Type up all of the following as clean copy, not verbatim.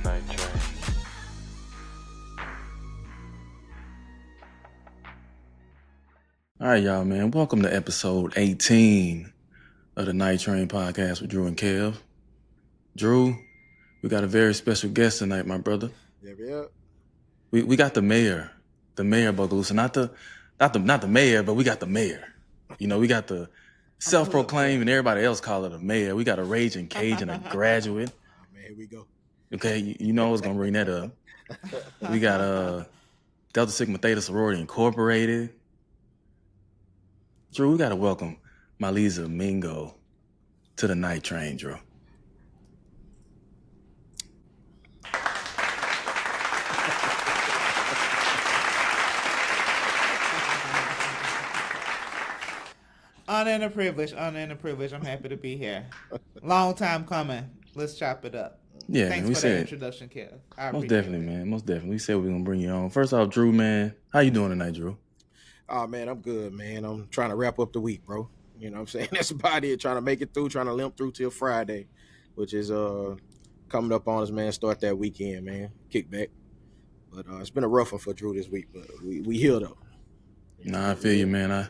night train. All right, y'all, man. Welcome to episode 18 of the Night Train podcast with Drew and Kev. Drew, we got a very special guest tonight, my brother. Yep. We got the mayor of Bogalusa. Not the mayor, but we got the mayor. You know, we got the self-proclaimed and everybody else call it a mayor. We got a raging Cajun, a graduate. Oh, man, here we go. Okay, you know I was gonna bring that up. We got Delta Sigma Theta Sorority Incorporated. Drew, we gotta welcome Myleeza Mingo to the Night Train, Drew. Honor and a privilege. I'm happy to be here. Long time coming. Let's chop it up. Yeah, Thanks man, we for said that introduction, Kev. most definitely, man. Most definitely. We said we were gonna bring you on. First off, Drew, man, how you doing tonight, Drew? Oh, man, I'm good, man. I'm trying to wrap up the week, bro. You know what I'm saying? That's about it. Trying to make it through, trying to limp through till Friday, which is coming up on us, man. Start that weekend, man. Kick back. But it's been a rough one for Drew this week, but we healed up. Nah, I feel you, man.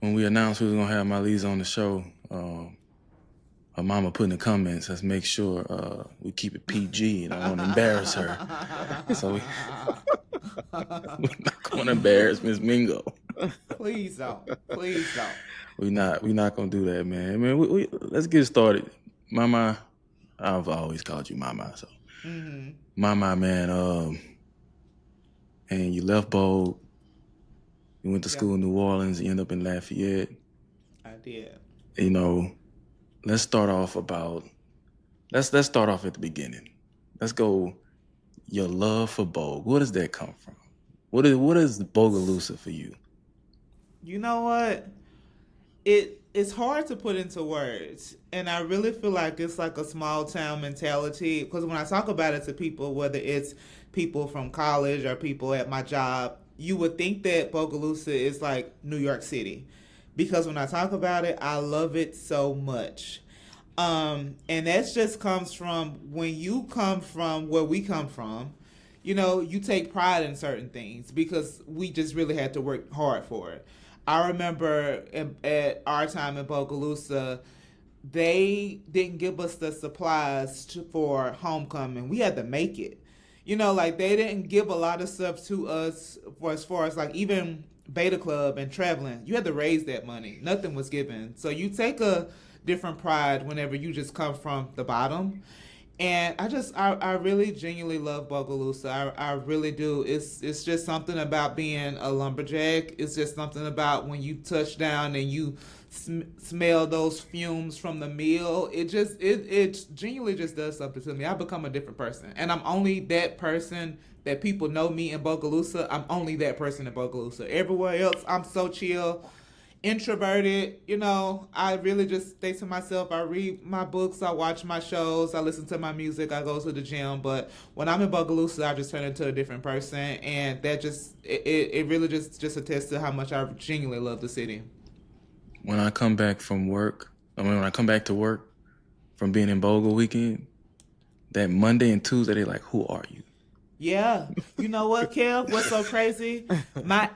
When we announced we was gonna have Myleeza on the show, her mama put in the comments, let's make sure we keep it PG and I don't want to embarrass her. So we're not gonna embarrass Miss Mingo. Please don't. We're not gonna do that, man. I mean, we let's get started. Mama, I've always called you Mama, so Mama, man. And you left Bogue. You went to school in New Orleans. You ended up in Lafayette. I did. You know, let's start off at the beginning. Let's go. Your love for Bogue. Where does that come from? What is Bogalusa for you? You know what? It's hard to put into words, and I really feel like it's like a small town mentality. Because when I talk about it to people, whether it's people from college or people at my job, you would think that Bogalusa is like New York City, because when I talk about it, I love it so much. And that just comes from when you come from where we come from. You know, you take pride in certain things because we just really had to work hard for it. I remember at our time in Bogalusa, they didn't give us the supplies for homecoming. We had to make it. You know, like they didn't give a lot of stuff to us for as far as like even Beta Club and traveling. You had to raise that money. Nothing was given. So you take a different pride whenever you just come from the bottom. And I really genuinely love Bogalusa. I really do. It's just something about being a lumberjack. It's just something about when you touch down and you smell those fumes from the mill. It genuinely just does something to me. I become a different person, and I'm only that person that people know me in Bogalusa. I'm only that person in Bogalusa. Everywhere else, I'm so chill, introverted. You know, I really just stay to myself. I read my books, I watch my shows, I listen to my music, I go to the gym. But when I'm in Bogalusa, I just turn into a different person, and that just it really just attests to how much I genuinely love the city. When I come back to work from being in Bogle weekend, that Monday and Tuesday, they're like, who are you? Yeah. You know what, Kev? What's so crazy? My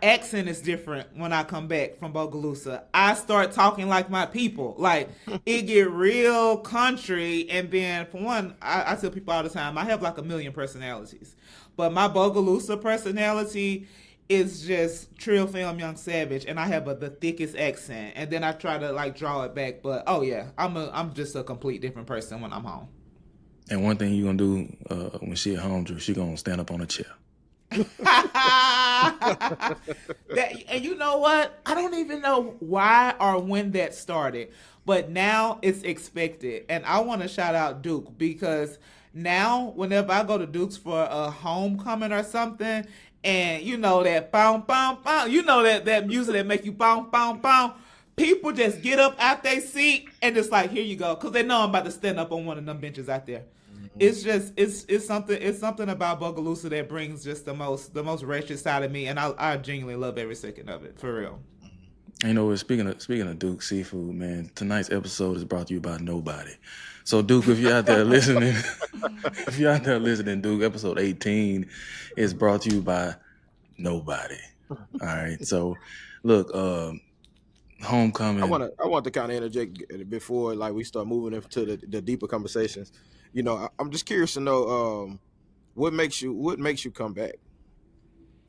accent is different when I come back from Bogalusa. I start talking like my people. Like, it get real country. And then, for one, I tell people all the time, I have like a million personalities. But my Bogalusa personality is just Trill Film Young Savage. And I have the thickest accent. And then I try to, like, draw it back. But, oh, yeah, I'm just a complete different person when I'm home. And one thing you're going to do when she at home, Drew, she going to stand up on a chair. And you know what? I don't even know why or when that started. But now it's expected. And I want to shout out Duke, because now whenever I go to Duke's for a homecoming or something, and you know that boom, boom, boom, you know that music that make you boom, boom, boom, people just get up out their seat and just like, here you go. Because they know I'm about to stand up on one of them benches out there. It's just it's something about Bogalusa that brings just the most wretched side of me, and I genuinely love every second of it, for real. You know, speaking of Duke Seafood, man, tonight's episode is brought to you by nobody. So Duke, if you're out there listening, Duke, episode 18 is brought to you by nobody. All right. So look, homecoming. I want to kind of interject before like we start moving into the deeper conversations. You know, I'm just curious to know what makes you come back.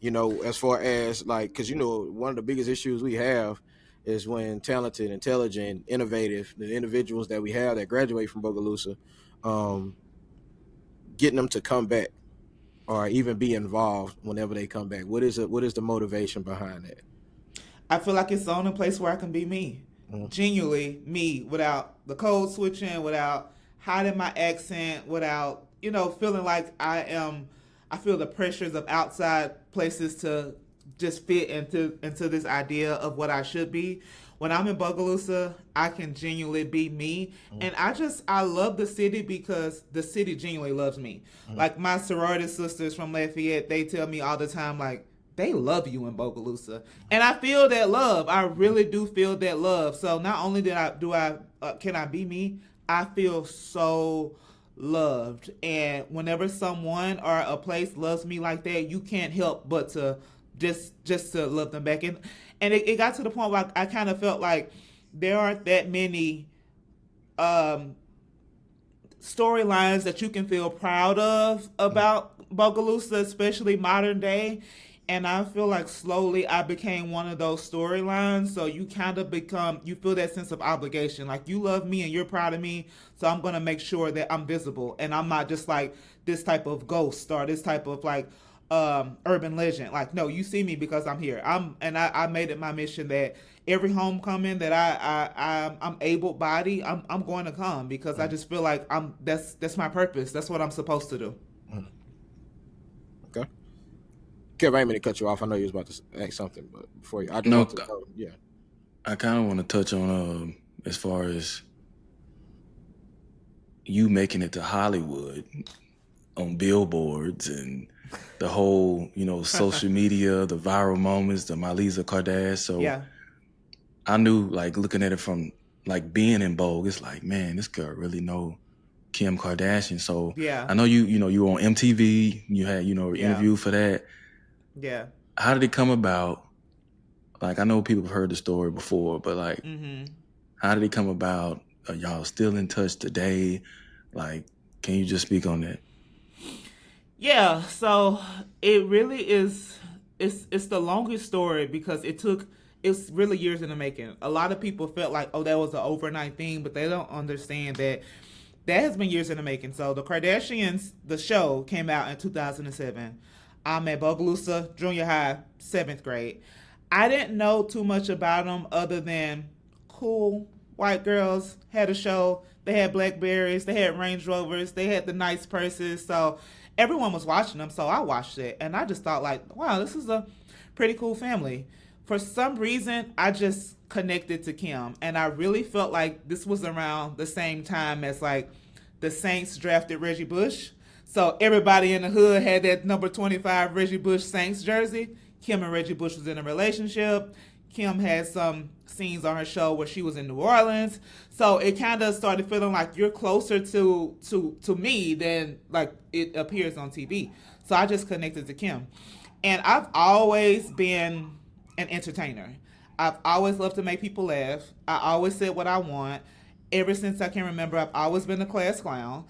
You know, as far as like, because you know, one of the biggest issues we have is when talented, intelligent, innovative, the individuals that we have that graduate from Bogalusa, getting them to come back or even be involved whenever they come back. What is the motivation behind that? I feel like it's the only place where I can be me. Genuinely me, without the code switching, without hiding my accent, without, feeling like I feel the pressures of outside places to just fit into this idea of what I should be. When I'm in Bogalusa, I can genuinely be me. And I love the city because the city genuinely loves me. Like my sorority sisters from Lafayette, they tell me all the time, like, they love you in Bogalusa. And I feel that love. I really do feel that love. So not only can I be me, I feel so loved. And whenever someone or a place loves me like that, you can't help but to just to love them back. And it got to the point where I kind of felt like there aren't that many storylines that you can feel proud of about Bogalusa, especially modern day. And I feel like slowly I became one of those storylines. So you kind of you feel that sense of obligation. Like, you love me and you're proud of me. So I'm going to make sure that I'm visible. And I'm not just like this type of ghost or this type of like urban legend. Like, no, you see me because I'm here. I made it my mission that every homecoming that I'm able bodied, I'm going to come because I just feel like that's my purpose. That's what I'm supposed to do. Okay. Kev, I ain't mean to cut you off. I know you was about to ask something, but before you, I No, just want to know, yeah. I kind of want to touch on as far as you making it to Hollywood on billboards and the whole, social media, the viral moments, the Myleeza Kardashian. So Yeah. I knew, like, looking at it from like being in Vogue, it's like, man, this girl really know Kim Kardashian. So Yeah. I know you were on MTV, you had, an interview for that. Yeah. How did it come about? Like, I know people have heard the story before, but like, how did it come about? Are y'all still in touch today? Like, can you just speak on that? Yeah, so it really is. It's the longest story because it's really years in the making. A lot of people felt like, oh, that was an overnight thing, but they don't understand that has been years in the making. So the Kardashians, the show came out in 2007. I'm at Bogalusa Junior High, 7th grade. I didn't know too much about them other than cool white girls had a show. They had Blackberries, they had Range Rovers, they had the nice purses. So everyone was watching them, so I watched it. And I just thought, like, wow, this is a pretty cool family. For some reason, I just connected to Kim. And I really felt like this was around the same time as, like, the Saints drafted Reggie Bush. So everybody in the hood had that number 25 Reggie Bush Saints jersey. Kim and Reggie Bush was in a relationship. Kim had some scenes on her show where she was in New Orleans. So it kind of started feeling like you're closer to me than like it appears on TV. So I just connected to Kim. And I've always been an entertainer. I've always loved to make people laugh. I always said what I want. Ever since I can remember, I've always been a class clown.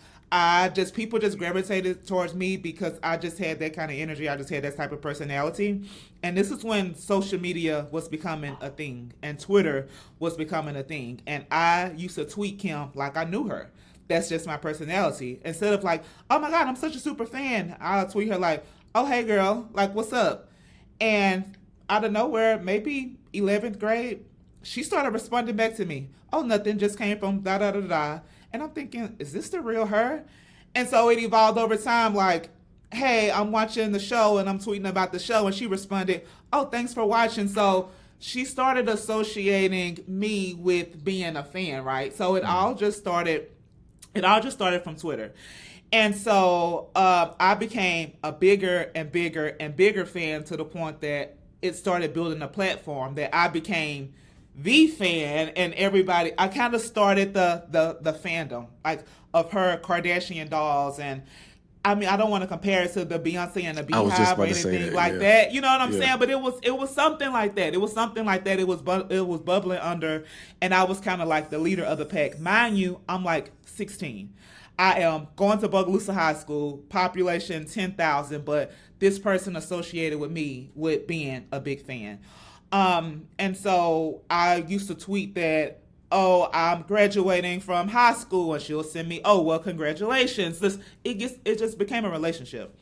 People just gravitated towards me because I just had that kind of energy. I just had that type of personality. And this is when social media was becoming a thing and Twitter was becoming a thing. And I used to tweet Kim like I knew her. That's just my personality. Instead of like, oh my God, I'm such a super fan, I'll tweet her like, oh, hey girl, like, what's up? And out of nowhere, maybe 11th grade, she started responding back to me. Oh, nothing, just came from da da da da. And I'm thinking, is this the real her? And so it evolved over time, like, hey, I'm watching the show and I'm tweeting about the show. And she responded, oh, thanks for watching. So she started associating me with being a fan, right? So it all just started from Twitter. And so I became a bigger and bigger and bigger fan to the point that it started building a platform that I became the fan, and everybody. I kind of started the fandom like of her Kardashian dolls, and I mean I don't want to compare it to the Beyonce and the I was just Beehive or about to say anything that. like Yeah. that. You know what I'm Yeah. saying? But it was something like that. It was something like that. It was bubbling under, and I was kind of like the leader of the pack. Mind you, I'm like 16. I am going to Bogalusa High School, population 10,000, but this person associated with me with being a big fan. And so I used to tweet that, oh, I'm graduating from high school, and she'll send me, oh, well, congratulations. It just became a relationship.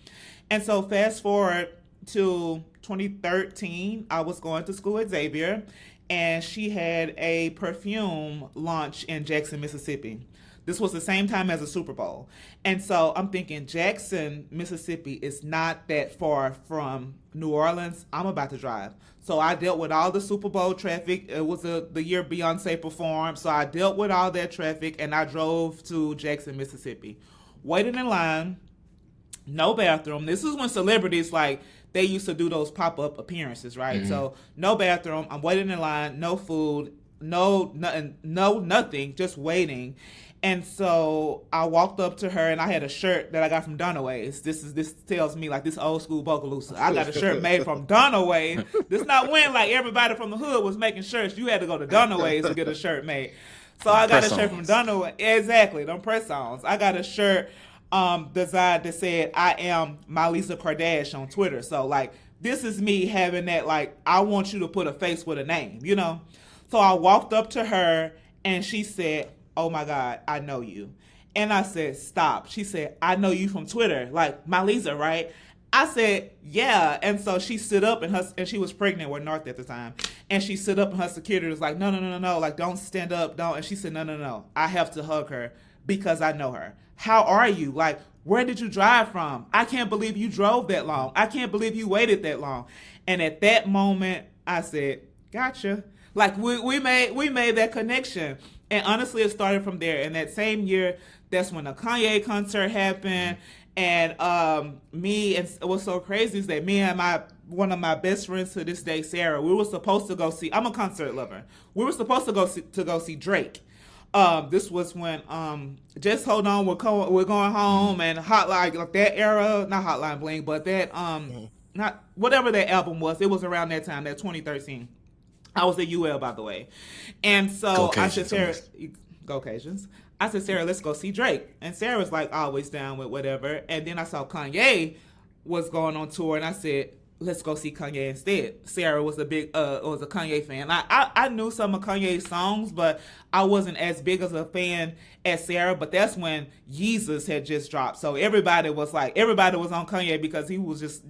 And so fast forward to 2013, I was going to school at Xavier, and she had a perfume launch in Jackson, Mississippi. This was the same time as the Super Bowl. And so I'm thinking Jackson, Mississippi is not that far from New Orleans. I'm about to drive. So I dealt with all the Super Bowl traffic. It was the year Beyonce performed. So I dealt with all that traffic, and I drove to Jackson, Mississippi. Waiting in line, no bathroom. This is when celebrities, like, they used to do those pop-up appearances, right? Mm-hmm. So no bathroom. I'm waiting in line, no food, no nothing, just waiting. And so I walked up to her, and I had a shirt that I got from Dunaway's. This tells me like this old school Bogalusa. I got a shirt made from Dunaway. This not when like everybody from the hood was making shirts. You had to go to Dunaway's to get a shirt made. So I got a shirt from Dunaway. Exactly, them press-ons. I got a shirt designed that said, I am Myleeza Kardashian on Twitter. So like this is me having that, like, I want you to put a face with a name, you know? So I walked up to her, and she said, oh my God, I know you. And I said, stop. She said, I know you from Twitter, like Myleeza, right? I said, yeah. And so she stood up, and she was pregnant with North at the time. And she stood up, and her security was like, no, like, don't stand up, don't. And she said, no, I have to hug her because I know her. How are you? Like, where did you drive from? I can't believe you drove that long. I can't believe you waited that long. And at that moment, I said, gotcha. Like, we made that connection. And honestly, it started from there. And that same year, that's when the Kanye concert happened. And what's so crazy is that me and one of my best friends to this day, Sarah, we were supposed to go see, I'm a concert lover. We were supposed to go see Drake. This was when Just Hold On, we're going home, and Hotline, like that era, not Hotline Bling, but that not whatever that album was. It was around that time, that 2013. I was at UL, by the way. And so I said, Sarah, go Cajuns. I said, Sarah, let's go see Drake. And Sarah was like always down with whatever. And then I saw Kanye was going on tour, and I said, let's go see Kanye instead. Sarah was a Kanye fan. I knew some of Kanye's songs, but I wasn't as big as a fan as Sarah. But that's when Yeezus had just dropped. So everybody was on Kanye because he was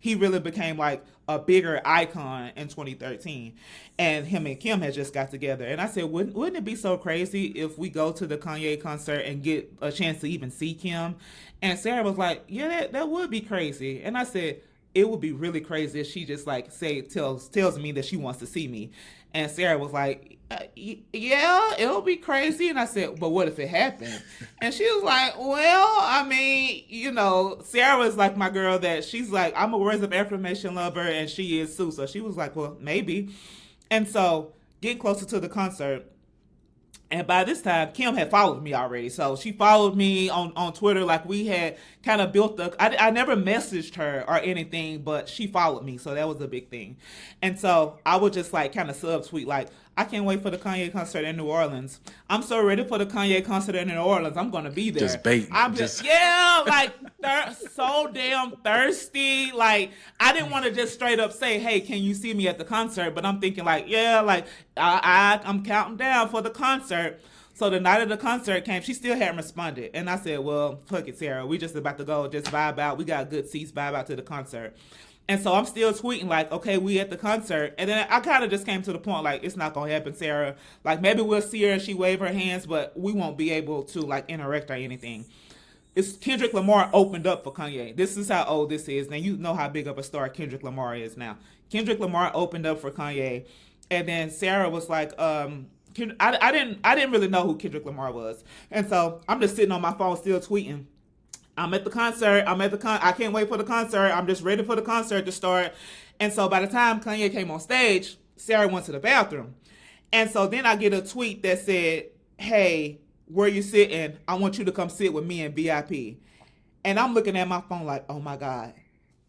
he really became like a bigger icon in 2013. And him and Kim had just got together. And I said, wouldn't it be so crazy if we go to the Kanye concert and get a chance to even see Kim? And Sarah was like, yeah, that would be crazy. And I said, it would be really crazy if she just like tells me that she wants to see me. And Sarah was like, yeah, it'll be crazy. And I said, but what if it happened? And she was like, well, I mean, you know, Sarah was like my girl that she's like, I'm a words of affirmation lover, and she is too. So she was like, well, maybe. And so getting closer to the concert, and by this time, Kim had followed me already. So she followed me on Twitter. Like, we had kind of built I never messaged her or anything, but she followed me. So that was a big thing. And so I would just like kind of subtweet, like, I can't wait for the Kanye concert in New Orleans. I'm so ready for the Kanye concert in New Orleans. I'm going to be there. Just bait. I'm just like so damn thirsty. Like, I didn't want to just straight up say, hey, can you see me at the concert? But I'm thinking like, yeah, like I'm counting down for the concert. So the night of the concert came, she still hadn't responded. And I said, well, fuck it, Sarah. We just about to go, just vibe out. We got good seats, vibe out to the concert. And so I'm still tweeting like, okay, we at the concert. And then I kind of just came to the point like, it's not going to happen, Sarah. Like, maybe we'll see her and she wave her hands, but we won't be able to like interact or anything. It's Kendrick Lamar opened up for Kanye. This is how old this is. Now you know how big of a star Kendrick Lamar is now. Kendrick Lamar opened up for Kanye. And then Sarah was like, I didn't really know who Kendrick Lamar was. And so I'm just sitting on my phone still tweeting. I'm at the concert. I can't wait for the concert. I'm just ready for the concert to start. And so by the time Kanye came on stage, Sarah went to the bathroom. And so then I get a tweet that said, hey, where you sitting? I want you to come sit with me in VIP. And I'm looking at my phone like, oh my God.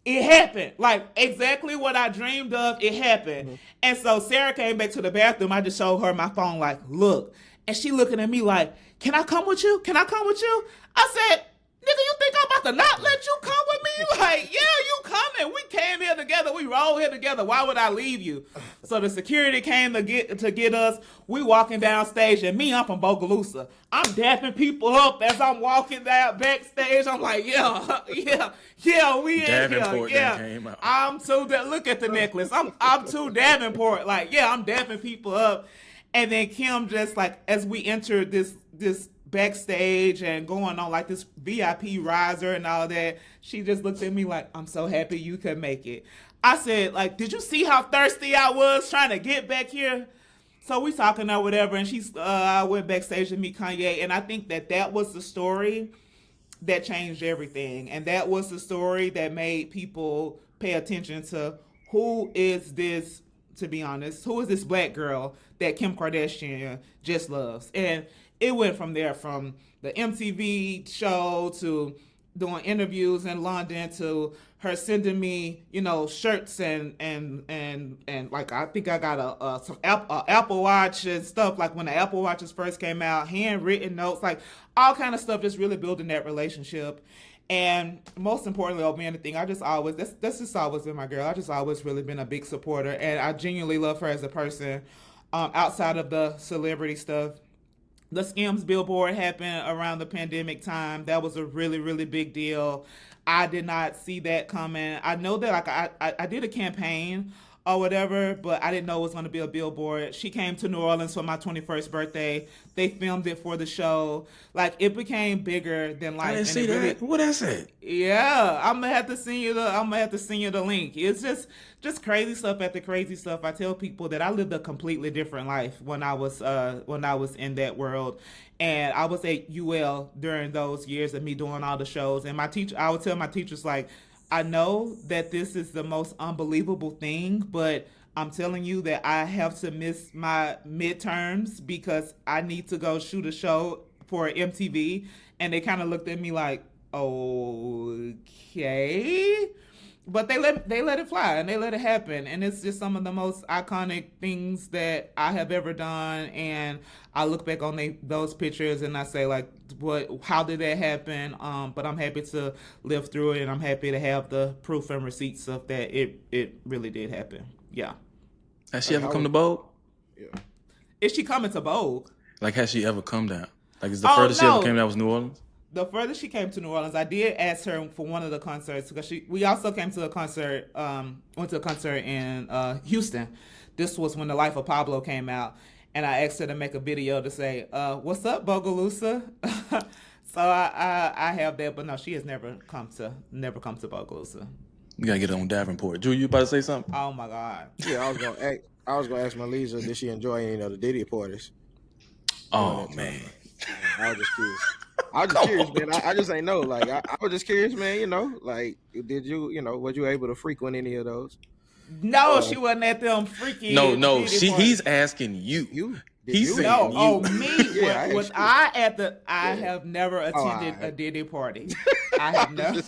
It happened. Like exactly what I dreamed of, it happened. Mm-hmm. And so Sarah came back to the bathroom. I just showed her my phone like, look. And she looking at me like, can I come with you? Can I come with you? I said, nigga, you think I'm about to not let you come with me? Like, yeah, you coming. We came here together. We rolled here together. Why would I leave you? So the security came to get us. We walking down stage, and me, I'm from Bogalusa. I'm dapping people up as I'm walking down backstage. I'm like, yeah, we in here. Yeah, I'm too. Look at the necklace. I'm too Davenport. Like, yeah, I'm dapping people up. And then Kim just like, as we entered this backstage and going on like this VIP riser and all that, she just looked at me like, I'm so happy you could make it. I said, like, did you see how thirsty I was trying to get back here? So we talking or whatever, and I went backstage to meet Kanye, and I think that was the story that changed everything, and that was the story that made people pay attention to who is this, to be honest, who is this black girl that Kim Kardashian just loves. And it went from there, from the MTV show to doing interviews in London to her sending me, shirts and like I think I got some Apple Watch and stuff, like when the Apple Watches first came out, handwritten notes, like all kind of stuff, just really building that relationship. And most importantly, over anything, I just always, that's just always been my girl. I just always really been a big supporter, and I genuinely love her as a person. Outside of the celebrity stuff, the Skims billboard happened around the pandemic time. That was a really, really big deal. I did not see that coming. I know that like I did a campaign or whatever, but I didn't know it was going to be a billboard. She came to New Orleans for my 21st birthday. They filmed it for the show. Like, it became bigger than life. I didn't see that. What I said? Yeah, I'm gonna have to send you the link. It's just crazy stuff after crazy stuff. I tell people that I lived a completely different life when I was in that world. And I was at UL during those years of me doing all the shows. And I would tell my teachers, like, I know that this is the most unbelievable thing, but I'm telling you that I have to miss my midterms because I need to go shoot a show for MTV. And they kind of looked at me like, okay. But they let it fly and they let it happen. And it's just some of the most iconic things that I have ever done. And I look back on those pictures and I say, like, how did that happen? But I'm happy to live through it, and I'm happy to have the proof and receipts of that it really did happen. Yeah. Has she ever come to Vogue? Yeah. Is she coming to Vogue? Like, has she ever come down? Like, is the furthest she ever came down was New Orleans? The furthest she came to New Orleans, I did ask her for one of the concerts because we also came to a concert, went to a concert in Houston. This was when The Life of Pablo came out, and I asked her to make a video to say, "What's up, Bogalusa?" So I have that, but no, she has never come to Bogalusa. You gotta get it on Davenport. Drew, you about to say something? Oh my God! Yeah, I was gonna ask Myleeza, did she enjoy any of the Diddy parties? Oh man, I was just curious. I was just curious, man. I just ain't know. Like, I was just curious, man. Like, did you, was you able to frequent any of those? No, she wasn't at them freaky. No. He's asking you. He's saying you. Oh, me? I have never attended a Diddy party. I have never.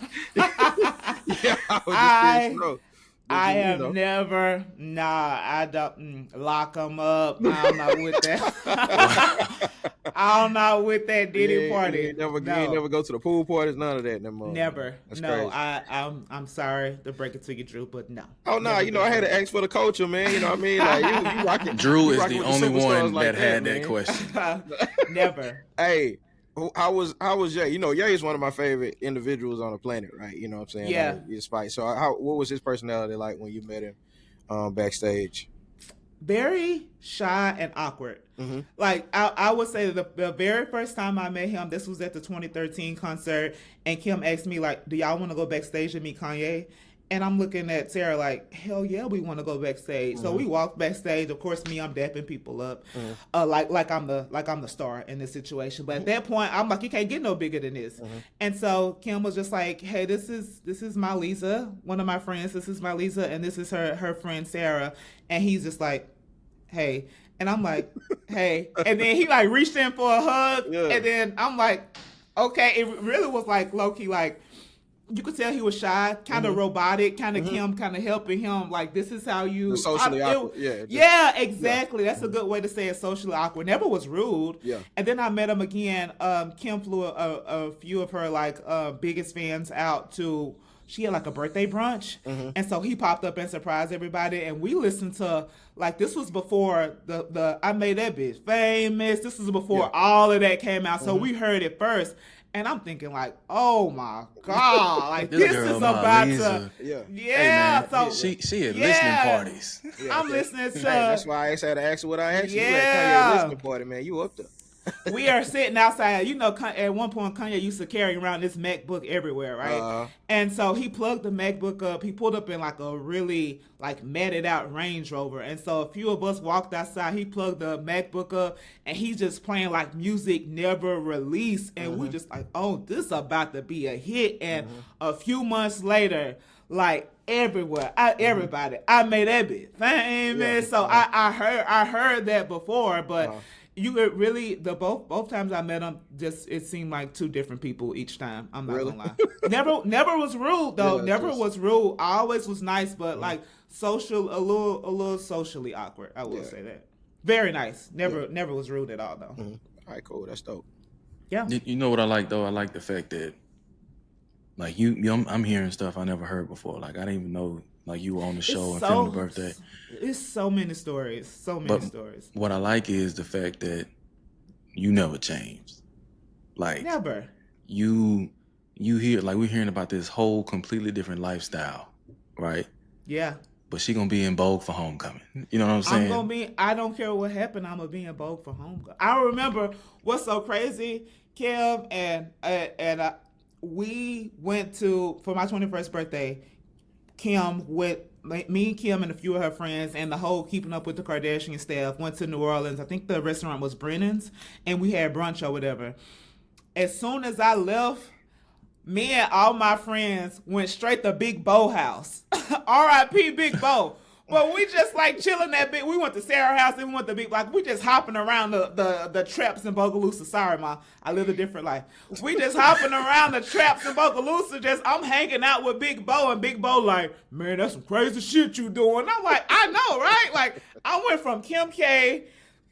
I have never. Nah, I don't lock them up. I'm not with that. I'm not with that Diddy party. You ain't never go to the pool parties, none of that no more. Never. That's crazy. I'm sorry to break it to you, Drew, but no. Oh no, I had to ask for the culture, man. You know what I mean? Like, you rocking. Drew is the only one that had that question. Never. Hey, how was Jay? Jay is one of my favorite individuals on the planet, right? You know what I'm saying? Yeah. Like, so what was his personality like when you met him backstage? Very shy and awkward. Mm-hmm. Like, I would say the very first time I met him, this was at the 2013 concert, and Kim asked me, like, do y'all want to go backstage and meet Kanye? And I'm looking at Sarah like, hell yeah, we want to go backstage. Mm-hmm. So we walked backstage. Of course, I'm dapping people up, like I'm the star in this situation. But at that point, I'm like, you can't get no bigger than this. Mm-hmm. And so Kim was just like, hey, this is Myleeza, one of my friends. This is Myleeza, and this is her friend Sarah. And he's just like, hey. And I'm like, hey. And then he like reached in for a hug. Yeah. And then I'm like, okay. It really was like low key, like, you could tell he was shy, kind of robotic, kind of Kim, kind of helping him. Like, this is how you socially awkward. Yeah, exactly. That's a good way to say it. Socially awkward. Never was rude. Yeah. And then I met him again. Kim flew a few of her like biggest fans out to. She had like a birthday brunch, and so he popped up and surprised everybody. And we listened to like this was before the I Made That Bitch Famous. This was before all of that came out, so we heard it first. And I'm thinking like, oh my god, like this is about Myleeza. to, Hey, so she had listening parties. I'm listening to. Hey, that's why I had to ask you what I asked you. You at Kanye listening party, man. You up there? We are sitting outside. You know, at one point, Kanye used to carry around this MacBook everywhere, right? And so he plugged the MacBook up. He pulled up in like a really like matted out Range Rover. And so a few of us walked outside. He plugged the MacBook up, and he's just playing like music never released. And we just like, oh, this is about to be a hit. And a few months later, like everywhere, everybody, I Made That Bitch Famous. So I heard that before, but. You really both times I met him, just it seemed like two different people each time. I'm not gonna lie. Never was rude though. Was rude. I always was nice, but like a little socially awkward. I will say that. Very nice. Never was rude at all though. All right, cool. That's dope. Yeah. You know what I like though? I like the fact that like I'm hearing stuff I never heard before. Like I didn't even know like you were on the show and filmed the birthday. It's so many stories. Stories. What I like is the fact that you never changed. Like never. You hear like we're hearing about this whole completely different lifestyle, right? Yeah. But she gonna be in Vogue for homecoming. You know what I'm saying? I don't care what happened. I'm gonna be in Vogue for homecoming. I remember what's so crazy, Kim and we went for my 21st birthday. Kim me, Kim, and a few of her friends, and the whole Keeping Up with the Kardashian staff went to New Orleans. I think the restaurant was Brennan's, and we had brunch or whatever. As soon as I left, me and all my friends went straight to Big Bo house. R.I.P. Big Bo. But we just like chilling that bit. We went to Sarah house and we went to Big, like we just hopping around the traps in Bogalusa. Sorry, Ma, I live a different life. We just hopping around the traps in Bogalusa. I'm hanging out with Big Bo, and Big Bo like, man, that's some crazy shit you doing. I'm like, I know, right? Like I went from Kim K,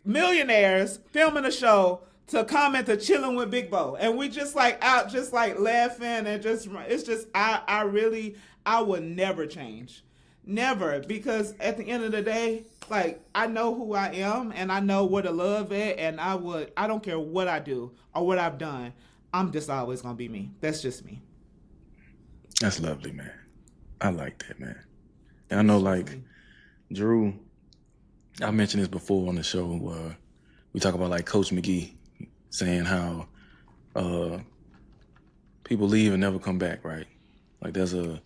millionaires filming a show, to comment to chilling with Big Bo, and we just like out, just like laughing, and it's just I would never change. Never, because at the end of the day, like I know who I am and I know where to love at, and I don't care what I do or what I've done. I'm just always gonna be me. That's just me. That's lovely, man. I like that, man. And I know, like Drew, I mentioned this before on the show where we talk about like Coach McGee saying how people leave and never come back, right? Like there's a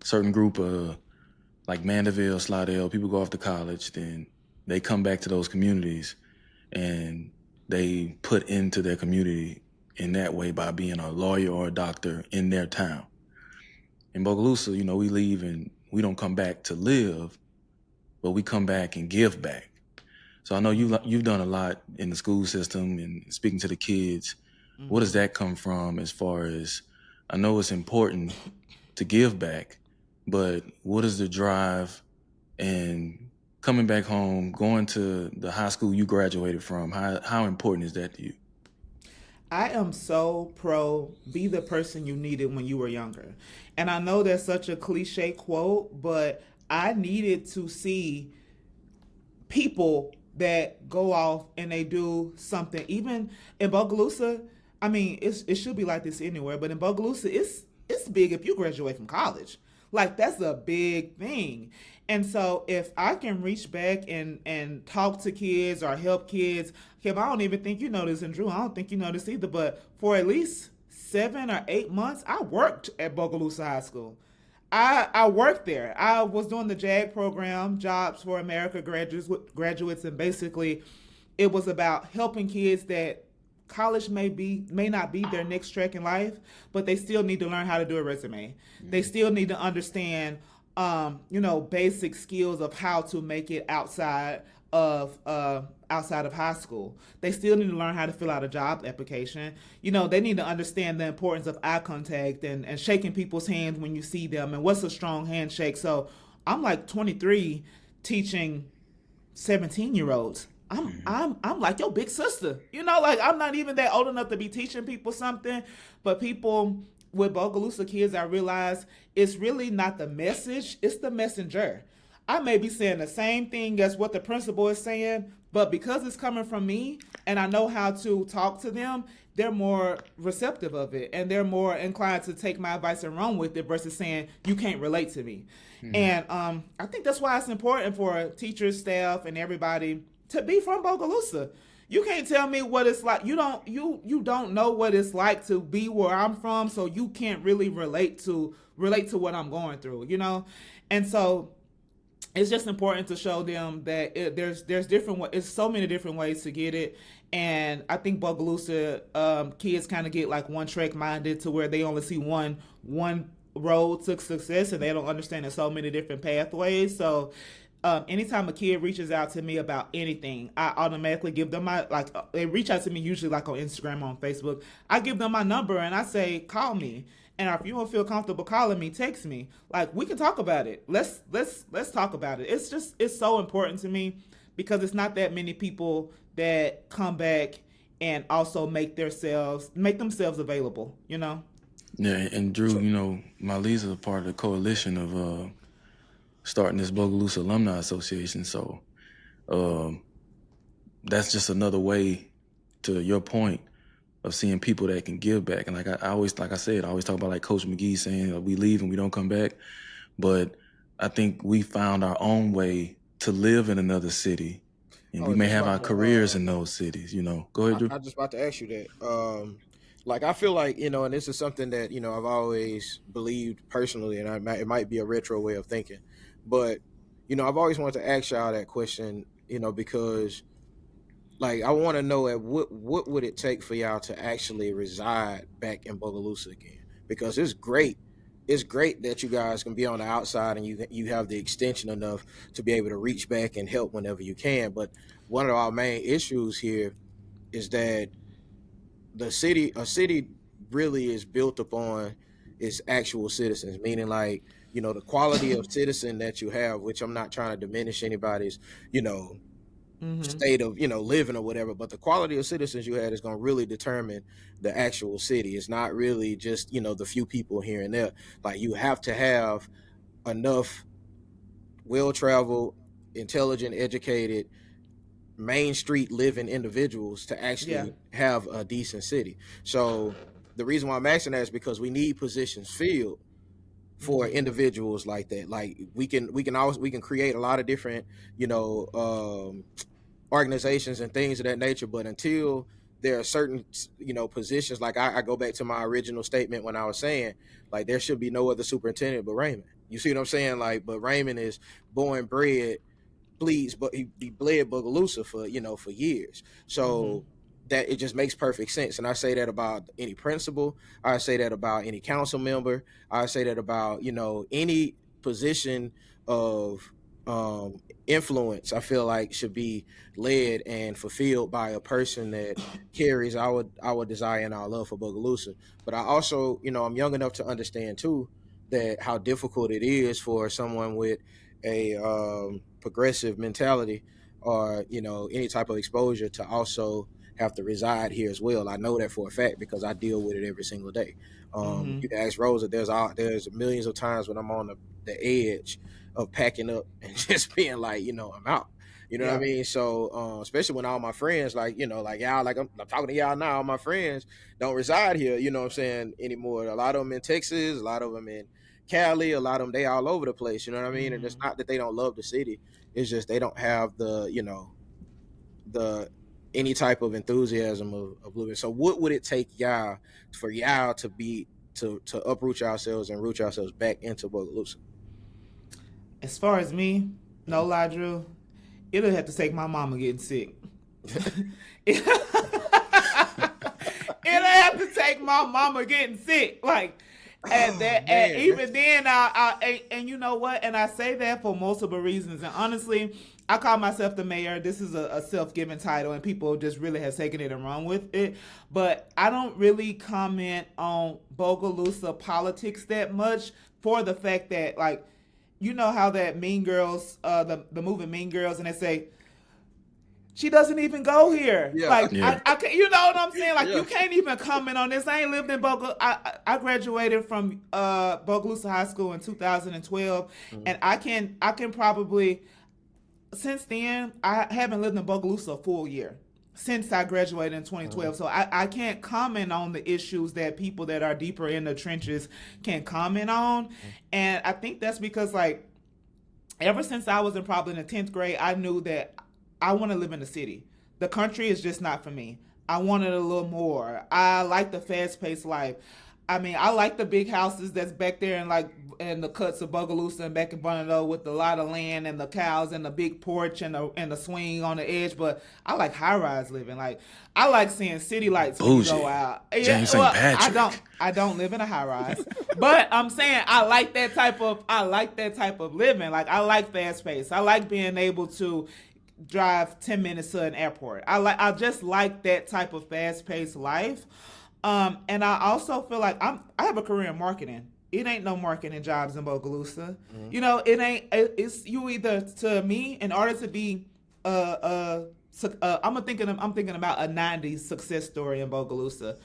certain group of like Mandeville, Slidell, people go off to college, then they come back to those communities and they put into their community in that way by being a lawyer or a doctor in their town. In Bogalusa, you know, we leave and we don't come back to live, but we come back and give back. So I know you've done a lot in the school system and speaking to the kids. Mm-hmm. What does that come from as far as, I know it's important to give back, but what is the drive and coming back home, going to the high school you graduated from, how important is that to you? I am so pro be the person you needed when you were younger. And I know that's such a cliche quote, but I needed to see people that go off and they do something. Even in Bogalusa, I mean, it should be like this anywhere, but in Bogalusa, it's big if you graduate from college. Like, that's a big thing. And so if I can reach back and talk to kids or help kids, Kim, I don't even think you know this, and Drew, I don't think you know this either, but for at least 7 or 8 months, I worked at Bogalusa High School. I worked there. I was doing the JAG program, Jobs for America graduates, and basically it was about helping kids that college may not be their next track in life, but they still need to learn how to do a resume. Mm-hmm. They still need to understand, basic skills of how to make it outside of outside of high school. They still need to learn how to fill out a job application. They need to understand the importance of eye contact and shaking people's hands when you see them and what's a strong handshake. So I'm like 23 teaching 17-year-olds. I'm like your big sister. Like I'm not even that old enough to be teaching people something, but people with Bogalusa kids, I realize it's really not the message, it's the messenger. I may be saying the same thing as what the principal is saying, but because it's coming from me and I know how to talk to them, they're more receptive of it and they're more inclined to take my advice and run with it versus saying you can't relate to me. And I think that's why it's important for teachers, staff, and everybody to be from Bogalusa. You can't tell me what it's like. You don't know what it's like to be where I'm from, so you can't really relate to what I'm going through, And so it's just important to show them that there's it's so many different ways to get it. And I think Bogalusa kids kind of get like one track minded to where they only see one road to success and they don't understand there's so many different pathways. So anytime a kid reaches out to me about anything, I automatically give them they reach out to me usually like on Instagram or on Facebook. I give them my number and I say, call me. And if you don't feel comfortable calling me, text me. Like, we can talk about it. Let's talk about it. It's so important to me because it's not that many people that come back and also make themselves available, Yeah, and Drew, Myleeza is a part of the coalition of starting this Bogalusa Alumni Association. So that's just another way, to your point, of seeing people that can give back. And I always talk about like Coach McGee saying we leave and we don't come back. But I think we found our own way to live in another city. And we may have our careers in those cities, Go ahead, Drew. I just about to ask you that. I feel like, and this is something that, I've always believed personally, and it might be a retro way of thinking. But, I've always wanted to ask y'all that question, because I want to know what would it take for y'all to actually reside back in Bogalusa again? Because it's great that you guys can be on the outside and you have the extension enough to be able to reach back and help whenever you can. But one of our main issues here is that a city really is built upon its actual citizens, meaning the quality of citizen that you have, which I'm not trying to diminish anybody's, state of living or whatever, but the quality of citizens you had is going to really determine the actual city. It's not really just the few people here and there. You have to have enough well-traveled, intelligent, educated, main street living individuals to actually have a decent city. So the reason why I'm asking that is because we need positions filled for individuals like that. We can create a lot of different organizations and things of that nature, but until there are certain positions, I go back to my original statement when I was saying there should be no other superintendent but Raymond. You see what I'm saying? But Raymond is born bred, bleeds, but he bled Bogalusa for years. So that it just makes perfect sense. And I say that about any principal, I say that about any council member, I say that about any position of influence. I feel like should be led and fulfilled by a person that carries our desire and our love for Bogalusa. But I also, I'm young enough to understand too that how difficult it is for someone with a progressive mentality or any type of exposure to also have to reside here as well. I know that for a fact because I deal with it every single day. You can ask Rosa. There's millions of times when I'm on the edge of packing up and just being I'm out. You know what I mean? So especially when all my friends y'all, I'm talking to y'all now, all my friends don't reside here, you know what I'm saying, anymore. A lot of them in Texas, a lot of them in Cali, a lot of them, they all over the place, you know what I mean? And it's not that they don't love the city. It's just they don't have the any type of enthusiasm of living. So what would it take for y'all to uproot yourselves and root yourselves back into Bogalusa? As far as me, no lie, Drew, it'll have to take my mama getting sick. It'll have to take my mama getting sick. And even then, and you know what? And I say that for multiple reasons. And honestly, I call myself the mayor. This is a self-given title, and people just really have taken it and run with it. But I don't really comment on Bogalusa politics that much for the fact that, like, you know how that Mean Girls, the movie Mean Girls, and they say she doesn't even go here. Yeah. Like Yeah. I can't, you know what I'm saying? Like Yeah. you can't even comment on this. I ain't lived in Bogalusa. I graduated from Bogalusa High School in 2012, and I can probably since then I haven't lived in Bogalusa a full year since I graduated in 2012. So I can't comment on the issues that people that are deeper in the trenches can comment on, and I think that's because like ever since I was in probably in the 10th grade, I knew that I want to live in the city. The country is just not for me. I wanted a little more. I like the fast paced life. I mean, I like the big houses that's back there and like in the cuts of Bogalusa and back in Bonneville with a lot of land and the cows and the big porch and the swing on the edge. But I like high rise living. Like I like seeing city lights when you Bougie. go out. James St. Patrick. I don't live in a high rise, but I'm saying I like that type of living. Like I like fast pace. I like being able to drive 10 minutes to an airport. I just like that type of fast paced life. And I also feel like I have a career in marketing. It ain't no marketing jobs in Bogalusa. You know, it ain't. It's you either to me in order to be I'm thinking about a '90s success story in Bogalusa.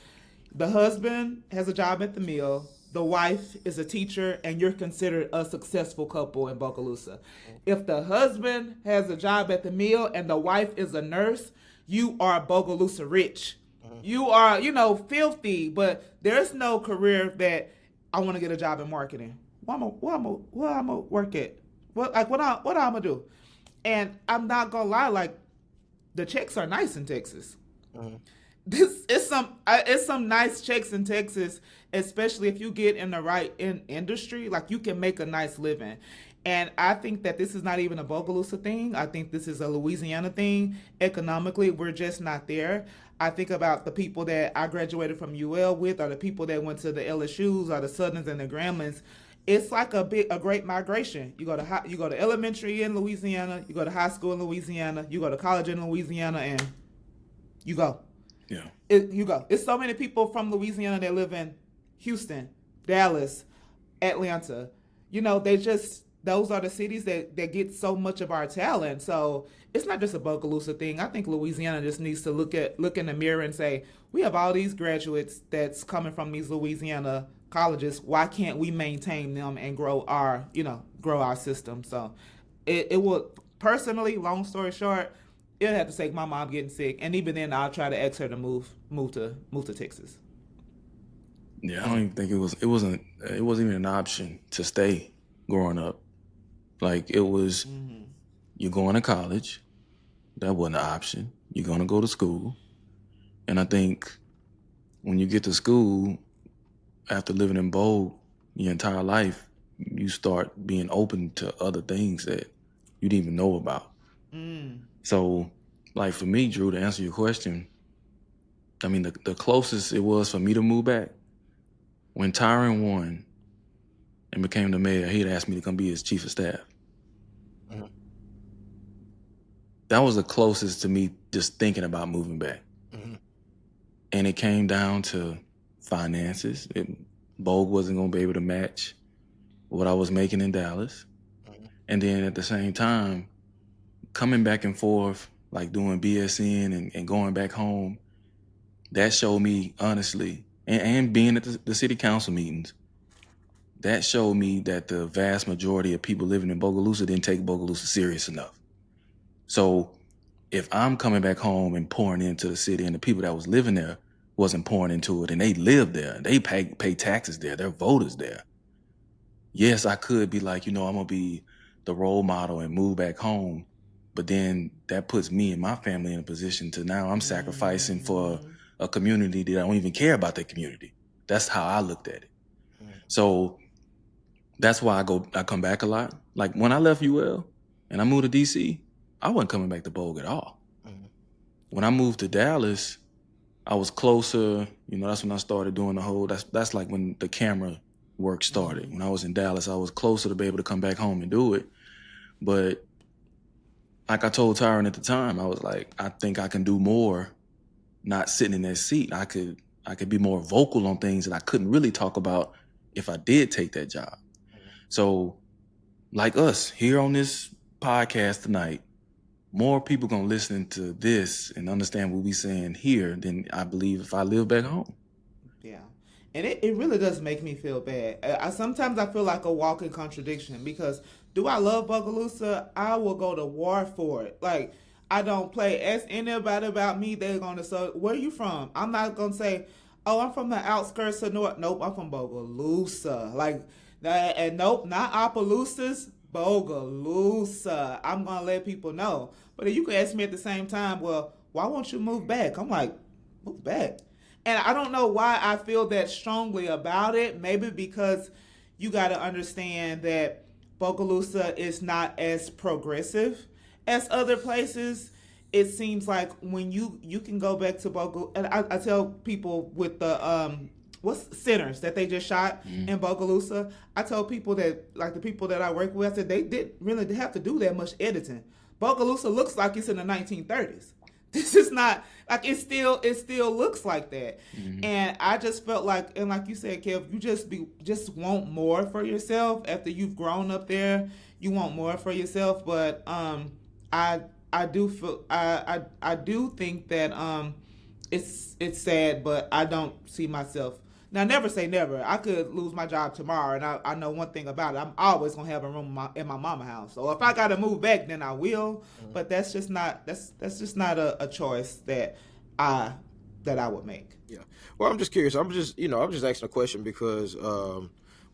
The husband has a job at the mill. The wife is a teacher, and you're considered a successful couple in Bogalusa. If the husband has a job at the mill and the wife is a nurse, you are Bogalusa rich. You are, filthy, but there's no career that I want to get a job in marketing. What I'm gonna work at? What I'm gonna do? And I'm not gonna lie, like the checks are nice in Texas. It's some nice checks in Texas, especially if you get in the right industry. Like you can make a nice living. And I think that this is not even a Bogalusa thing. I think this is a Louisiana thing. Economically, we're just not there. I think about the people that I graduated from UL with, or the people that went to the LSUs, or the Southerns and the Gramblin's. It's like a great migration. You go to elementary in Louisiana, you go to high school in Louisiana, you go to college in Louisiana, and you go. Yeah. You go. It's so many people from Louisiana that live in Houston, Dallas, Atlanta. Those are the cities that get so much of our talent. So it's not just a Bogalusa thing. I think Louisiana just needs to look in the mirror and say, we have all these graduates that's coming from these Louisiana colleges. Why can't we maintain them and grow our system? So it will, personally, long story short, it'll have to take my mom getting sick, and even then I'll try to ask her to move to Texas. Yeah, I don't even think it wasn't even an option to stay growing up. Like it was, you're going to college. That wasn't an option. You're going to go to school. And I think when you get to school, after living in Bogue your entire life, you start being open to other things that you didn't even know about. So, like for me, Drew, to answer your question, I mean, the closest it was for me to move back, when Tyron won and became the mayor, he'd asked me to come be his chief of staff. That was the closest to me just thinking about moving back. And it came down to finances. Bogue wasn't going to be able to match what I was making in Dallas. And then at the same time, coming back and forth, like doing BSN and going back home, that showed me, honestly, and being at the city council meetings, that showed me that the vast majority of people living in Bogalusa didn't take Bogalusa serious enough. So if I'm coming back home and pouring into the city, and the people that was living there wasn't pouring into it, and they lived there, they pay taxes there, they're voters there. Yes, I could be like, I'm gonna be the role model and move back home, but then that puts me and my family in a position to now I'm sacrificing for a community that I don't even care about that community. That's how I looked at it. So that's why I come back a lot. Like when I left UL and I moved to DC, I wasn't coming back to Bogue at all. When I moved to Dallas, I was closer. That's when I started doing the whole. That's like when the camera work started. When I was in Dallas, I was closer to be able to come back home and do it. But like I told Tyron at the time, I was like, I think I can do more not sitting in that seat. I could be more vocal on things that I couldn't really talk about if I did take that job. So, like us here on this podcast tonight, more people gonna listen to this and understand what we saying here than I believe if I live back home. Yeah. And it really does make me feel bad. Sometimes I feel like a walking contradiction because do I love Bogalusa? I will go to war for it. Like, I don't play. Ask anybody about me, they're going to say, where you from? I'm not going to say, oh, I'm from the outskirts of North. Nope, I'm from Bogalusa. Like, that, and nope, not Opelousas, Bogalusa. I'm going to let people know. But if you can ask me at the same time, well, why won't you move back? I'm like, move back. And I don't know why I feel that strongly about it. Maybe because you got to understand that Bogalusa is not as progressive as other places. It seems like when you can go back to Bogalusa, and I tell people with the what's centers that they just shot in Bogalusa. I tell people that, like the people that I work with, I said they didn't really have to do that much editing. Bogalusa looks like it's in the 1930s. This is not like it still looks like that. And I just felt like, and like you said, Kev, you just want more for yourself after you've grown up there. You want more for yourself, but I do feel I do think that it's sad, but I don't see myself. Now, never say never. I could lose my job tomorrow, and I know one thing about it. I'm always gonna have a room in my mama house. So if I gotta move back, then I will. But that's just not just not a choice that I would make. Yeah. Well, I'm just curious. I'm just asking a question because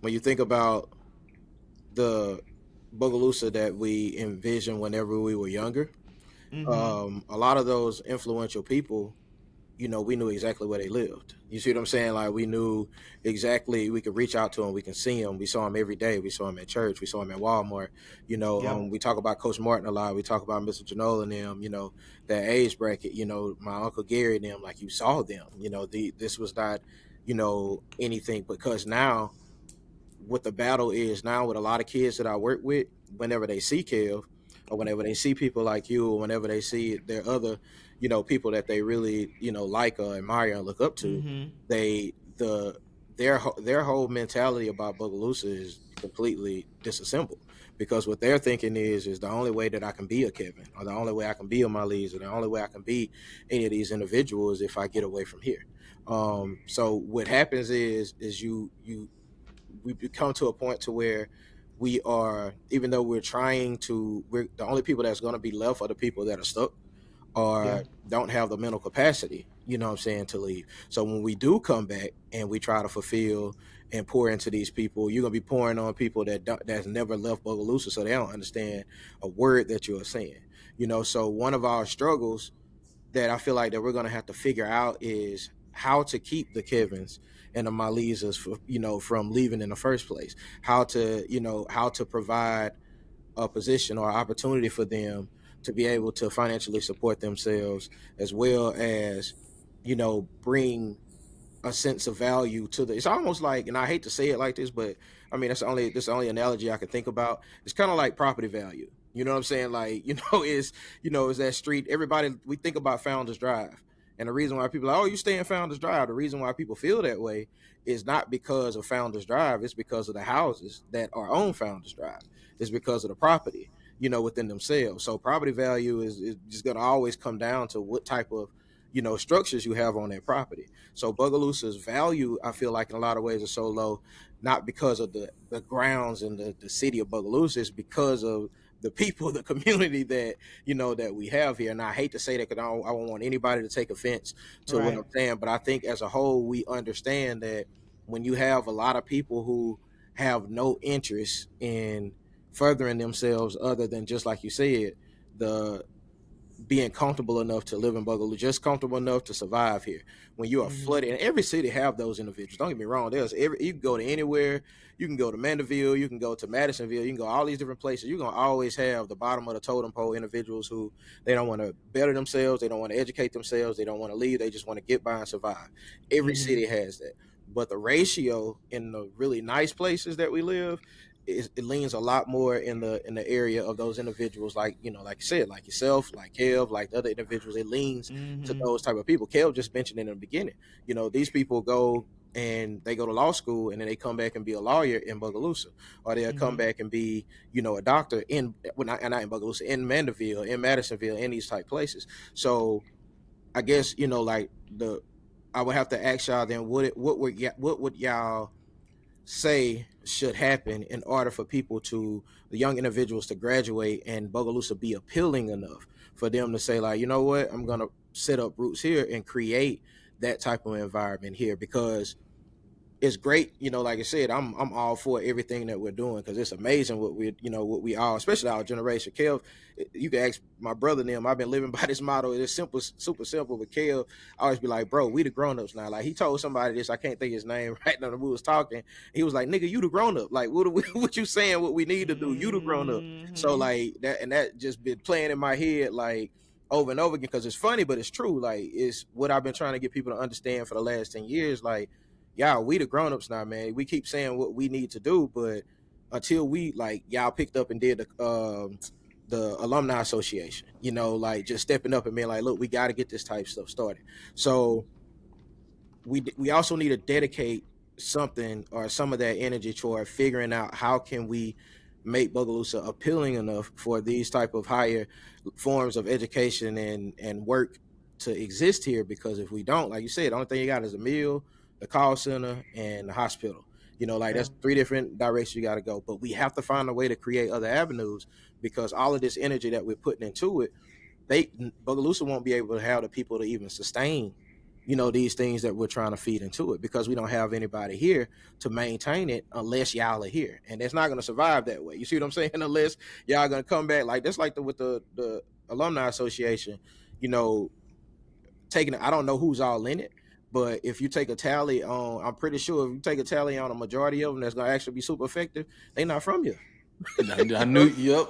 when you think about the Bogalusa that we envisioned whenever we were younger, a lot of those influential people, we knew exactly where they lived. You see what I'm saying? Like we knew exactly, we could reach out to them, we can see them. We saw them every day. We saw them at church. We saw them at Walmart. We talk about Coach Martin a lot. We talk about Mr. Janola and them, that age bracket, my Uncle Gary and them, like you saw them, this was not, anything, because now what the battle is now with a lot of kids that I work with, whenever they see Kev, or whenever they see people like you, or whenever they see their other, people that they really, like or admire and look up to, their whole mentality about Bogalusa is completely disassembled, because what they're thinking is the only way that I can be a Kevin, or the only way I can be a Myleeza, or the only way I can be any of these individuals if I get away from here. So what happens is we come to a point to where we are, even though we're the only people that's going to be left are the people that are stuck or don't have the mental capacity, to leave. So when we do come back and we try to fulfill and pour into these people, you're going to be pouring on people that's never left Bogalusa, so they don't understand a word that you're saying. So one of our struggles that I feel like that we're going to have to figure out is how to keep the Kevins and the Myleezas from leaving in the first place. How to provide a position or opportunity for them to be able to financially support themselves, as well as bring a sense of value to it's almost like, and I hate to say it like this, but I mean that's the only analogy I can think about. It's kind of like property value. You know what I'm saying? Like, is that street, everybody, we think about Founders Drive. And the reason why people are like, oh, you stay in Founders Drive, the reason why people feel that way is not because of Founders Drive, it's because of the houses that are on Founders Drive. It's because of the property, within themselves. So property value is just gonna always come down to what type of structures you have on that property. So Bogalusa's value, I feel like in a lot of ways, is so low, not because of the grounds in the city of Bogalusa, it's because of the people, the community that that we have here. And I hate to say that because I don't want anybody to take offense to what I'm saying, but I think as a whole we understand that when you have a lot of people who have no interest in furthering themselves other than, just like you said, the being comfortable enough to live in Bogalusa, just comfortable enough to survive here. When you are flooded, and every city have those individuals. Don't get me wrong. You can go to anywhere. You can go to Mandeville. You can go to Madisonville. You can go all these different places. You're gonna always have the bottom of the totem pole individuals who they don't want to better themselves. They don't want to educate themselves. They don't want to leave. They just want to get by and survive. Every city has that. But the ratio in the really nice places that we live, it leans a lot more in the area of those individuals, like like you said, like yourself, like Kev, like the other individuals. It leans to those type of people. Kev just mentioned in the beginning. These people go and they go to law school, and then they come back and be a lawyer in Bogalusa, or they'll come back and be a doctor in not in Bogalusa, in Mandeville, in Madisonville, in these type places. So I guess like I would have to ask y'all then, what would y'all say should happen in order for the young individuals to graduate and Bogalusa be appealing enough for them to say, like, you know what, I'm gonna set up roots here and create that type of environment here? Because it's great, like I said, I'm all for everything that we're doing, because it's amazing what we all, especially our generation. Kev, you can ask my brother and them. I've been living by this motto. It's simple, super simple. But Kev, I always be like, bro, we the grown-ups now. Like, he told somebody this, I can't think his name right now, we was talking. He was like, nigga, you the grown-up. Like, what you saying what we need to do? You the grown-up. So like that just been playing in my head like over and over again, because it's funny, but it's true. Like, it's what I've been trying to get people to understand for the last 10 years. Like, y'all, we the grown-ups now, man. We keep saying what we need to do, but until we, like, y'all picked up and did the alumni association, like, just stepping up and being like, look, we got to get this type stuff started. So we also need to dedicate something or some of that energy toward figuring out how can we make Bogalusa appealing enough for these type of higher forms of education and work to exist here. Because if we don't, like you said, the only thing you got is a mill, the call center, and the hospital. That's 3 different directions you got to go. But we have to find a way to create other avenues, because all of this energy that we're putting into it, Bogalusa won't be able to have the people to even sustain these things that we're trying to feed into it, because we don't have anybody here to maintain it unless y'all are here. And it's not going to survive that way. You see what I'm saying? Unless y'all going to come back, like that's like with the alumni association, taking it. I don't know who's all in it, but if you take a tally on, I'm pretty sure if you take a tally on a majority of them that's going to actually be super effective, they not from here. I knew. Yep.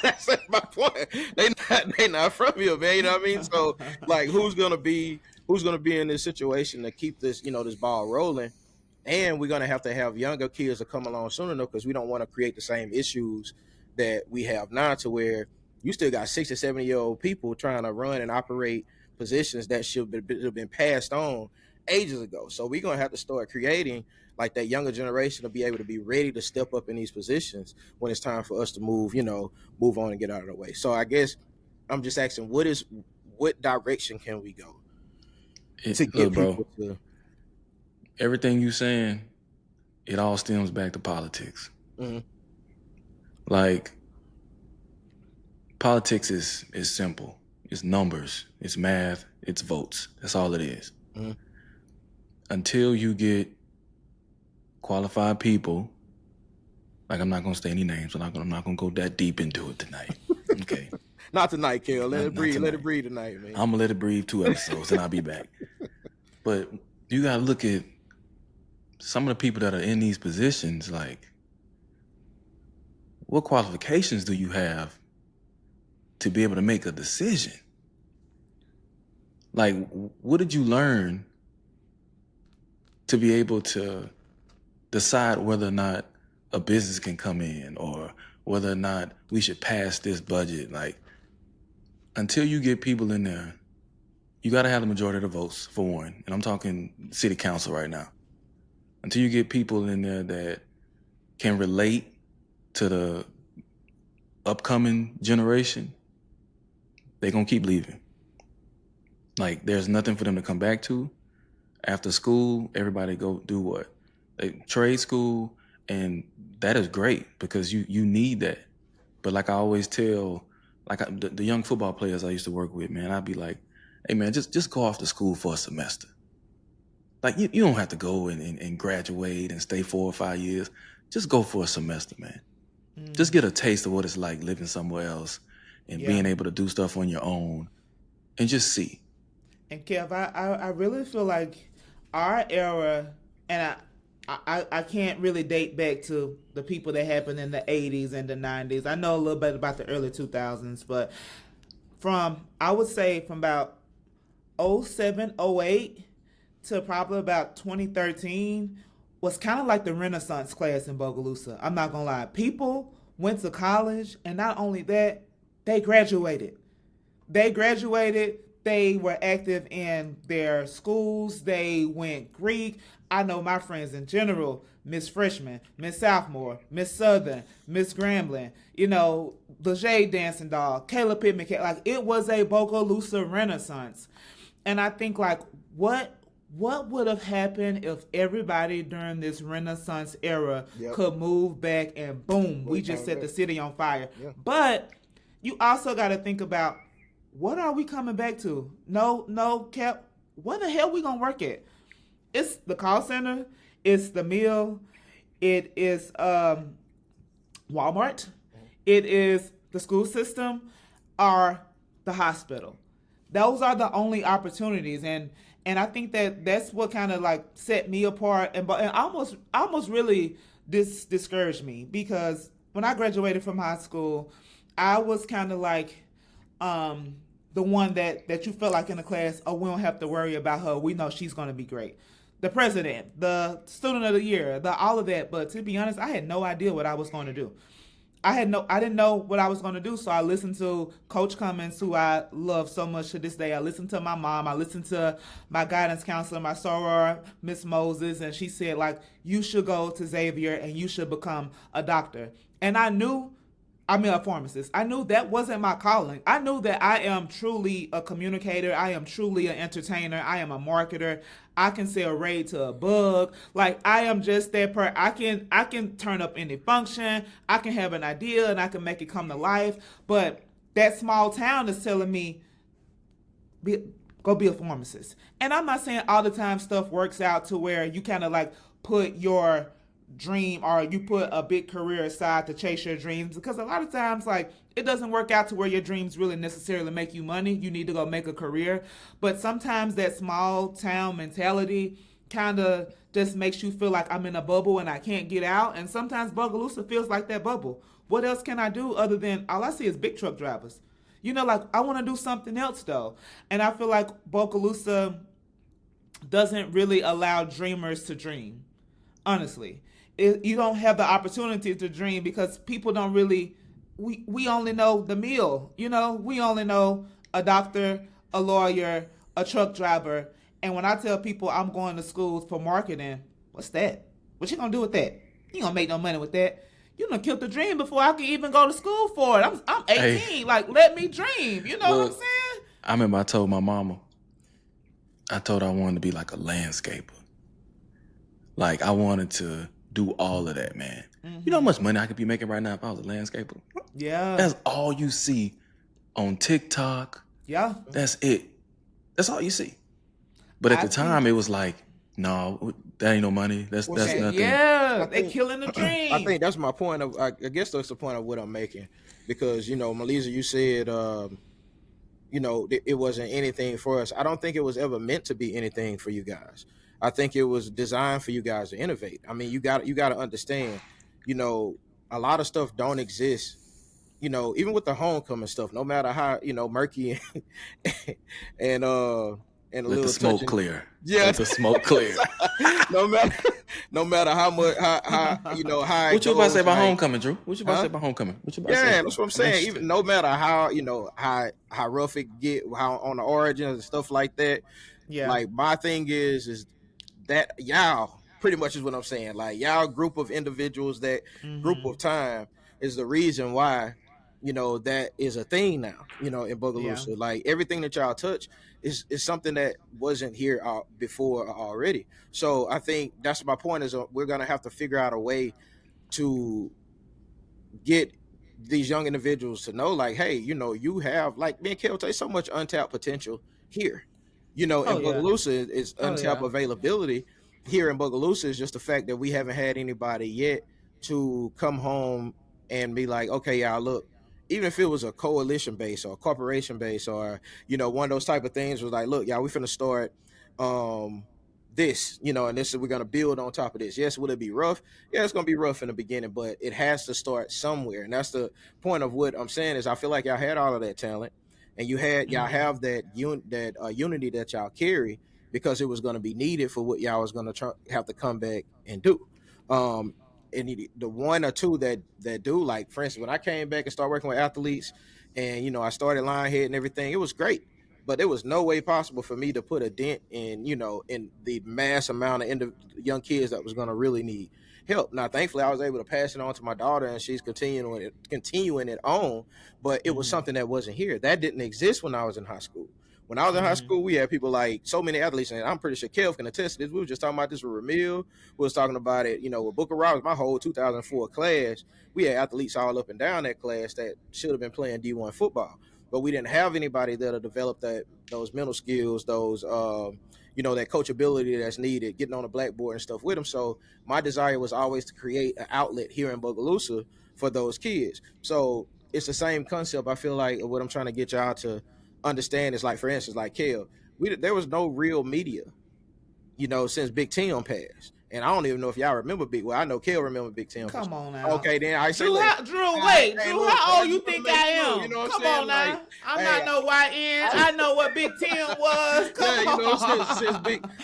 That's my point. They not from here, man. You know what I mean? So like, who's gonna be in this situation to keep this this ball rolling? And we're gonna have to have younger kids to come along sooner, though, because we don't want to create the same issues that we have now, to where you still got 60, 70-year-old people trying to run and operate positions that should have been passed on ages ago. So we're gonna have to start creating like that younger generation to be able to be ready to step up in these positions when it's time for us to move on and get out of the way. So I guess I'm just asking, what direction can we go to get people to? Everything you saying, it all stems back to politics. Mm-hmm. Like, politics is simple. It's numbers, it's math, it's votes. That's all it is. Mm-hmm. Until you get qualified people, like, I'm not gonna say any names, but I'm not gonna go that deep into it tonight. Okay. Not tonight, Kel. Let it breathe. Let it breathe tonight, man. I'm gonna let it breathe 2 episodes, and I'll be back. But you gotta look at some of the people that are in these positions. Like, what qualifications do you have to be able to make a decision? Like, what did you learn to be able to decide whether or not a business can come in, or whether or not we should pass this budget? Like, until you get people in there, you got to have the majority of the votes, for one. And I'm talking city council right now. Until you get people in there that can relate to the upcoming generation, they're going to keep leaving. Like, there's nothing for them to come back to. After school, everybody go do what? Trade school, and that is great, because you need that. But like I always tell, like, the young football players I used to work with, man, I'd be like, hey, man, just go off to school for a semester. Like, you don't have to go and graduate and stay 4 or 5 years. Just go for a semester, man. Just get a taste of what it's like living somewhere else and being able to do stuff on your own and just see. And Kev, I really feel like our era, and I can't really date back to the people that happened in the 80s and the 90s. I know a little bit about the early 2000s, but I would say from about 07, 08 to probably about 2013 was kind of like the Renaissance class in Bogalusa. I'm not gonna lie. People went to college, and not only that, they graduated. They graduated. They were active in their schools. They went Greek. I know my friends in general, Miss Freshman, Miss Sophomore, Miss Southern, Miss Grambling, the Jade Dancing Doll, Kayla Pittman. Like, it was a Bogalusa Renaissance. And I think, like, what would have happened if everybody during this Renaissance era could move back and boom, we just set the city on fire. Yeah. But you also got to think about, what are we coming back to? No, Cap, where the hell we gonna work at? It's the call center, it's the mill, it is Walmart, it is the school system, or the hospital. Those are the only opportunities, and I think that's what kind of like set me apart, and almost really discouraged me, because when I graduated from high school, I was kind of like the one that you felt like in the class, oh, we don't have to worry about her. We know she's going to be great. The president, the student of the year, all of that. But to be honest, I had no idea what I was going to do. I didn't know what I was going to do. So I listened to Coach Cummins, who I love so much to this day. I listened to my mom. I listened to my guidance counselor, my soror, Miss Moses. And she said, like, you should go to Xavier and you should become a doctor. And a pharmacist. I knew that wasn't my calling. I knew that I am truly a communicator. I am truly an entertainer. I am a marketer. I can sell raid to a bug. Like, I am just that person. I can turn up any function. I can have an idea and I can make it come to life. But that small town is telling me, go be a pharmacist. And I'm not saying all the time stuff works out to where you kind of like put your dream or you put a big career aside to chase your dreams, because a lot of times, like, it doesn't work out to where your dreams really necessarily make you money. You need to go make a career. But sometimes that small town mentality kind of just makes you feel like I'm in a bubble and I can't get out. And sometimes Bogalusa feels like that bubble. What else can I do other than all I see is big truck drivers? Like, I want to do something else though. And I feel like Bogalusa doesn't really allow dreamers to dream, honestly. You don't have the opportunity to dream because people don't really, we only know the meal, we only know a doctor, a lawyer, a truck driver. And when I tell people I'm going to schools for marketing, what's that? What you gonna do with that? You gonna make no money with that. You done killed the dream before I can even go to school for it. I'm 18, hey, like, let me dream. You know what I'm saying? I remember I told my mama, I told her I wanted to be like a landscaper. Like, I wanted to do all of that, man. Mm-hmm. You know how much money I could be making right now if I was a landscaper? Yeah. That's all you see on TikTok. Yeah. That's it. That's all you see. But at the time, it was like, no, that ain't no money. That's nothing. Yeah, they killing the dream. I think that's my point of. I guess that's the point of what I'm making, because Myleeza, you said, it wasn't anything for us. I don't think it was ever meant to be anything for you guys. I think it was designed for you guys to innovate. I mean, you got to understand, a lot of stuff don't exist. Even with the homecoming stuff, no matter how murky and a let little the smoke touching. Clear. Yeah, let the smoke clear. no matter how much how what you about to say about homecoming, Drew? What you about to say about homecoming? What you about to say? That's what I'm saying. Even no matter how how rough it get, how on the origins and stuff like that. Yeah. Like, my thing is that y'all pretty much is what I'm saying. Like, y'all group of individuals, that group of time is the reason why that is a thing now. In Bogalusa, like, everything that y'all touch is something that wasn't here before already. So I think that's my point, is we're gonna have to figure out a way to get these young individuals to know, like, hey, you have, like me and Kel say, so much untapped potential here. Bogalusa is untapped availability here in Bogalusa. Is just the fact that we haven't had anybody yet to come home and be like, okay, y'all, look, even if it was a coalition base or a corporation base or, one of those type of things, was like, look, y'all, we finna start this, and this is, we're going to build on top of this. Yes, will it be rough? Yeah, it's going to be rough in the beginning, but it has to start somewhere. And that's the point of what I'm saying, is I feel like y'all had all of that talent, and y'all have that unity that y'all carry, because it was going to be needed for what y'all was going to have to come back and do. Um, and the one or two that do, like for instance, when I came back and started working with athletes, and I started line head and everything, it was great. But there was no way possible for me to put a dent in in the mass amount of young kids that was going to really need help. Now, thankfully, I was able to pass it on to my daughter, and she's continuing it on. But it was something that wasn't here. That didn't exist when I was in high school. When I was in high school, we had people like so many athletes, and I'm pretty sure Kev can attest to this. We were just talking about this with Ramil. We was talking about it, with Booker Roberts. My whole 2004 class, we had athletes all up and down that class that should have been playing D1 football, but we didn't have anybody that'll develop those mental skills, those that coachability that's needed, getting on the blackboard and stuff with them. So my desire was always to create an outlet here in Bogalusa for those kids. So it's the same concept. I feel like what I'm trying to get y'all to understand is, like, for instance, like Kel, there was no real media, since Big Tim passed. And I don't even know if y'all remember I know Kel remember Big Tim. Come on now. Okay, then I say, Drew, wait, Drew, how old you think I am? Come on now. Like, I'm not no YN. I know what Big Tim was. Come on.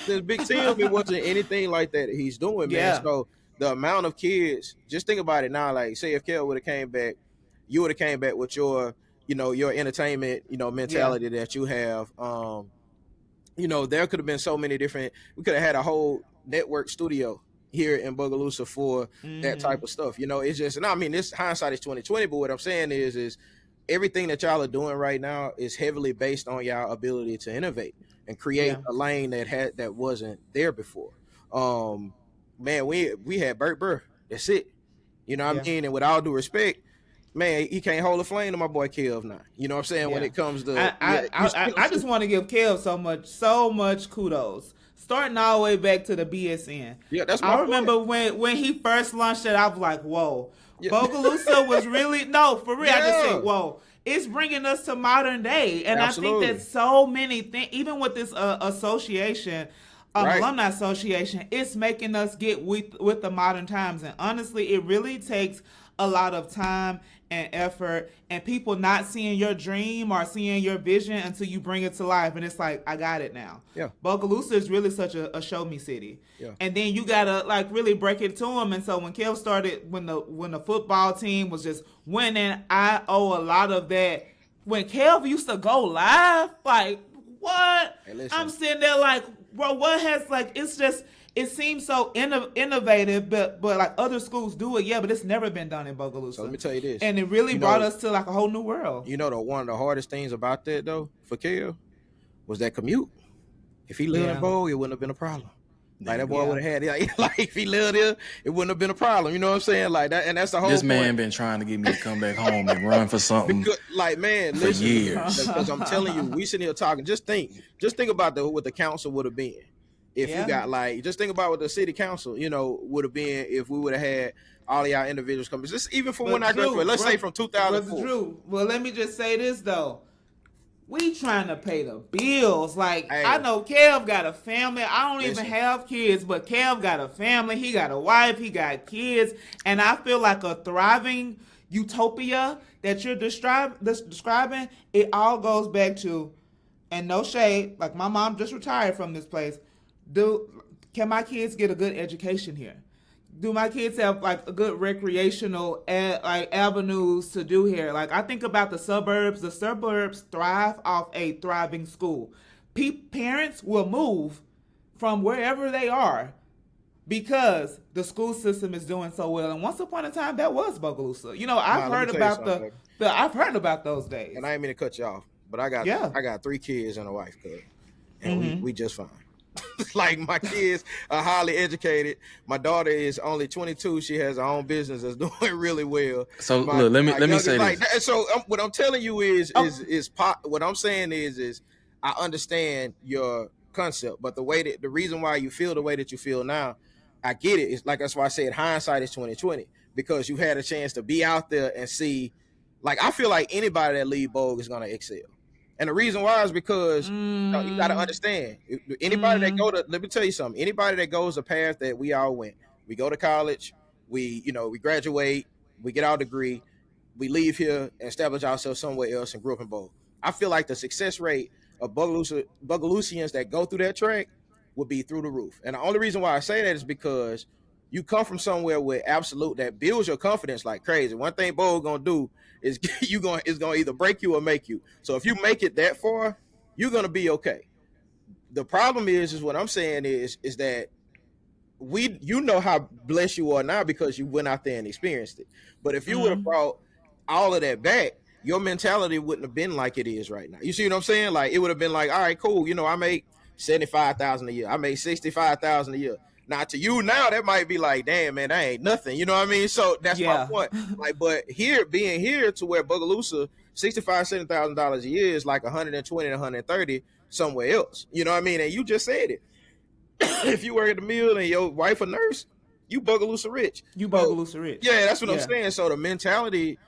Since Big Tim, it wasn't anything like that he's doing, man. Yeah. So the amount of kids, just think about it now. Like, say if Kel would have came back, you would have came back with your, your entertainment, mentality that you have. There could have been so many different. We could have had a whole network studio here in Bogalusa for that type of stuff. It's just, and I mean, this hindsight is 2020, but what I'm saying is everything that y'all are doing right now is heavily based on y'all ability to innovate and create a lane that wasn't there before. Man, we had Burt Burr. That's it. You know what I mean? And with all due respect, man, he can't hold a flame to my boy Kev now. You know what I'm saying? When it comes to, I just want to give Kev so much kudos. Starting all the way back to the BSN. Yeah, that's my I remember when he first launched it, I was like, whoa. Yeah. Bogalusa was really, no, for real, I just said, whoa. It's bringing us to modern day. And absolutely. I think that so many things, even with this association, alumni association, it's making us get with the modern times. And honestly, it really takes a lot of time and effort and people not seeing your dream or seeing your vision until you bring it to life. And it's like, I got it now. Yeah. Bogalusa is really such a show me city. Yeah. And then you gotta like really break it to them. And so when Kev started, when the football team was just winning, I owe a lot of that. When Kev used to go live, like what? Hey, I'm sitting there like, bro, what has like, it's just, it seems so innovative, but like other schools do it, but it's never been done in Bogalusa. So let me tell you this. And it really brought us to like a whole new world. One of the hardest things about that, though, for Kel, was that commute. If he lived in Bogue, it wouldn't have been a problem. Like that boy would have had, like if he lived there, it wouldn't have been a problem. You know what I'm saying? Like that, and that's the whole This point. Man been trying to get me to come back home and run for something. For years. Because I'm telling you, we sitting here talking. Just think about what the council would have been. If you got just think about what the city council, would have been if we would have had all of y'all individuals come. Just even from when I graduated, let's say from 2004. Drew, well, let me just say this though. We trying to pay the bills. Like, I know Kev got a family. I don't even have kids, but Kev got a family. He got a wife. He got kids. And I feel like a thriving utopia that you're describing, it all goes back to, and no shade, like my mom just retired from this place. Can my kids get a good education here? Do my kids have like a good recreational avenues to do here? Like I think about the suburbs. The suburbs thrive off a thriving school. Parents will move from wherever they are because the school system is doing so well. And once upon a time, that was Bogalusa. I've heard about I've heard about those days. And I didn't mean to cut you off, but I got 3 kids and a wife, and we just fine. Like my kids are highly educated. My daughter is only 22. She has her own business that's doing really well. So look, let me say this. So what I'm telling you is what I'm saying is I understand your concept, but the reason why you feel the way that you feel now, I get it. It's like that's why I said hindsight is 2020 because you had a chance to be out there and see. Like I feel like anybody that leave Bogue is gonna excel. And the reason why is because you got to understand, anybody that let me tell you something, anybody that goes a path that we all went, we go to college, we graduate, we get our degree, we leave here and establish ourselves somewhere else and grow up in Bogue. I feel like the success rate of Bogalusians that go through that track would be through the roof. And the only reason why I say that is because you come from somewhere with absolute that builds your confidence like crazy. One thing Bo gonna do is it's gonna either break you or make you. So if you make it that far, you're gonna be okay. The problem is what I'm saying is that you know how blessed you are now because you went out there and experienced it. But if you would have brought all of that back, your mentality wouldn't have been like it is right now. You see what I'm saying? Like it would have been like, all right, cool. I make 75,000 a year. I make 65,000 a year. Now to you now, that might be like, damn man, that ain't nothing. You know what I mean? So that's my point. Like, but being here to where Bogalusa, $65,000-$70,000 a year is like 120 to 130 somewhere else. You know what I mean? And you just said it. If you work at the mill and your wife a nurse, you Bogalusa rich. You Bogalusa rich. Yeah, that's what I'm saying. So the mentality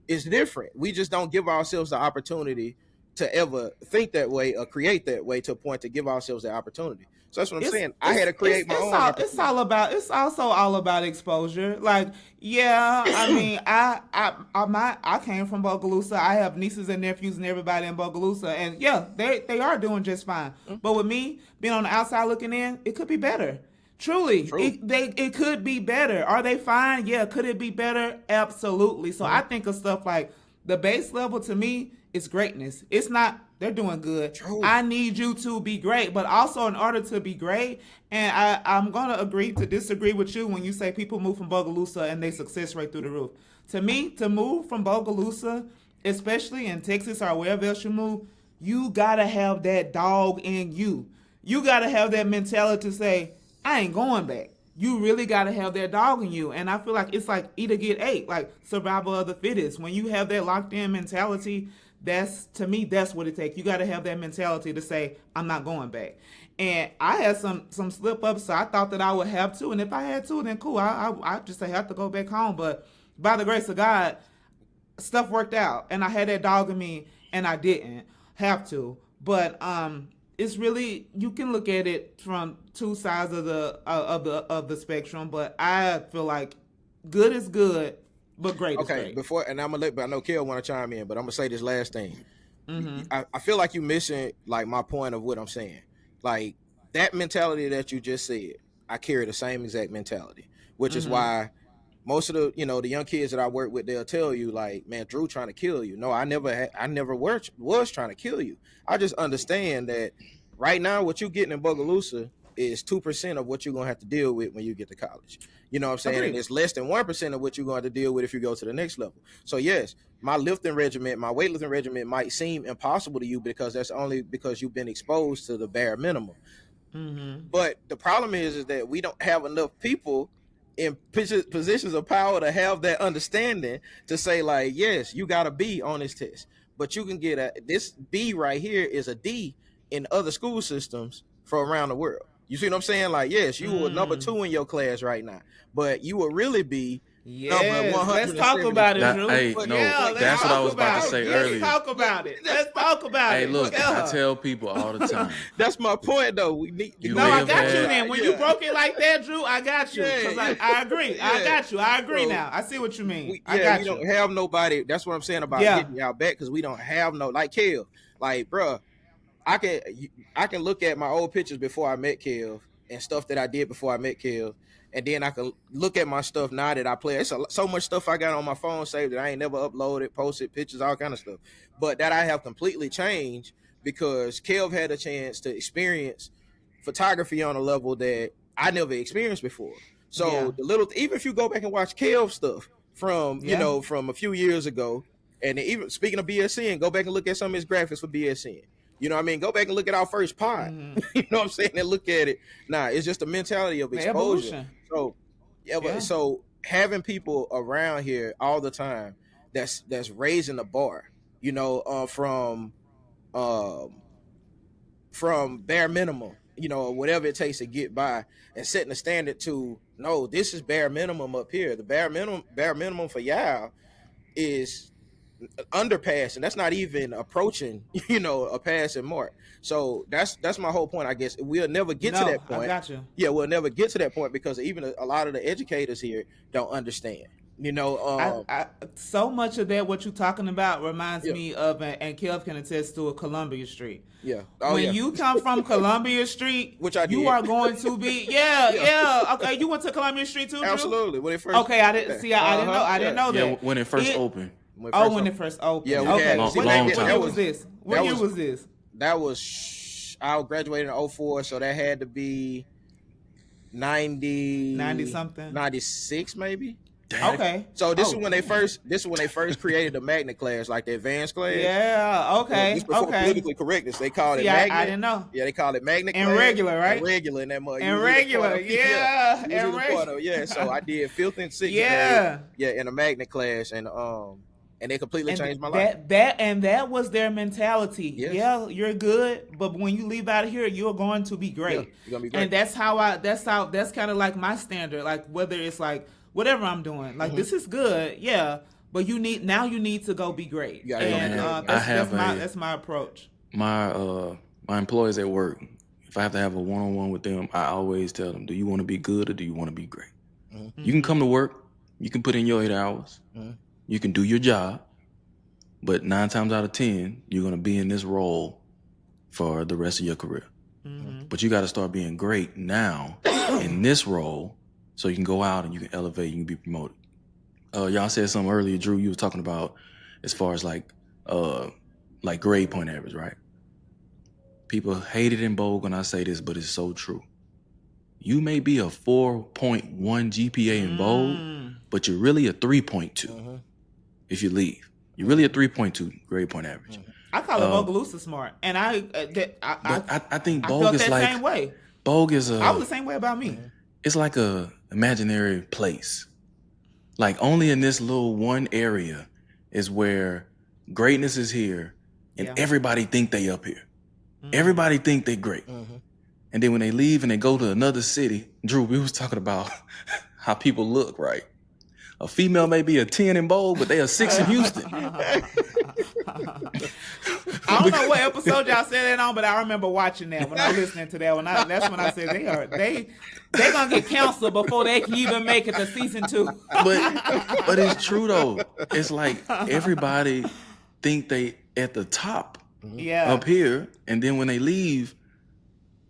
is different. We just don't give ourselves the opportunity to ever think that way or create that way to a point to give ourselves the opportunity. So that's what I'm saying. I had to create my own. It's also all about exposure. Like, yeah, I mean, I came from Bogalusa. I have nieces and nephews and everybody in Bogalusa, and yeah, they are doing just fine. Mm-hmm. But with me being on the outside looking in, it could be better. Truly, it could be better. Are they fine? Yeah. Could it be better? Absolutely. So I think of stuff like the base level to me is greatness. It's not they're doing good. True. I need you to be great, but also in order to be great, and I'm gonna agree to disagree with you when you say people move from Bogalusa and they success rate through the roof. To me, to move from Bogalusa, especially in Texas or wherever else you move, you gotta have that dog in you. You gotta have that mentality to say, I ain't going back. You really got to have that dog in you. And I feel like it's like eat or get ate, like survival of the fittest. When you have that locked in mentality, to me, that's what it takes. You got to have that mentality to say, I'm not going back. And I had some slip ups, so I thought that I would have to. And if I had to, then cool. I just have to go back home. But by the grace of God, stuff worked out. And I had that dog in me, and I didn't have to. But it's really, you can look at it from two sides of the spectrum, but I feel like good is good, but great is great. Before, and I'm gonna I know Kel want to chime in, but I'm gonna say this last thing. Mm-hmm. I feel like you missing like my point of what I'm saying. Like that mentality that you just said, I carry the same exact mentality, which is why most of the the young kids that I work with, they'll tell you like, man, Drew trying to kill you. No, I never was trying to kill you. I just understand that right now what you're getting in Bogalusa is 2% of what you're gonna have to deal with when you get to college. You know what I'm saying? Okay. And it's less than 1% of what you're going to deal with if you go to the next level. So yes, my weightlifting regimen might seem impossible to you because that's only because you've been exposed to the bare minimum. Mm-hmm. But the problem is that we don't have enough people in positions of power to have that understanding to say like, yes, you got a B on this test, but you can get this B right here is a D in other school systems from around the world. You see what I'm saying? Like, yes, you were number 2 in your class right now, but you will really be number 100. Let's talk about it, Drew. Hey, no, that's what I was about to say earlier. Let's talk about it. Hey, look, I tell people all the time. That's my point, though. We need. I got you. Then when you broke it like that, Drew, I got you. I agree. I got you. I agree now. I see what you mean. We don't have nobody. That's what I'm saying about getting y'all back because we don't have like Kev. Like, bruh, I can look at my old pictures before I met Kev and stuff that I did before I met Kev, and then I can look at my stuff now that I play. It's so much stuff I got on my phone saved that I ain't never uploaded, posted pictures, all kind of stuff. But that I have completely changed because Kev had a chance to experience photography on a level that I never experienced before. So even if you go back and watch Kev stuff from from a few years ago, and even speaking of BSN, go back and look at some of his graphics for BSN. You know what I mean? Go back and look at our first pod. Mm-hmm. You know what I'm saying? And look at it. Nah, it's just a mentality of exposure. So having people around here all the time that's raising the bar, from bare minimum, whatever it takes to get by, and setting the standard to no, this is bare minimum up here. The bare minimum for y'all is underpass, and that's not even approaching a passing mark. So that's my whole point. I guess we'll never get to that point. I got you. We'll never get to that point because even a lot of the educators here don't understand. You know, So much of that what you're talking about reminds yeah, me of, and Kev can attest to, a Columbia Street. yeah, oh When yeah, you come from Columbia Street, which I you did. are going to be Yeah, Okay, you went to Columbia Street too, Drew? absolutely. When it first, Okay, I didn't yeah, see. I didn't know. I didn't yeah. know Yeah, that. when it first It. opened. When it Oh, first, when it first yeah, opened. we had Okay. Long, see What long year? What year time. was this? What that year was was this? that was I graduated in '04, so that had to be 90 90, something. 96 maybe. Damn. Okay. So this Oh, is when they damn. first created the magnet class, like the advanced class. Yeah. This Okay. before Okay. politically correctness, they called it See, I magnet. didn't know. Yeah, they called it magnet And class regular, and right? regular in that mother. And regular, yeah. You was And either part of yeah. So I did fifth and sixth grade, yeah. yeah, in a magnet class, and they completely changed my life. That was their mentality. Yes. Yeah, you're good, but when you leave out of here, you're going to be great. Yeah, you're gonna be great. And that's kind of like my standard. Like whether it's like whatever I'm doing, like this is good, yeah. But you need to go be great. You gotta go And be great. that's my approach. My employees at work, if I have to have a one-on-one with them, I always tell them, do you want to be good or do you want to be great? Mhm. You can come to work, you can put in your 8 hours, Mhm. you can do your job, but 9 times out of 10, you're going to be in this role for the rest of your career. Mhm. But you got to start being great now in this role so you can go out and you can elevate, you can be promoted. Y'all said something earlier, Drew, you were talking about as far as like grade point average, right? People hate it in Bogue when I say this, but it's so true. You may be a 4.1 GPA in Bogue, but you're really a 3.2 if you leave. You're really a 3.2 grade point average. I call it Bogalusa smart, and I think I Bogue felt is that like same way. Bogue is I was the same way about me. it's like a imaginary place. Like only in this little one area is where greatness is here, and everybody think they up here. Everybody think they great. And then when they leave and they go to another city, Drew, we was talking about how people look, right? A female may be a 10 in Bold, but they a 6 in Houston. I don't know what episode y'all said that on, but I remember watching that when I was listening to that. That's when I said they gonna get canceled before they can even make it to season 2. But it's true though. It's like everybody think they at the top up here, and then when they leave,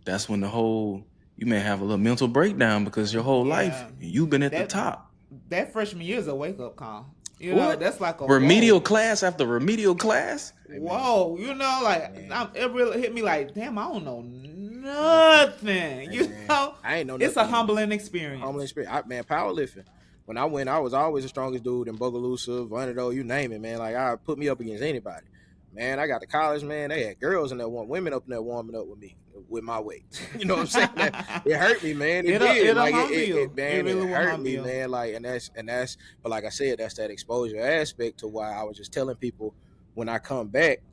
that's when you may have a little mental breakdown because your whole life you've been at the top. That freshman year is a wake up call. You know, that's like a remedial class after remedial class. Whoa, you know, like it really hit me like, damn, I don't know nothing. You know, I ain't know. It's a humbling experience. Man, powerlifting. When I went, I was always the strongest dude in Bogalusa, Vanado, you name it, man. Like I put me up against anybody. Man, I got to college, man. They had girls in there, women up in there warming up with me, with my weight. You know what I'm saying? It hurt me, man. It did. It It hurt me, man. Like, and that's. But like I said, that's that exposure aspect to why I was just telling people when I come back,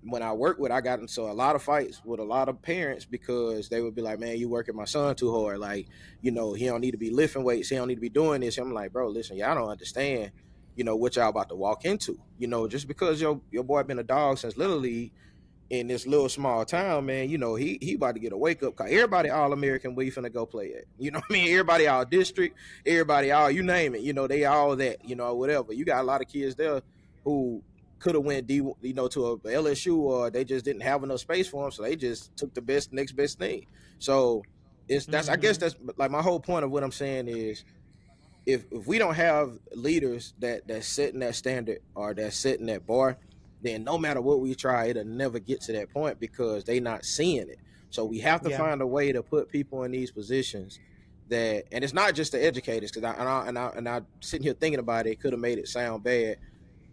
when I work with, I got into a lot of fights with a lot of parents because they would be like, man, you working my son too hard. Like, you know, he don't need to be lifting weights. He don't need to be doing this. I'm like, bro, listen, y'all don't understand. You know, what y'all about to walk into. You know, just because your boy been a dog since Little League in this little small town, man, you know, he about to get a wake up call. Everybody all American where you finna go play at. You know what I mean? Everybody all district, everybody all, you name it, you know, they all that, you know, whatever. You got a lot of kids there who could have went to a LSU, or they just didn't have enough space for them, so they just took the next best thing. So I guess that's like my whole point of what I'm saying is, if we don't have leaders that's setting that standard or that's setting that bar, then no matter what we try, it'll never get to that point because they not seeing it. So we have to find a way to put people in these positions and it's not just the educators, because I sitting here thinking about it, it could have made it sound bad,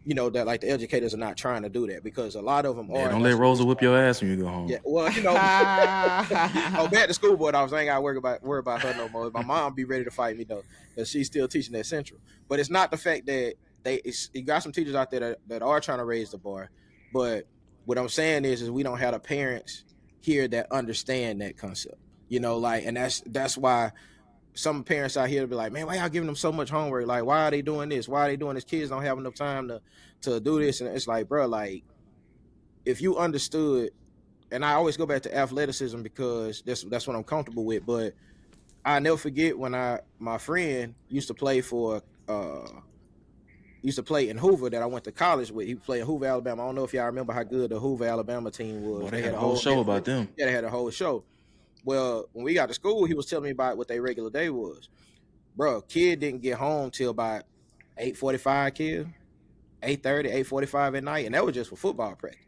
you know, that like the educators are not trying to do that, because a lot of them are. Don't let Rosa whip your ass when you go home. Yeah, well, you know, back to school board, I ain't got to worry about her no more. My mom be ready to fight me though, because she's still teaching at Central. But it's not the fact that you got some teachers out there that are trying to raise the bar. But what I'm saying is we don't have the parents here that understand that concept. You know, like, and that's why some parents out here will be like, man, why y'all giving them so much homework? Like, why are they doing this? Why are they doing this? Kids don't have enough time to do this. And it's like, bro, like, if you understood, and I always go back to athleticism because that's what I'm comfortable with. But I never forget when my friend used to play for used to play in Hoover that I went to college with. He played in Hoover, Alabama. I don't know if y'all remember how good the Hoover, Alabama team was. Boy, they had a whole show about them. Yeah, they had a whole show. Well, when we got to school, he was telling me about what their regular day was. Bro, kid didn't get home till about 8:45, kid. 8:30, 8:45 at night, and that was just for football practice.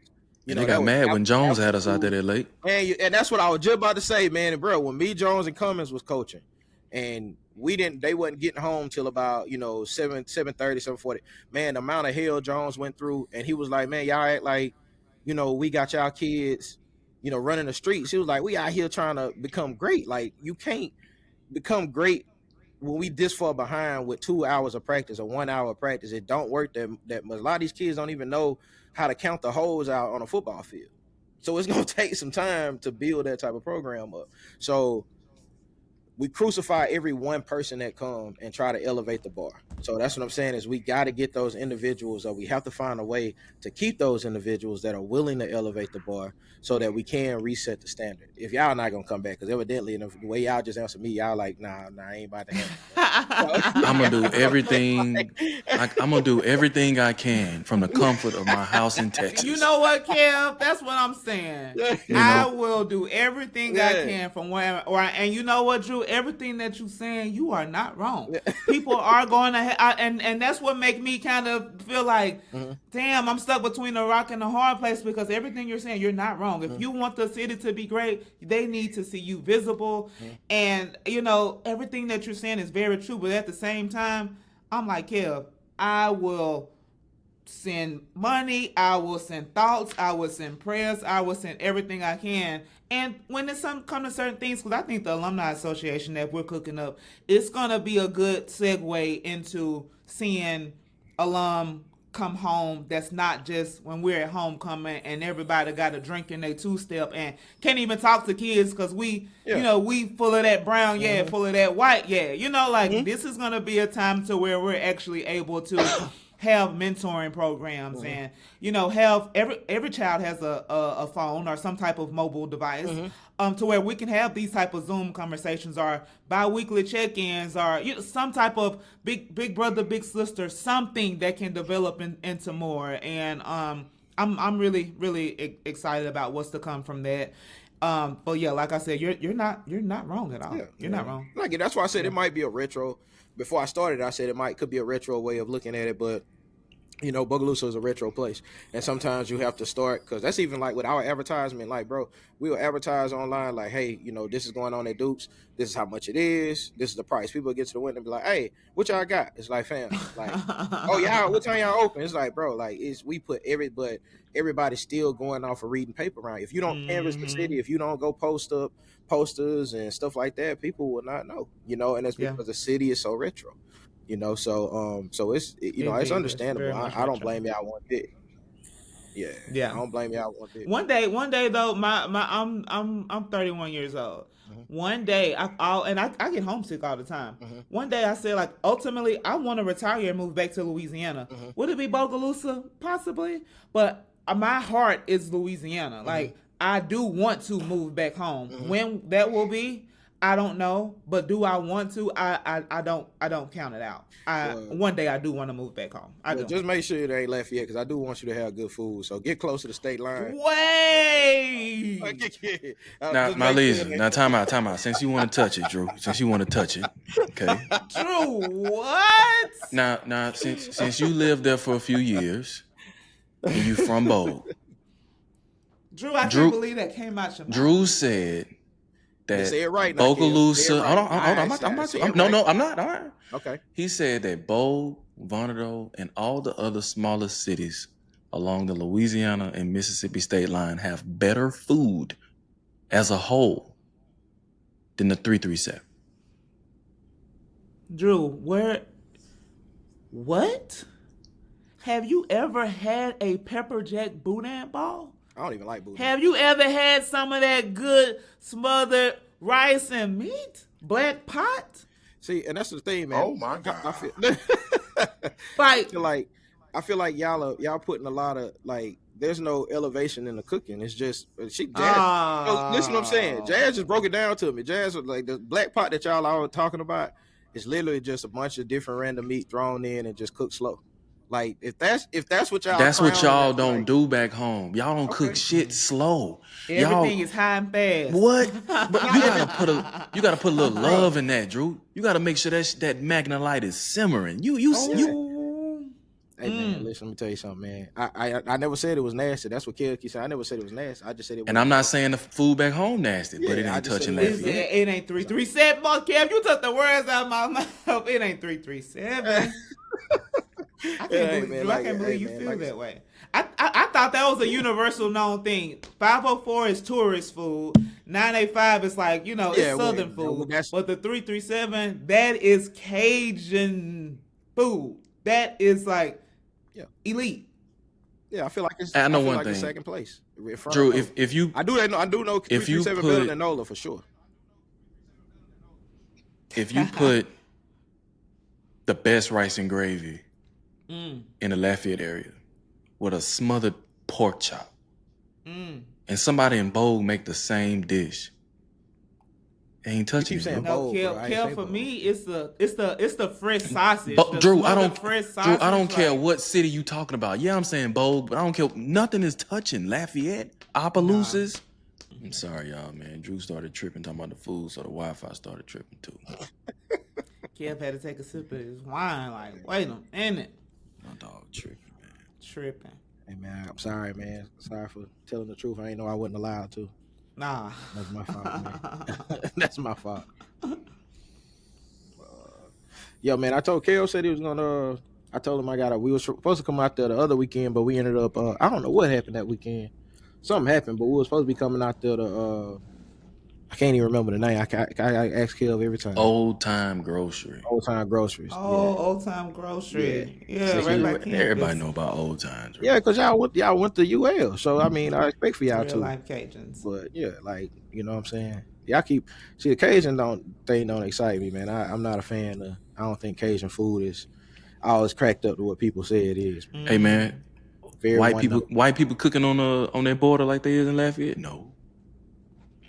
And they got mad when Jones had us out there that late. And that's what I was just about to say, man. And bro, when me, Jones, and Cummins was coaching, and they wasn't getting home till about 7:30, 7:40. Man, the amount of hell Jones went through, and he was like, man, y'all act like we got y'all kids running the streets. He was like, we out here trying to become great. Like, you can't become great when we this far behind with 2 hours of practice or 1 hour of practice. It don't work that much. A lot of these kids don't even know how to count the holes out on a football field. So it's going to take some time to build that type of program up. So we crucify every one person that come and try to elevate the bar. So that's what I'm saying is we got to get those individuals, or we have to find a way to keep those individuals that are willing to elevate the bar so that we can reset the standard. If y'all not going to come back, because evidently in the way y'all just answered me, y'all like, nah, I ain't about to have it. I'm going to do everything. I'm going to do everything I can from the comfort of my house in Texas. You know what, Kev? That's what I'm saying. I will do everything I can from where, and you know what, Drew? Everything that you're saying, you are not wrong. People are going to, and that's what make me kind of feel like, damn, I'm stuck between a rock and a hard place, because everything you're saying, you're not wrong. If you want the city to be great, they need to see you visible, and everything that you're saying is very true. But at the same time, I'm like, Kev, I will send money, I will send thoughts, I will send prayers, I will send everything I can. And when it's come to certain things, because I think the Alumni Association that we're cooking up, it's going to be a good segue into seeing alum come home. That's not just when we're at homecoming and everybody got a drink in their two-step and can't even talk to kids because we full of that brown, full of that white, this is going to be a time to where we're actually able to have mentoring programs and have every child has a phone or some type of mobile device to where we can have these type of Zoom conversations or bi-weekly check-ins or some type of big brother, big sister, something that can develop into more. And I'm really, really excited about what's to come from that. But yeah, like I said, you're not wrong at all. You're not wrong. Like, that's why I said it might be a retro. Before I started, I said could be a retro way of looking at it, but Bogalusa is a retro place, and sometimes you have to start, because that's even like with our advertisement. Like, bro, we will advertise online like, hey, this is going on at Dukes. This is how much it is. This is the price. People get to the window and be like, hey, what y'all got? It's like, fam, like, oh yeah, what time y'all open? It's like, bro, like we put but everybody's still going off of reading paper around. If you don't canvas the city, if you don't go post up posters and stuff like that, people will not know, and it's because the city is so retro. So it's it's understandable. I don't blame y'all one bit. Yeah. I don't blame y'all one bit. One day though, I'm 31 years old. One day I get homesick all the time. One day I said, like, ultimately I want to retire and move back to Louisiana. Would it be Bogalusa? Possibly, but my heart is Louisiana. Like, I do want to move back home. When that will be, I don't know, but do I want to? I don't count it out. One day I do want to move back home. Just make sure it ain't Lafayette, because I do want you to have good food. So get close to the state line. Wait. Now, Myleeza, now time out. Since you want to touch it, Drew. Okay. Drew, what? Now, since you lived there for a few years, and you from Bogue. Drew, I can't believe that came out your mouth. Drew said that say it right, Bogalusa. Hold on, I'm not. All right. Okay. He said that Bogue, Vonnedo, and all the other smaller cities along the Louisiana and Mississippi state line have better food as a whole than the 337. Drew, what? Have you ever had a pepper jack boudin ball? I don't even like boudin. Have you ever had some of that good smothered rice and meat? Black pot? See, and that's the thing, man. Oh my God. I feel like y'all putting a lot of, like, there's no elevation in the cooking. It's just Jazz. Listen to what I'm saying. Jazz just broke it down to me. Jazz was like, the black pot that y'all are talking about is literally just a bunch of different random meat thrown in and just cooked slow. Like if that's what y'all That's what crowning, y'all that's don't like, do back home. Y'all don't cook okay. shit slow. Everything Y'all is high and fast. what? But Not you every, gotta put a little bro. love in that, Drew. You gotta make sure that Magna Light is simmering. You Oh. Hey man, listen, let me tell you something, man. I never said it was nasty. That's what Kelly said. I never said it was nasty. I just said it and wasn't. I'm not saying the food back home nasty, but it Yeah, I ain't just said touching it wasn't Lafayette. It ain't 337. Kev, you took the words out of my mouth. It ain't 337. I can't Hey, believe, man, Drew, I like, can't hey, believe you man, feel like, that way. I thought that was a universal known thing. 504 is tourist food. 985 is like, you know, yeah, it's well, southern food. that's But the 337, that is Cajun food. That is like yeah, elite. yeah. I feel like it's I know one it's thing, second place in front Drew. of Nola. If you I do know if you 337 better put than Nola for sure. if you put the best rice and gravy Mm, in the Lafayette area with a smothered pork chop, mm. and somebody in Bogue make the same dish, ain't You touching keep it, saying Drew. No, bold, bro. I ain't say for bold. me, it's the fresh sausage. The Drew, smothered fresh sausage. Drew, I don't care like, what city you talking about. Yeah, I'm saying Bogue, but I don't care. Nothing is touching Lafayette, nah. Opelousas. I'm sorry, y'all, man. Drew started tripping talking about the food, so the Wi-Fi started tripping too. Kev had to take a sip of his wine. Like, wait a minute. My dog tripping, man. Tripping. Hey man, I'm sorry, man. Sorry for telling the truth. I ain't know I wasn't allowed to. Nah. That's my fault, man. That's my fault. Yo, man, I told Kale said he was gonna. I told him we were supposed to come out there the other weekend, but we ended up. I don't know what happened that weekend. Something happened, but we were supposed to be coming out there to. I can't even remember the name. I ask Kev every time. Old Time Grocery. Old Time Groceries. Oh, Yeah. Old Time Grocery. Yeah, So right by campus. Everybody know about Old Times. Right? Yeah, because y'all went to UL, so I mean, I expect for y'all Real too. life Cajuns. But yeah, like you know what I'm saying. Y'all keep the Cajun don't excite me, man. I'm not a fan of. I don't think Cajun food is always cracked up to what people say it is. Hey man, Very white people cooking on their border like they is in Lafayette? No.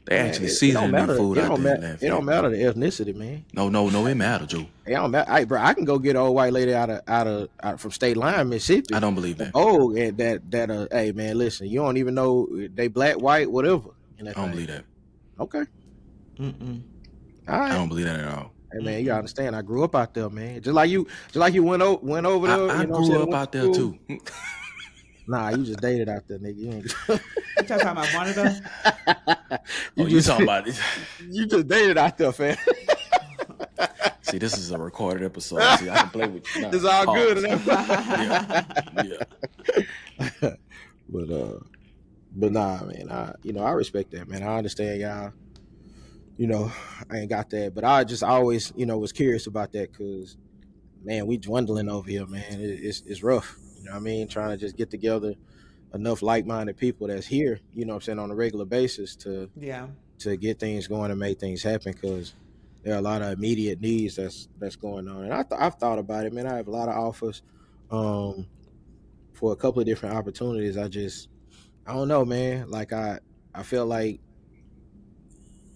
They Man, actually it don't seasoning their matter. food It out don't there in matter. It Lafayette. don't matter the ethnicity, man. No, it matter, Joe. It don't matter. Bro, I can go get an old white lady out of from State Line, Mississippi. I don't believe that. Oh, and that hey man, listen, you don't even know they black, white, whatever. I don't believe that. Okay. Mm-mm. All right. I don't believe that at all. Hey man, you understand? I grew up out there, man. Just like you went over there. I you know grew what I'm up out there too. Nah, you just dated out there, nigga. You ain't. You talking about Monica? You talking about it? You just dated out there, fam. See, this is a recorded episode. See, I can play with you. Nah, It's all pause. good. Yeah. But nah, man. I respect that, man. I understand y'all. I ain't got that, but I always, was curious about that because, man, we dwindling over here, man. It's rough. You know what I mean? Trying to just get together enough like-minded people that's here, you know what I'm saying, on a regular basis to get things going and make things happen because there are a lot of immediate needs that's going on. And I've thought about it, man. I have a lot of offers for a couple of different opportunities. I don't know, man. Like I feel like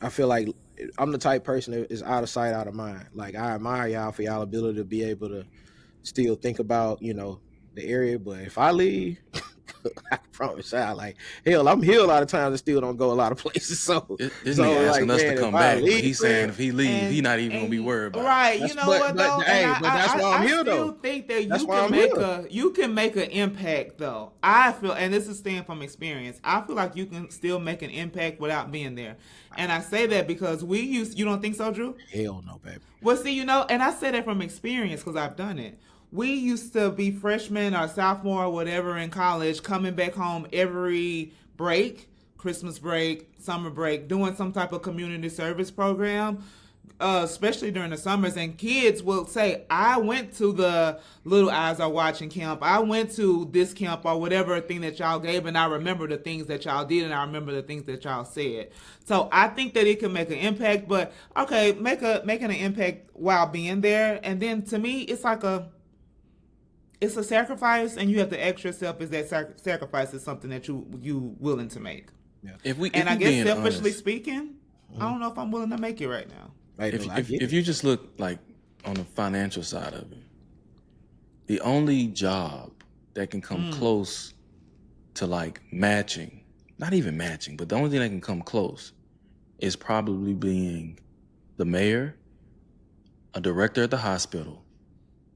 I'm the type person that is out of sight, out of mind. Like I admire y'all for y'all ability to be able to still think about, the area. But if I leave, I can promise y'all, like, hell, I'm here a lot of times and still don't go a lot of places. So This nigga asking us to come back, but he's saying if he leave, he not even gonna be worried about it. Right, you know what though? But that's why I'm here though. I still think that you can make an impact though. I feel, and this is staying from experience, I feel like you can still make an impact without being there. And I say that because you don't think so, Drew? Hell no, baby. Well, see, and I say that from experience because I've done it. We used to be freshmen or sophomore or whatever in college, coming back home every break, Christmas break, summer break, doing some type of community service program, especially during the summers. And kids will say, I went to the Little Eyes Are Watching camp. I went to this camp or whatever thing that y'all gave. And I remember the things that y'all did. And I remember the things that y'all said. So I think that it can make an impact. But, okay, making an impact while being there. And then to me, it's like it's a sacrifice, and you have to ask yourself: is that sacrifice is something that you willing to make? Yeah. I guess selfishly speaking, I don't know if I'm willing to make it right now. If you just look like on the financial side of it, the only job that can come close to like matching, not even matching, but the only thing that can come close is probably being the mayor, a director at the hospital,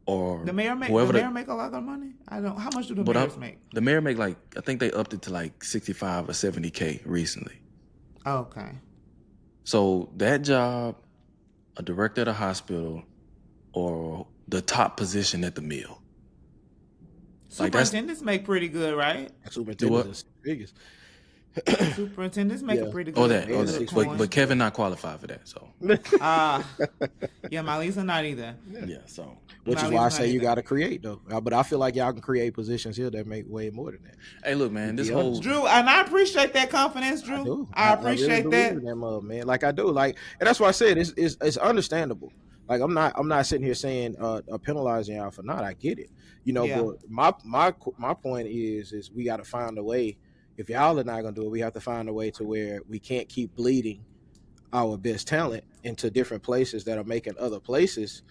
or The mayor make a lot of money. I don't. How much do the mayors make? The mayor make like, I think they upped it to like 65 or 70K recently. Okay. So that job, a director at a hospital, or the top position at the mill. Superintendents make pretty good, right? Superintendents are biggest. Superintendents make a pretty good. But Kevin not qualified for that, so. Yeah, Myleeza not either. Yeah, so. Which is why I say you got to create though. But I feel like y'all can create positions here that make way more than that. Hey, look, man, this whole Drew, and I appreciate that confidence, Drew. I appreciate really that. Man, like I do, like, and that's why I said it's understandable. Like I'm not sitting here saying penalizing y'all for not. I get it, But my point is we got to find a way. If y'all are not gonna do it, we have to find a way to where we can't keep bleeding our best talent into different places that are making other places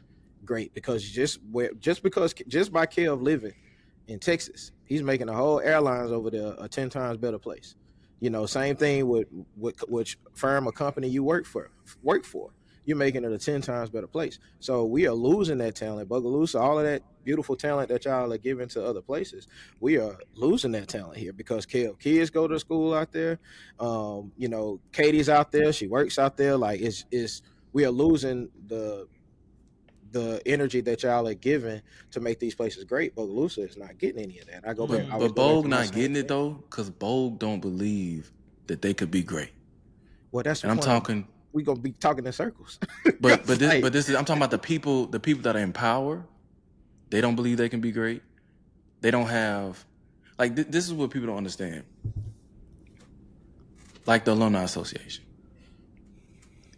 great. Because just by Kev living in Texas, he's making the whole airlines over there a 10 times better place. Same thing with which firm or company you work for. You're making it a 10 times better place. So we are losing that talent. Bogalusa, all of that beautiful talent that y'all are giving to other places, we are losing that talent here because kids go to school out there. Katie's out there. She works out there. Like we are losing the energy that y'all are giving to make these places great. Bogalusa is not getting any of that. But Bogue not getting it though, because Bogue don't believe that they could be great. Well, that's and I'm talking. We gonna be talking in circles. but this is I'm talking about the people that are in power. They don't believe they can be great. They don't have this is what people don't understand. Like the Alumni Association.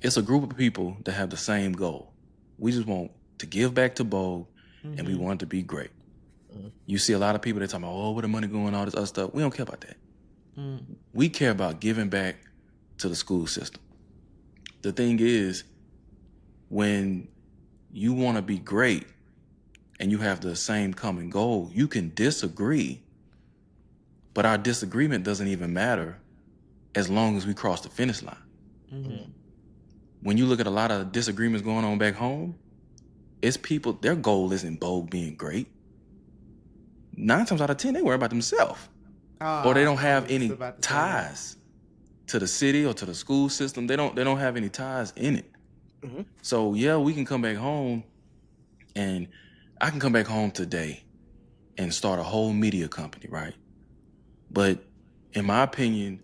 It's a group of people that have the same goal. We just want to give back to Bogue and we want to be great. You see a lot of people that talk about, where the money going, all this other stuff. We don't care about that. We care about giving back to the school system. The thing is, when you want to be great and you have the same common goal, you can disagree, but our disagreement doesn't even matter as long as we cross the finish line. When you look at a lot of disagreements going on back home, it's people, their goal isn't Bogue being great. 9 times out of 10, they worry about themselves. Or they don't have any ties to the city or to the school system. They don't have any ties in it. So yeah, we can come back home, and I can come back home today and start a whole media company, right? But in my opinion,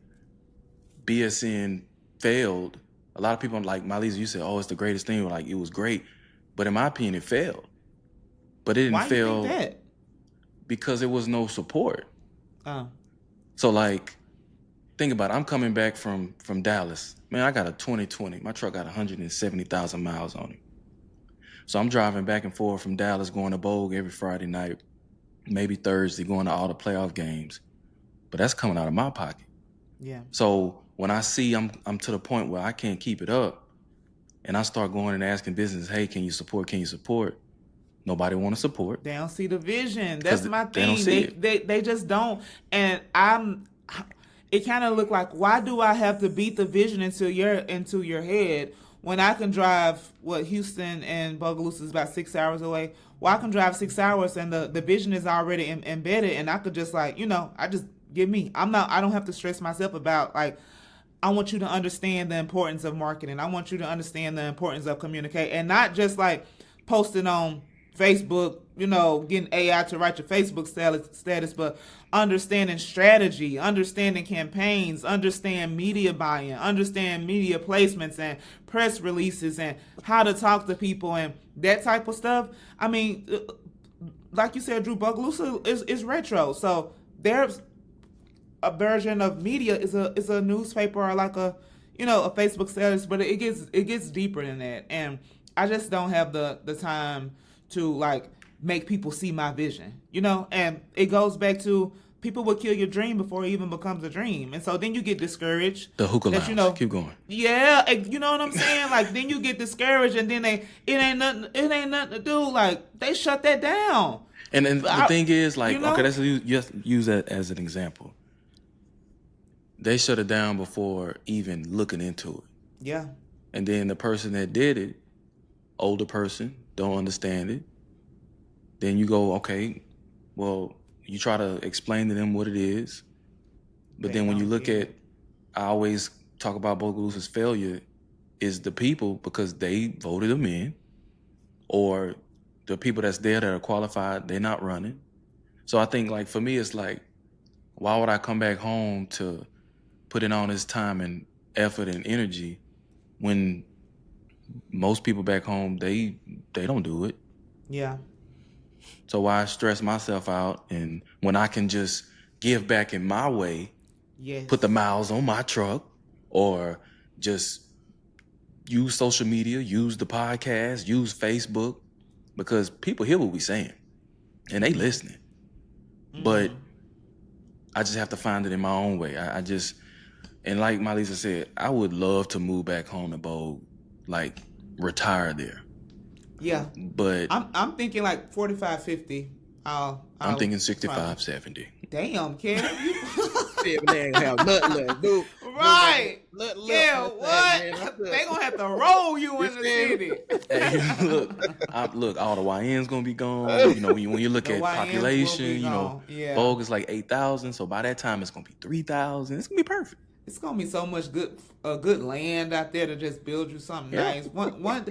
BSN failed. A lot of people like Myleeza, you said, it's the greatest thing. Like it was great, but in my opinion, it failed. But it didn't fail. Why you think that? Because there was no support. So like, think about it. I'm coming back from Dallas. Man, I got a 2020. My truck got 170,000 miles on it. So I'm driving back and forth from Dallas, going to Bogue every Friday night, maybe Thursday, going to all the playoff games. But that's coming out of my pocket. Yeah. So when I see I'm to the point where I can't keep it up, and I start going and asking business, hey, can you support? Nobody want to support. They don't see the vision. That's my thing. They don't see it. They just don't. And it kind of look like, why do I have to beat the vision into your head when I can drive Houston and Bogalusa is about 6 hours away? Well, I can drive 6 hours and the vision is already embedded, and I could just I just give me. I don't have to stress myself about I want you to understand the importance of marketing. I want you to understand the importance of communicating, and not just posting on Facebook, getting AI to write your Facebook status, but understanding strategy, understanding campaigns, understand media buying, understand media placements and press releases and how to talk to people and that type of stuff. I mean, like you said, Drew, Bogalusa is retro. So there's a version of media is a newspaper or a Facebook status, but it gets deeper than that. And I just don't have the time to make people see my vision, and it goes back to people will kill your dream before it even becomes a dream. And so then you get discouraged. The hookah lounge. Keep going. Yeah. You know what I'm saying? Then you get discouraged, and then it ain't nothing to do. They shut that down. And the thing is, like, okay, let's just use that as an example. They shut it down before even looking into it. Yeah. And then the person that did it, older person, don't understand it. Then you go, okay, well, you try to explain to them what it is. But then when you look at, I always talk about Bogalusa's failure is the people, because they voted them in, or the people that's there that are qualified, they're not running. So I think, like, for me, it's like, why would I come back home to put in all this time and effort and energy when most people back home, they don't do it? Yeah. So why stress myself out, and when I can just give back in my way, put the miles on my truck, or just use social media, use the podcast, use Facebook, because people hear what we saying and they listening. But I just have to find it in my own way. I just, and like Myleeza said, I would love to move back home to Bogue, like retire there. Yeah. But I'm thinking like 45, 50. I'm thinking 65, 70. Damn, Kev. They ain't have nothing left, dude. Right. Yeah, what? They gonna have to roll you in the city. Hey, look, all the YNs gonna be gone. You know, when you look at population, you know, Bogue is like 8,000. So by that time, it's gonna be 3,000. It's gonna be perfect. It's gonna be so much good land out there to just build you something nice. One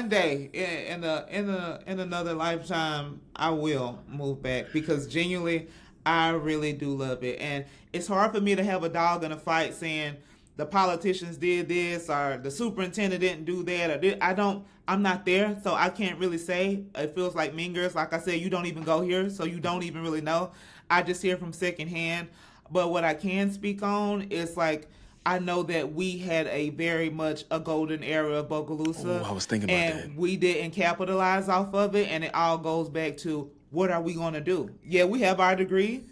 day in another lifetime, I will move back, because genuinely, I really do love it. And it's hard for me to have a dog in a fight saying the politicians did this or the superintendent didn't do that, or I'm not there, so I can't really say. It feels like Mean Girls. Like I said, you don't even go here, so you don't even really know. I just hear from secondhand. But what I can speak on is, like, I know that we had a very much a golden era of Bogalusa. Oh, I was thinking about that. And we didn't capitalize off of it, and it all goes back to, what are we going to do? Yeah, we have our degree,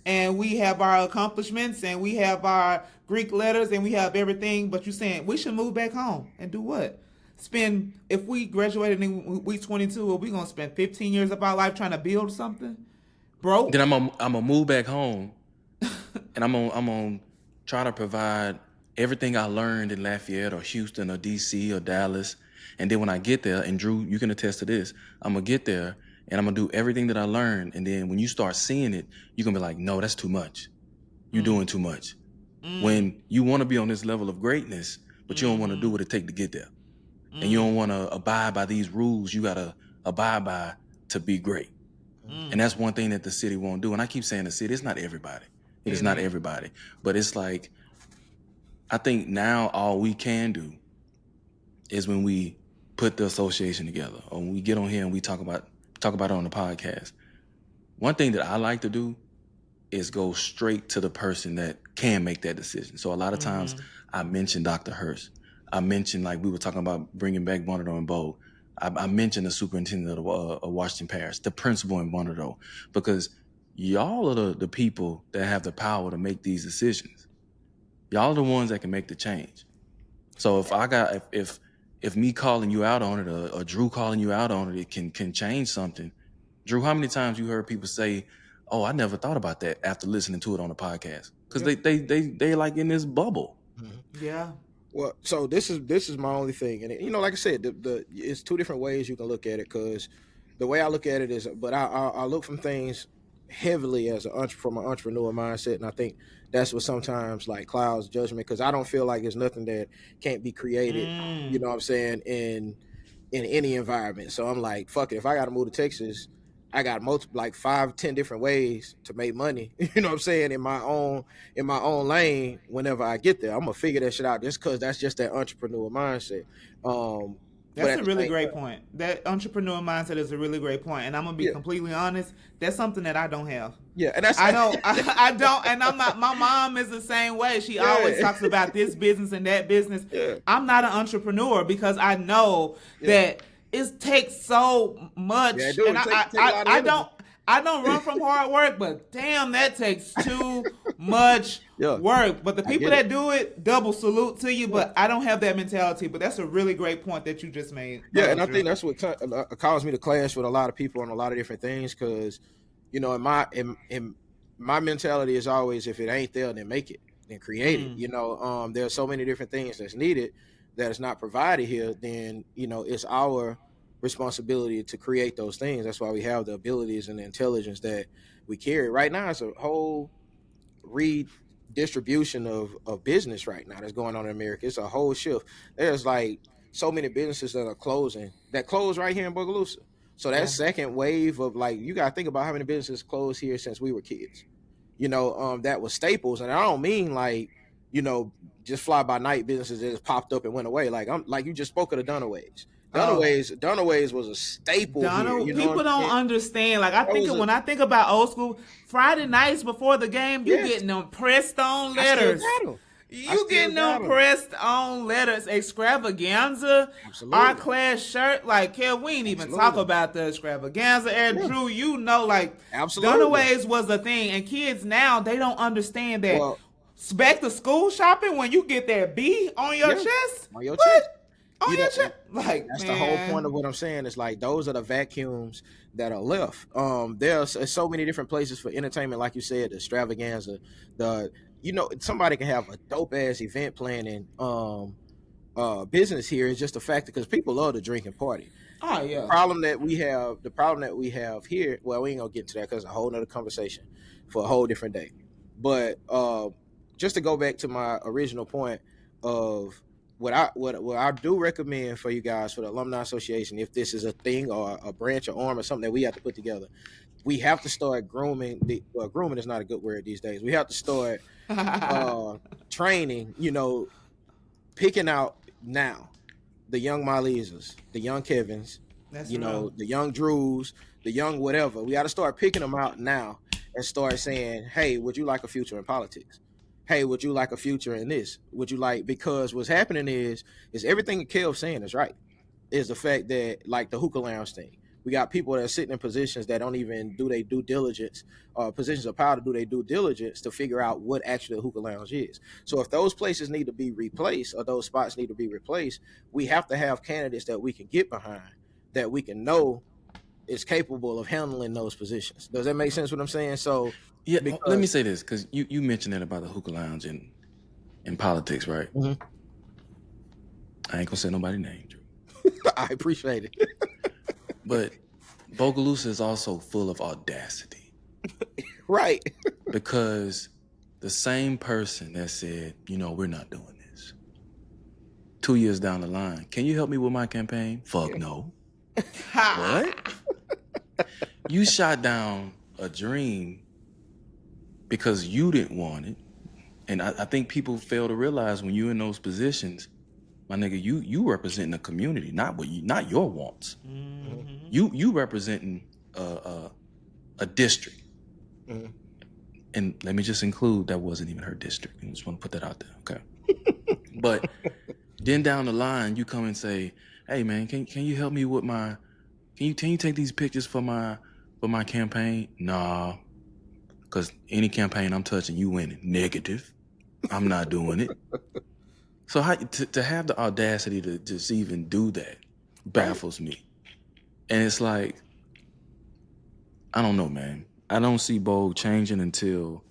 and we have our accomplishments, and we have our Greek letters, and we have everything, but you're saying we should move back home and do what? If we graduated in week 22, are we going to spend 15 years of our life trying to build something? Bro? Then I'm gonna move back home. And I'm gonna try to provide everything I learned in Lafayette or Houston or DC or Dallas. And then when I get there, and Drew, you can attest to this, I'm gonna get there and I'm gonna do everything that I learned. And then when you start seeing it, you're gonna be like, no, that's too much. You're doing too much. When you want to be on this level of greatness, but you don't want to do what it takes to get there. And you don't want to abide by these rules you gotta abide by to be great. And that's one thing that the city won't do. And I keep saying the city, it's not everybody. It is not everybody. But it's like, I think now all we can do is when we put the association together, or when we get on here and we talk about it on the podcast. One thing that I like to do is go straight to the person that can make that decision. So a lot of times I mention Dr. Hurst. I mentioned, like we were talking about bringing back Bonnedo and Bogue. I mentioned the superintendent of Washington Parish, the principal in Bonnedo, because y'all are the people that have the power to make these decisions. Y'all are the ones that can make the change. So if me calling you out on it, or Drew calling you out on it, it can change something. Drew, how many times you heard people say, "Oh, I never thought about that," after listening to it on the podcast? Because they like in this bubble. Yeah. Well, so this is my only thing, and like I said, it's two different ways you can look at it. Because the way I look at it is, but I look from things heavily from an entrepreneur mindset, and I think that's what sometimes like clouds judgment, because I don't feel like there's nothing that can't be created. You know what I'm saying, in any environment. So I'm like, fuck it, if I got to move to Texas, I got like 5-10 different ways to make money. You know what I'm saying, in my own lane. Whenever I get there, I'm gonna figure that shit out, just because that's just that entrepreneur mindset. That's a really great point. That entrepreneur mindset is a really great point, and I'm gonna be completely honest. That's something that I don't have. Yeah, and that's I don't, and I'm not. My mom is the same way. She always talks about this business and that business. Yeah. I'm not an entrepreneur because I know that it takes so much, and I don't. I don't run from hard work, but damn, that takes too much Yeah, work. But the I people get it. that do it, double salute to you. Yeah. But I don't have that mentality. But that's a really great point that you just made, Yeah, and I Drew. think that's what caused me to clash with a lot of people on a lot of different things. Because in my mentality is always, if it ain't there, then make it, then create it. There's so many different things that's needed that is not provided here. Then it's our responsibility to create those things. That's why we have the abilities and the intelligence that we carry. Right now, it's a whole redistribution of business right now that's going on in America. It's a whole shift. There's like so many businesses that are closing that close right here in Bogalusa. So that Yeah. second wave of, like, you gotta think about how many businesses closed here since we were kids. That was staples, and I don't mean like, just fly by night businesses that just popped up and went away. Like, I'm like, you just spoke of the Dunaways. Oh, Dunaways was a staple here. Donald, You know what people I'm don't saying? understand. Like That was when I think about old school Friday nights before the game, you yes. getting them pressed on I still letters. got them. You getting them pressed on letters, extravaganza, Absolutely. our class shirt. Like, Kev, we ain't even talk about the extravaganza. And Yeah. Drew, like, Absolutely. Dunaways was a thing. And kids now, they don't understand that. Well, Back to school shopping, when you get that B on your Yeah, chest, on your what? chest. On You your know, chest? Like, That's man. the whole point of what I'm saying. It's like, those are the vacuums that are left. There's so many different places for entertainment, like you said, the extravaganza. Somebody can have a dope ass event planning business here. Is just a factor, because people love to drink and party. Oh, yeah. The problem that we have here. Well, we ain't gonna get into that because it's a whole nother conversation for a whole different day. But just to go back to my original point of what I do recommend for you guys, for the Alumni Association, if this is a thing or a branch or arm or something that we have to put together, we have to start grooming. Grooming is not a good word these days. We have to start training. Picking out now the young Myleezas, the young Kevins, That's real. the young Drews, the young whatever. We got to start picking them out now and start saying, hey, would you like a future in politics? Hey, would you like a future in this? Would you like, because what's happening is everything Kel's saying is right. Is the fact that, like, the hookah lounge thing, we got people that are sitting in positions that don't even do their due diligence, positions of power to do their due diligence to figure out what actually a hookah lounge is. So if those places need to be replaced, or those spots need to be replaced, we have to have candidates that we can get behind, that we can know is capable of handling those positions. Does that make sense what I'm saying? So Yeah, let me say this, because you mentioned that about the hookah lounge in politics, right? Mhm. I ain't gonna say nobody's name, Drew. I appreciate it. But Bogalusa is also full of audacity. Right. Because the same person that said, we're not doing this, 2 years down the line, can you help me with my campaign? Fuck no. What? You shot down a dream because you didn't want it. And I think people fail to realize, when you're in those positions, my nigga, you representing a community, not your wants. Mm-hmm. You representing a district. Mhm. And let me just include, that wasn't even her district. I just want to put that out there, okay? But then down the line, you come and say, hey man, can you help me with my, can you take these pictures for my campaign? Nah, because any campaign I'm touching, you winning. Negative. I'm not doing it. So to have the audacity to just even do that baffles me. And it's like, I don't know, man. I don't see Bo changing until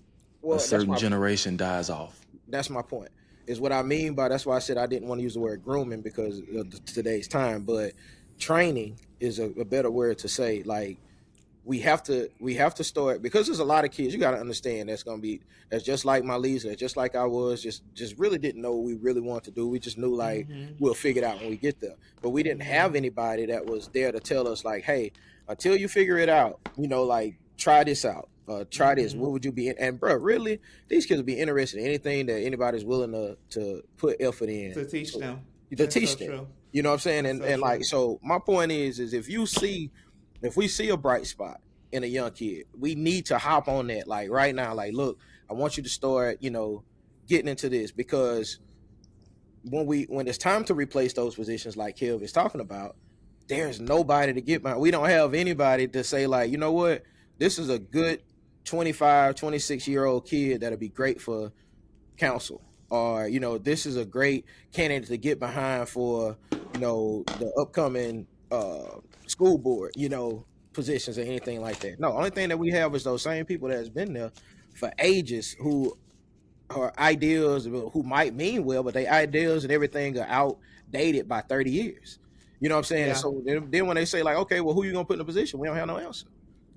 a certain generation dies off. That's my point. Is what I mean by, that's why I said I didn't want to use the word grooming because of today's time, but training is a better word to say. Like, we have to start, because there's a lot of kids, you got to understand, that's just like Myleeza, just like I was, just really didn't know what we really wanted to do. We just knew, like, we'll figure it out when we get there. But we didn't have anybody that was there to tell us, like, hey, until you figure it out, like, try this out. Try this. What would you be in? And bro, really, these kids will be interested in anything that anybody's willing to put effort in To teach them. To teach them. True. You know what I'm saying? That's And so like, true. so my point is if we see a bright spot in a young kid, we need to hop on that, like, right now. Like, look, I want you to start, getting into this, because when it's time to replace those positions, like Kev is talking about, there's nobody to get behind. We don't have anybody to say, like, you know what, this is a good 25, 26-year-old kid that'll be great for council, or this is a great candidate to get behind for the upcoming school board positions or anything like that. No, only thing that we have is those same people that has been there for ages, who are ideas, who might mean well, but they ideas and everything are outdated by 30 years. You know what I'm saying? And Yeah. so then when they say like, okay, well, who you gonna put in the position, we don't have no answer.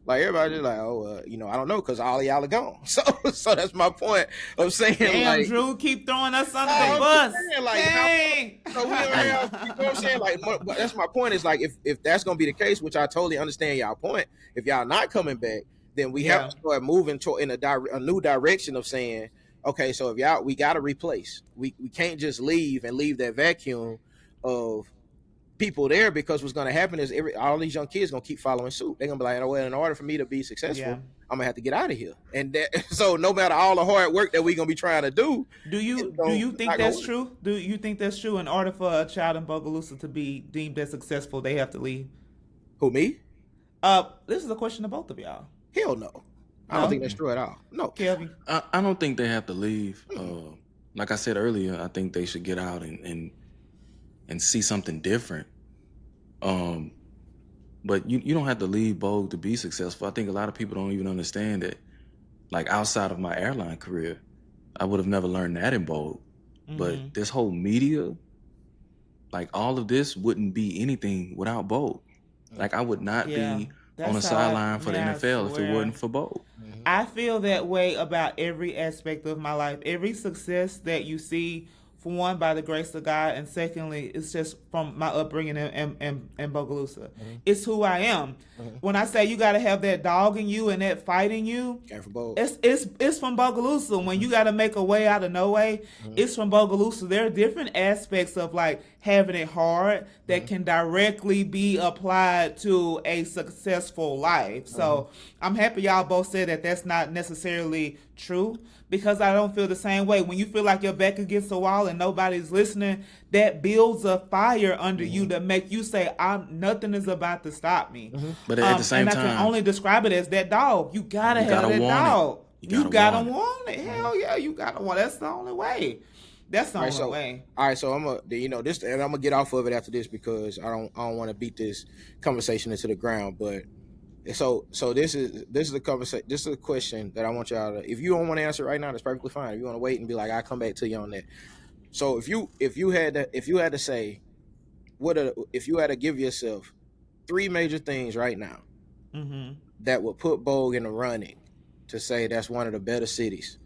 Like everybody just like, oh, I don't know, because all of y'all are gone. So that's my point of saying, Damn, like, Drew, keep throwing us under I'm the bus. saying, like, Dang. so we don't have, you know what I'm saying? Like, but that's my point. Is like, if that's gonna be the case, which I totally understand y'all point. If y'all not coming back, then we have to start moving in a new direction of saying, okay, so if y'all, we got to replace. We can't just leave and leave that vacuum of people there, because what's going to happen is all these young kids going to keep following suit. They're going to be like, oh, well, in order for me to be successful, I'm going to have to get out of here. And so no matter all the hard work that we're going to be trying to do, do you think that's true? Do you think that's true? In order for a child in Bogalusa to be deemed as successful, they have to leave? Who, me? This is a question to both of y'all. Hell no. I don't think that's true at all. No. Kelvin? I don't think they have to leave. Like I said earlier, I think they should get out and see something different. But you don't have to leave Bogue to be successful. I think a lot of people don't even understand that. Like, outside of my airline career, I would have never learned that in Bogue. But this whole media, like, all of this wouldn't be anything without Bogue. Like, I would not be on the sideline for the NFL if it wasn't for Bogue. I feel that way about every aspect of my life. Every success that you see, for one, by the grace of God, and secondly, it's just from my upbringing in Bogalusa. It's who I am. When I say you got to have that dog in you and that fight in you, it's from Bogalusa. When you got to make a way out of no way, it's from Bogalusa. There are different aspects of like having it hard that can directly be applied to a successful life. So I'm happy y'all both said that that's not necessarily true, because I don't feel the same way. When you feel like your back against the wall and nobody's listening, that builds a fire under you to make you say, nothing is about to stop me. But at the same time, I can only describe it as that dog. You gotta have that dog. You gotta want it. Hell yeah, you gotta want it. That's the only way. That's the only way. All right, so I'm this, and I'm gonna get off of it after this, because I don't want to beat this conversation into the ground. But so this is a conversation. This is a question that I want y'all to. If you don't want to answer right now, that's perfectly fine. If you want to wait and be like, I'll come back to you on that. So if you had to say, if you had to give yourself 3 major things right now that would put Bogue in the running to say that's one of the better cities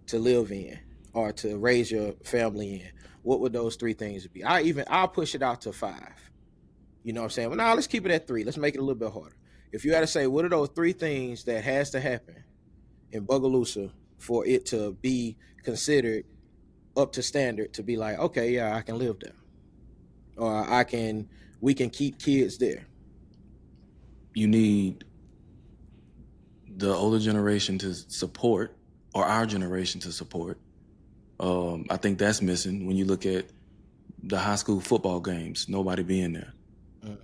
to live in or to raise your family in, what would those 3 things be? I'll push it out to 5. You know what I'm saying? Well, now let's keep it at 3. Let's make it a little bit harder. If you had to say, what are those 3 things that has to happen in Bogalusa for it to be considered up to standard to be like, okay, yeah, I can live there, or we can keep kids there? You need the older generation to support, or our generation to support. I think that's missing when you look at the high school football games, nobody being there.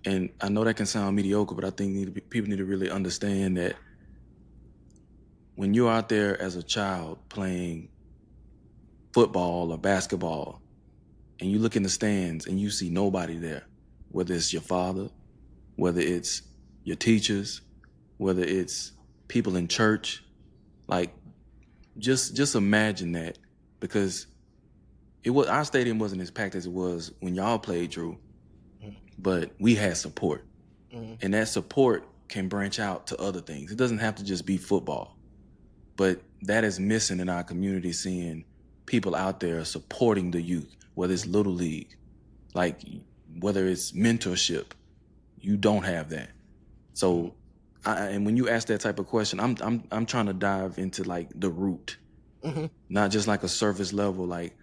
And I know that can sound mediocre, but I think people need to really understand that when you're out there as a child playing football or basketball, and you look in the stands and you see nobody there, whether it's your father, whether it's your teachers, whether it's people in church, like just imagine that, because our stadium wasn't as packed as it was when y'all played, Drew, but we had support, and that support can branch out to other things. It doesn't have to just be football, but that is missing in our community, seeing people out there supporting the youth, whether it's Little League, like whether it's mentorship. You don't have that. So, and when you ask that type of question, I'm trying to dive into like the root, not just like a surface level. Like,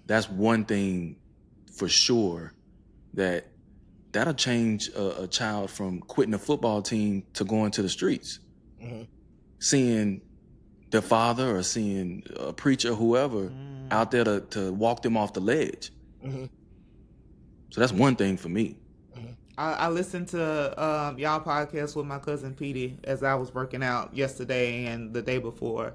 that's one thing for sure that'll change a child from quitting a football team to going to the streets, seeing their father or seeing a preacher, whoever, out there to walk them off the ledge. So that's one thing for me. I listened to y'all podcast with my cousin Petey as I was working out yesterday and the day before,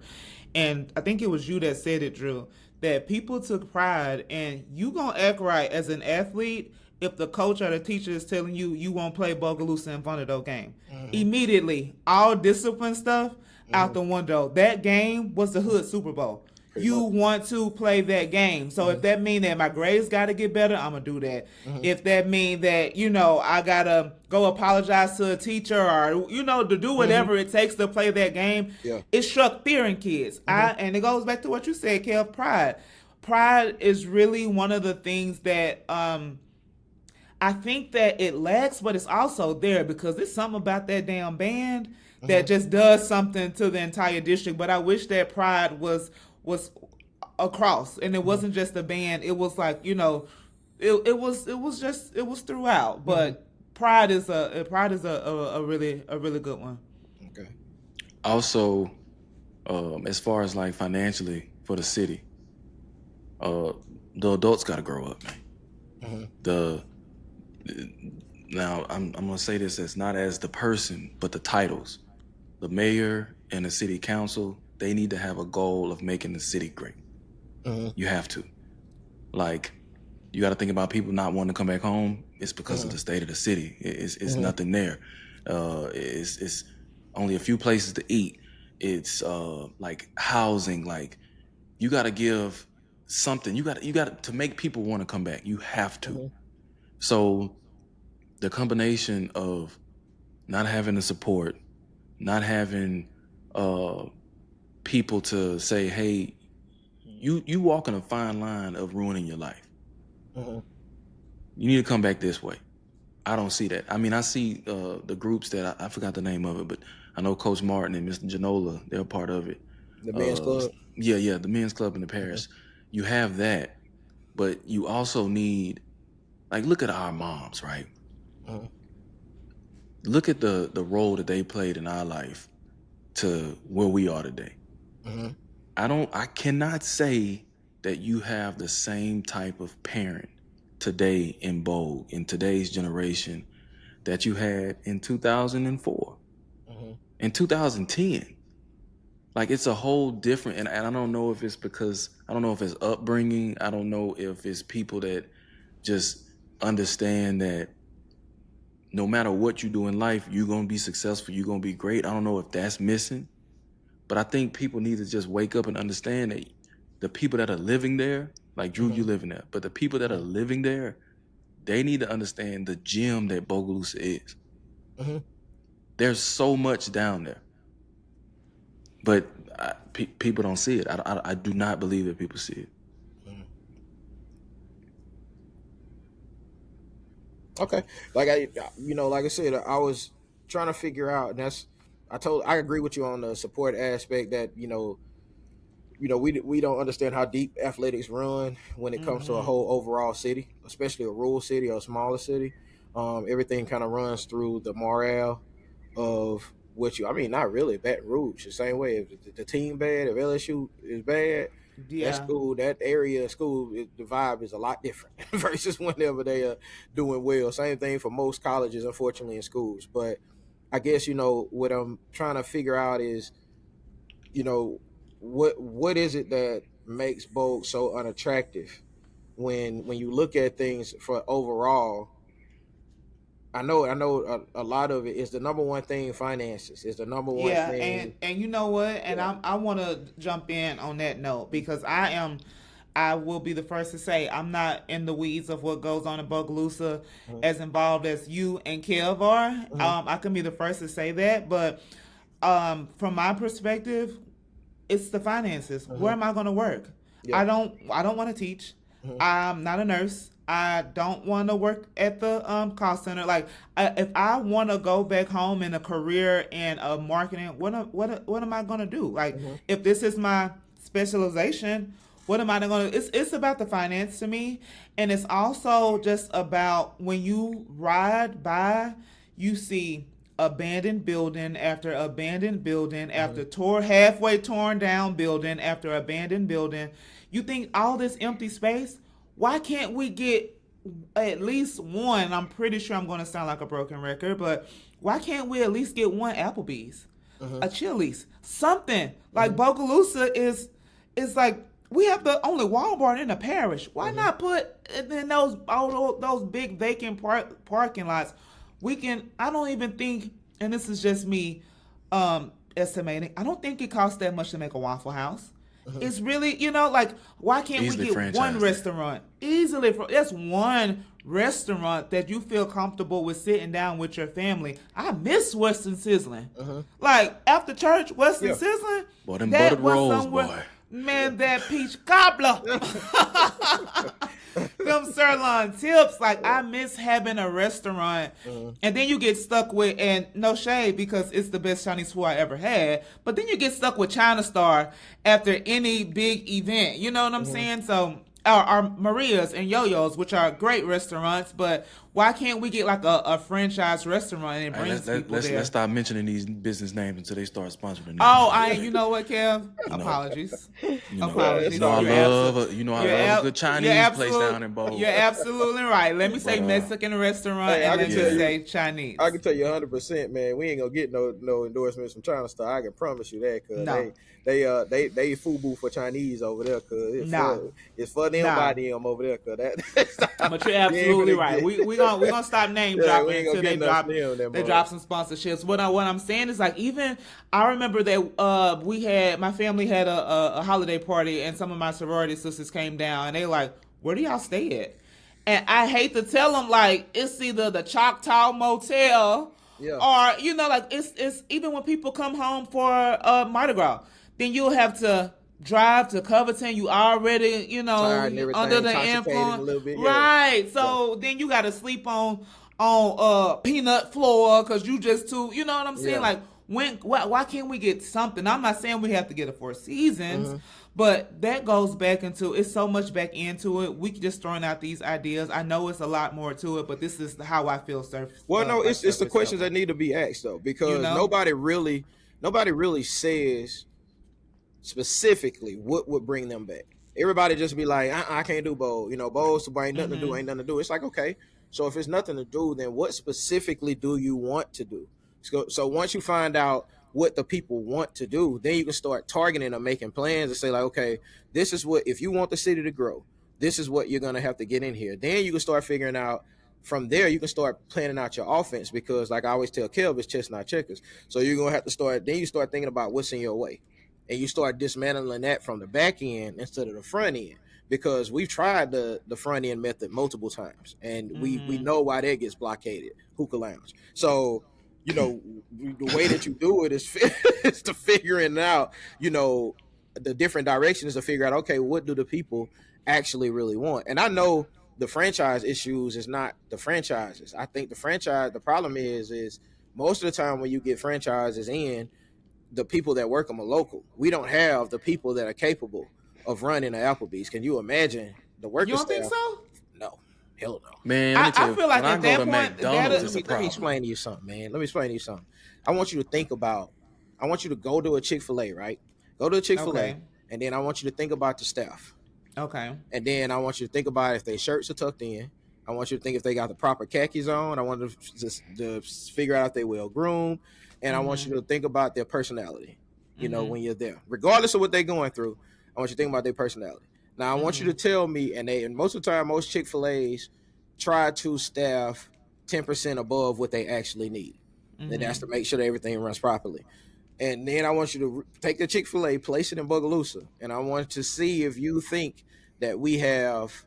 and I think it was you that said it, Drew. That people took pride, and you gonna act right as an athlete if the coach or the teacher is telling you you won't play Bogalusa in front of those game. Immediately, all discipline stuff out the window. That game was the Hood Super Bowl. Pretty You much. want to play that game. So if that mean that my grades got to get better, I'm gonna do that. If that mean that I gotta go apologize to a teacher or to do whatever it takes to play that game, Yeah. it struck fear in kids. And it goes back to what you said, Kev. Pride. Pride is really one of the things that I think that it lacks, but it's also there because there's something about that damn band that just does something to the entire district. But I wish that pride was across, and it wasn't just the band. It was like it was throughout. But pride is a really good one. Okay. Also, as far as like financially for the city, the adults got to grow up, man. Now I'm gonna say this as not as the person, but the titles. The mayor and the city council, they need to have a goal of making the city great. You have to. Like, you got to think about people not wanting to come back home. It's because of the state of the city. It's nothing there. It's only a few places to eat. It's like housing. Like, you got to give something. You got to make people want to come back. You have to. So the combination of not having the support, not having people to say, hey, you walking a fine line of ruining your life. You need to come back this way. I don't see that. I mean, I see the groups that I forgot the name of it, but I know Coach Martin and Mr. Janola, they're a part of it. The men's club. Yeah, the men's club in the Paris. You have that, but you also need, like, look at our moms, right? Look at the role that they played in our life to where we are today. I cannot say that you have the same type of parent today in Vogue, in today's generation, that you had in 2004, in 2010. Like, it's a whole different, and I don't know if it's because, I don't know if it's upbringing. I don't know if it's people that just understand that no matter what you do in life, you're going to be successful, you're going to be great. I don't know if that's missing, but I think people need to just wake up and understand that the people that are living there, like Drew, you living there, but the people that are living there, they need to understand the gem that Bogalusa is. There's so much down there, but people don't see it. I do not believe that people see it. Okay. Like I said, I was trying to figure out, and I agree with you on the support aspect that, we don't understand how deep athletics run when it comes to a whole overall city, especially a rural city or a smaller city. Everything kind of runs through the morale of not really Baton Rouge. The same way, if the team bad, if LSU is bad, that Yeah. school, that area of school, the vibe is a lot different versus whenever they are doing well. Same thing for most colleges, unfortunately, in schools. But I guess what I'm trying to figure out is, what is it that makes Bogue so unattractive when you look at things for overall. I know a lot of it is the number one thing. Finances is the number one Yeah, and thing. and you know what? And Yeah. I want to jump in on that note because I will be the first to say I'm not in the weeds of what goes on in Bogalusa as involved as you and Kev are. I can be the first to say that, but from my perspective, it's the finances. Where am I going to work? Yeah. I don't want to teach. I'm not a nurse. I don't want to work at the call center. Like, if I want to go back home in a career in marketing, what am I going to do? Like, if this is my specialization, what am I going to? It's about the finance to me, and it's also just about when you ride by, you see abandoned building after abandoned building after halfway torn down building after abandoned building. You think all this empty space, why can't we get at least one? I'm pretty sure I'm going to sound like a broken record, but why can't we at least get one Applebee's, a Chili's, something like Bogalusa is like. We have the only Walmart in the parish. Why not put in those big vacant parking lots? We can. I don't even think, and this is just me estimating. I don't think it costs that much to make a Waffle House. It's really, like, why can't Easily we get one restaurant? Easily, that's one restaurant that you feel comfortable with sitting down with your family. I miss Western Sizzling. Like, after church, Western Sizzling. Boy, them buttered rolls, boy. Man, that peach cobbler. Them sirloin tips. Like, I miss having a restaurant. And then you get stuck with, and no shade because it's the best Chinese food I ever had, but then you get stuck with China Star after any big event. You know what I'm saying? So, our Maria's and Yo-Yo's, which are great restaurants, but why can't we get like a franchise restaurant and bring people there? Let's stop mentioning these business names until they start sponsoring them. Oh, you know what, Kev? Apologies. Apologies. I love a good Chinese place down in Bow. You're absolutely right. Let me say Mexican restaurant and let me say Chinese. I can tell you 100%, man. We ain't gonna get no endorsements from China Star. I can promise you that, cause they FUBU for Chinese over there, cause it's for them by them over there, cause that. But you're absolutely right. We gonna stop name dropping until they drop some sponsorships. What I'm saying is, like, even I remember that my family had a holiday party and some of my sorority sisters came down and they like, where do y'all stay at? And I hate to tell them, like, it's either the Choctaw Motel or like it's even when people come home for Mardi Gras, then you'll have to drive to Covington. You already, under the influence, right? So then you got to sleep on peanut floor because you just too. You know what I'm saying? Like, why can't we get something? I'm not saying we have to get a Four Seasons, but that goes back into it's so much back into it. We just throwing out these ideas. I know it's a lot more to it, but this is how I feel. It's the questions that need to be asked though, because nobody really says specifically what would bring them back. Everybody just be like, I can't do bowl. Bowls ain't nothing to do. It's like, okay, so if it's nothing to do, then what specifically do you want to do? So once you find out what the people want to do, then you can start targeting or making plans and say, like, okay, this is what, if you want the city to grow, this is what you're going to have to get in here. Then you can start figuring out from there, you can start planning out your offense, because like I always tell Kev, it's chess, not checkers. So you're going to have to start thinking about what's in your way. And you start dismantling that from the back end instead of the front end, because we've tried the front end method multiple times, and we know why that gets blockaded. Hookah lounge. So, the way that you do it is to figuring out, the different directions to figure out, okay, what do the people actually really want? And I know the franchise issues is not the franchises. I think the problem is most of the time when you get franchises in, the people that work them are local. We don't have the people that are capable of running the Applebee's. Can you imagine the working staff? You don't think so? No. Hell no. Man, I feel like at that point, McDonald's, let me explain to you something, man. I want you to think about, I want you to go to a Chick-fil-A, right? Go to a Chick-fil-A, and then I want you to think about the staff. Okay. And then I want you to think about if their shirts are tucked in. I want you to think if they got the proper khakis on. I want to just figure out if they well groomed. And I want you to think about their personality, when you're there. Regardless of what they're going through, I want you to think about their personality. Now, I want you to tell me, and most of the time, most Chick-fil-A's try to staff 10% above what they actually need. And that's to make sure that everything runs properly. And then I want you to take the Chick-fil-A, place it in Bogalusa, and I want to see if you think that we have,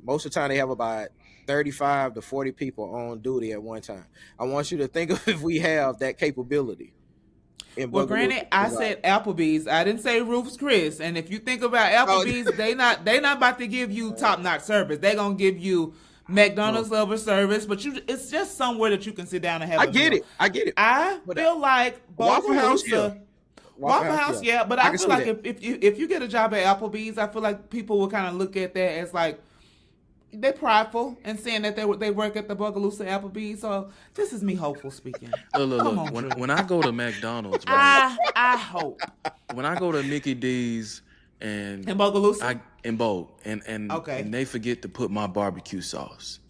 most of the time they have about 35 to 40 people on duty at one time. I want you to think of if we have that capability. Well, granted, I said Applebee's. I didn't say Ruth's Chris. And if you think about Applebee's, they not about to give you top-notch service. They're going to give you McDonald's level service, but it's just somewhere that you can sit down and have a meal. I get it. I feel like Waffle House, Waffle House, yeah. But I feel like if you get a job at Applebee's, I feel like people will kind of look at that as like, they're prideful and saying that they work at the Bogalusa Applebee's. So this is me hopeful speaking. Look. When I go to McDonald's, right, I hope. When I go to Mickey D's, and In Bogalusa? in Bogue, and they forget to put my barbecue sauce.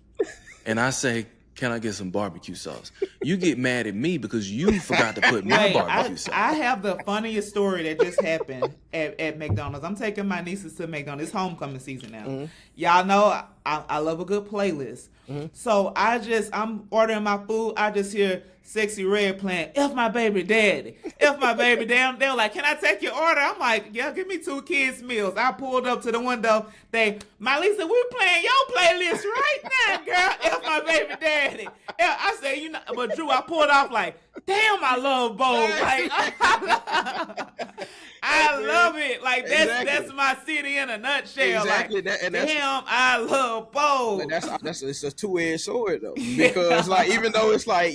And I say, can I get some barbecue sauce? You get mad at me because you forgot to put my barbecue sauce. I have the funniest story that just happened at McDonald's. I'm taking my nieces to McDonald's. It's homecoming season now. Mm-hmm. Y'all know I love a good playlist. Mm-hmm. So I'm ordering my food. I just hear Sexy Red playing, F My Baby Daddy. F My Baby Daddy. They were like, can I take your order? I'm like, yeah, give me 2 kids' meals. I pulled up to the window. Myleeza, we playing your playlist right now, girl. F My Baby Daddy. I said, but Drew, I pulled off like, damn, I love Bo. Like, I love it. Like, that's my city in a nutshell. Exactly. Like, damn, I love Bo. It's a two-edged sword though, because like even though it's like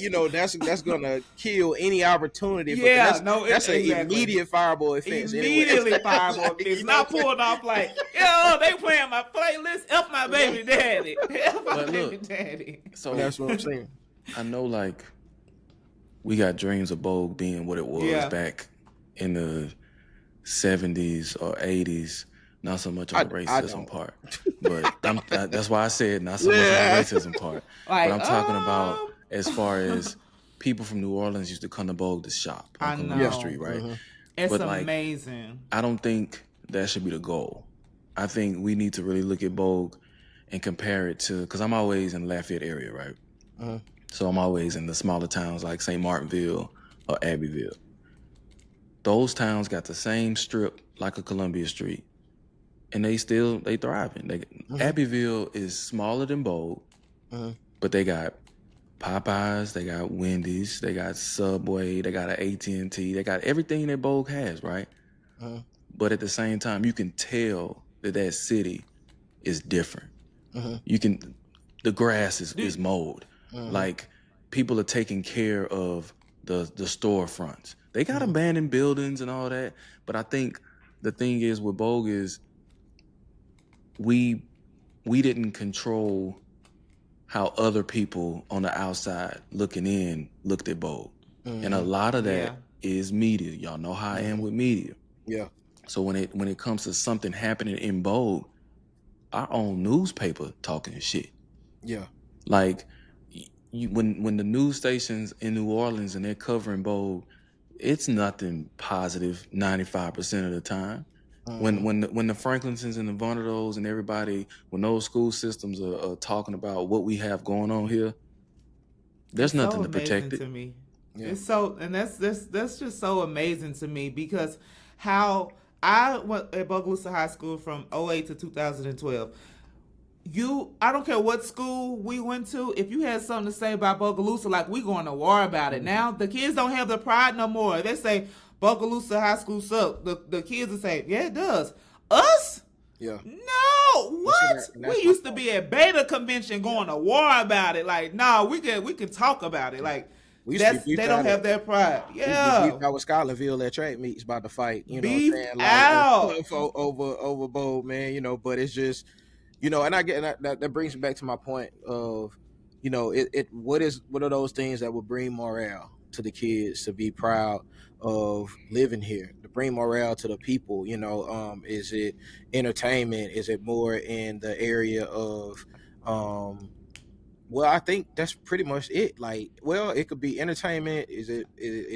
that's gonna kill any opportunity. Yeah, that's an immediate fireable offense. Immediately fireable offense. Not pulled off like, yo, they playing my playlist. F My Baby Daddy. F My Baby Daddy. So that's what I'm saying. I know, like, we got dreams of Bogue being what it was back in the 70s or 80s. Not so much on the racism part, but that's why I said not so much on the racism part. Like, but I'm talking about as far as people from New Orleans used to come to Bogue to shop on Columbia Street, right? Mm-hmm. It's amazing. I don't think that should be the goal. I think we need to really look at Bogue and compare it to, because I'm always in the Lafayette area, right? Uh-huh. So I'm always in the smaller towns like St. Martinville or Abbeville. Those towns got the same strip like a Columbia Street, and they thriving. Abbeville is smaller than Bogue, but they got Popeyes, they got Wendy's, they got Subway, they got an AT&T, they got everything that Bogue has, right? But at the same time, you can tell that city is different. The grass is mowed. Like, people are taking care of the storefronts. They got abandoned buildings and all that, but I think the thing is with Bogue is we didn't control how other people on the outside looking in looked at Bogue. And a lot of that is media. Y'all know how I am with media. Yeah. So when it comes to something happening in Bogue, our own newspaper talking shit. Yeah. Like, when the news stations in New Orleans and they're covering Bogue, it's nothing positive 95% of the time. When the Franklinsons and the Vonderdos and everybody, when those school systems are talking about what we have going on here, there's nothing to protect it. To me. Yeah. It's so, and that's just so amazing to me, because how I went at Bogalusa High School from 2008 to 2012. I don't care what school we went to, if you had something to say about Bogalusa, like, we going to war about it. Now the kids don't have the pride no more. They say Bogalusa High School sucks. The kids will say, yeah, it does. Us? Yeah. No, what? We used to be at Beta Convention going to war about it. Like, no, we can talk about it. Like, they don't have that pride. Yeah. I was Scotlandville at track meets about to fight. You know beef what I'm saying? Like, out over Bogue, man. But it's just, and that brings me back to my point of, what are those things that will bring morale to the kids to be proud of living here, to bring morale to the people? Is it entertainment? Is it more in the area of well, I think that's pretty much it. Like, well, it could be entertainment. Is it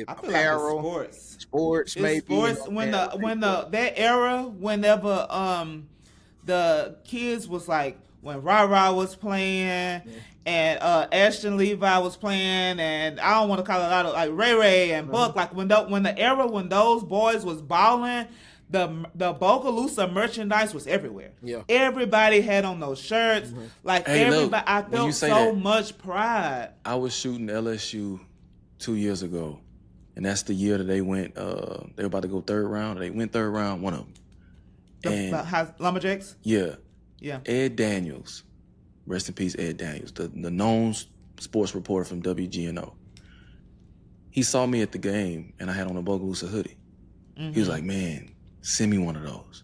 apparel? Like sports, maybe. Sports. That era, whenever the kids was like, when Ra was playing, and Ashton Levi was playing, and I don't want to call it a lot of like Ray and Buck. Like, when the era when those boys was balling, the Bogalusa merchandise was everywhere. Yeah. Everybody had on those shirts. Like, everybody, I felt so much pride. I was shooting LSU 2 years ago, and that's the year that they went. They were about to go third round. They went third round, one of them. The Lumberjacks? Yeah. Yeah. Ed Daniels, rest in peace, Ed Daniels, the known sports reporter from WGNO. He saw me at the game, and I had on a Bogalusa hoodie. He was like, man, send me one of those.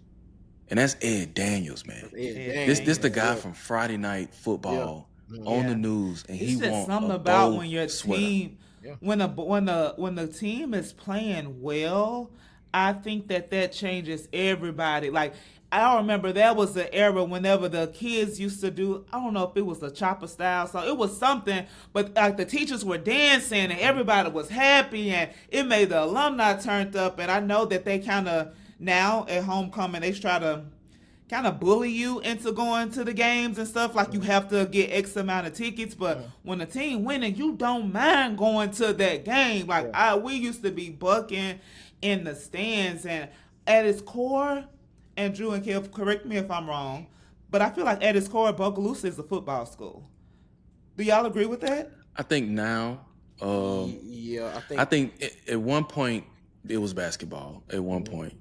And that's Ed Daniels, man. This the guy from Friday Night Football on the news, and he wants something about when your team, when the team is playing well. I think that changes everybody. Like, I remember there was an era whenever the kids used to do, I don't know if it was a chopper style song, it was something, but like the teachers were dancing and everybody was happy and it made the alumni turned up. And I know that they kind of now at homecoming they try to kind of bully you into going to the games and stuff. Like you have to get X amount of tickets, but when the team winning, you don't mind going to that game. Like we used to be bucking in the stands, and at its core, and Drew and Kev, correct me if I'm wrong, but I feel like at its core, Bogalusa is a football school. Do y'all agree with that? I think now, Yeah, I think at one point it was basketball. At one point,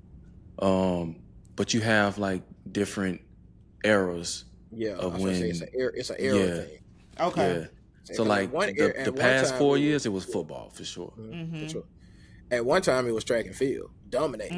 but you have like different eras. Of when it's an era thing. Okay. Yeah. So like the past 4 years, it was football for sure. For sure. At one time, it was track and field, dominated.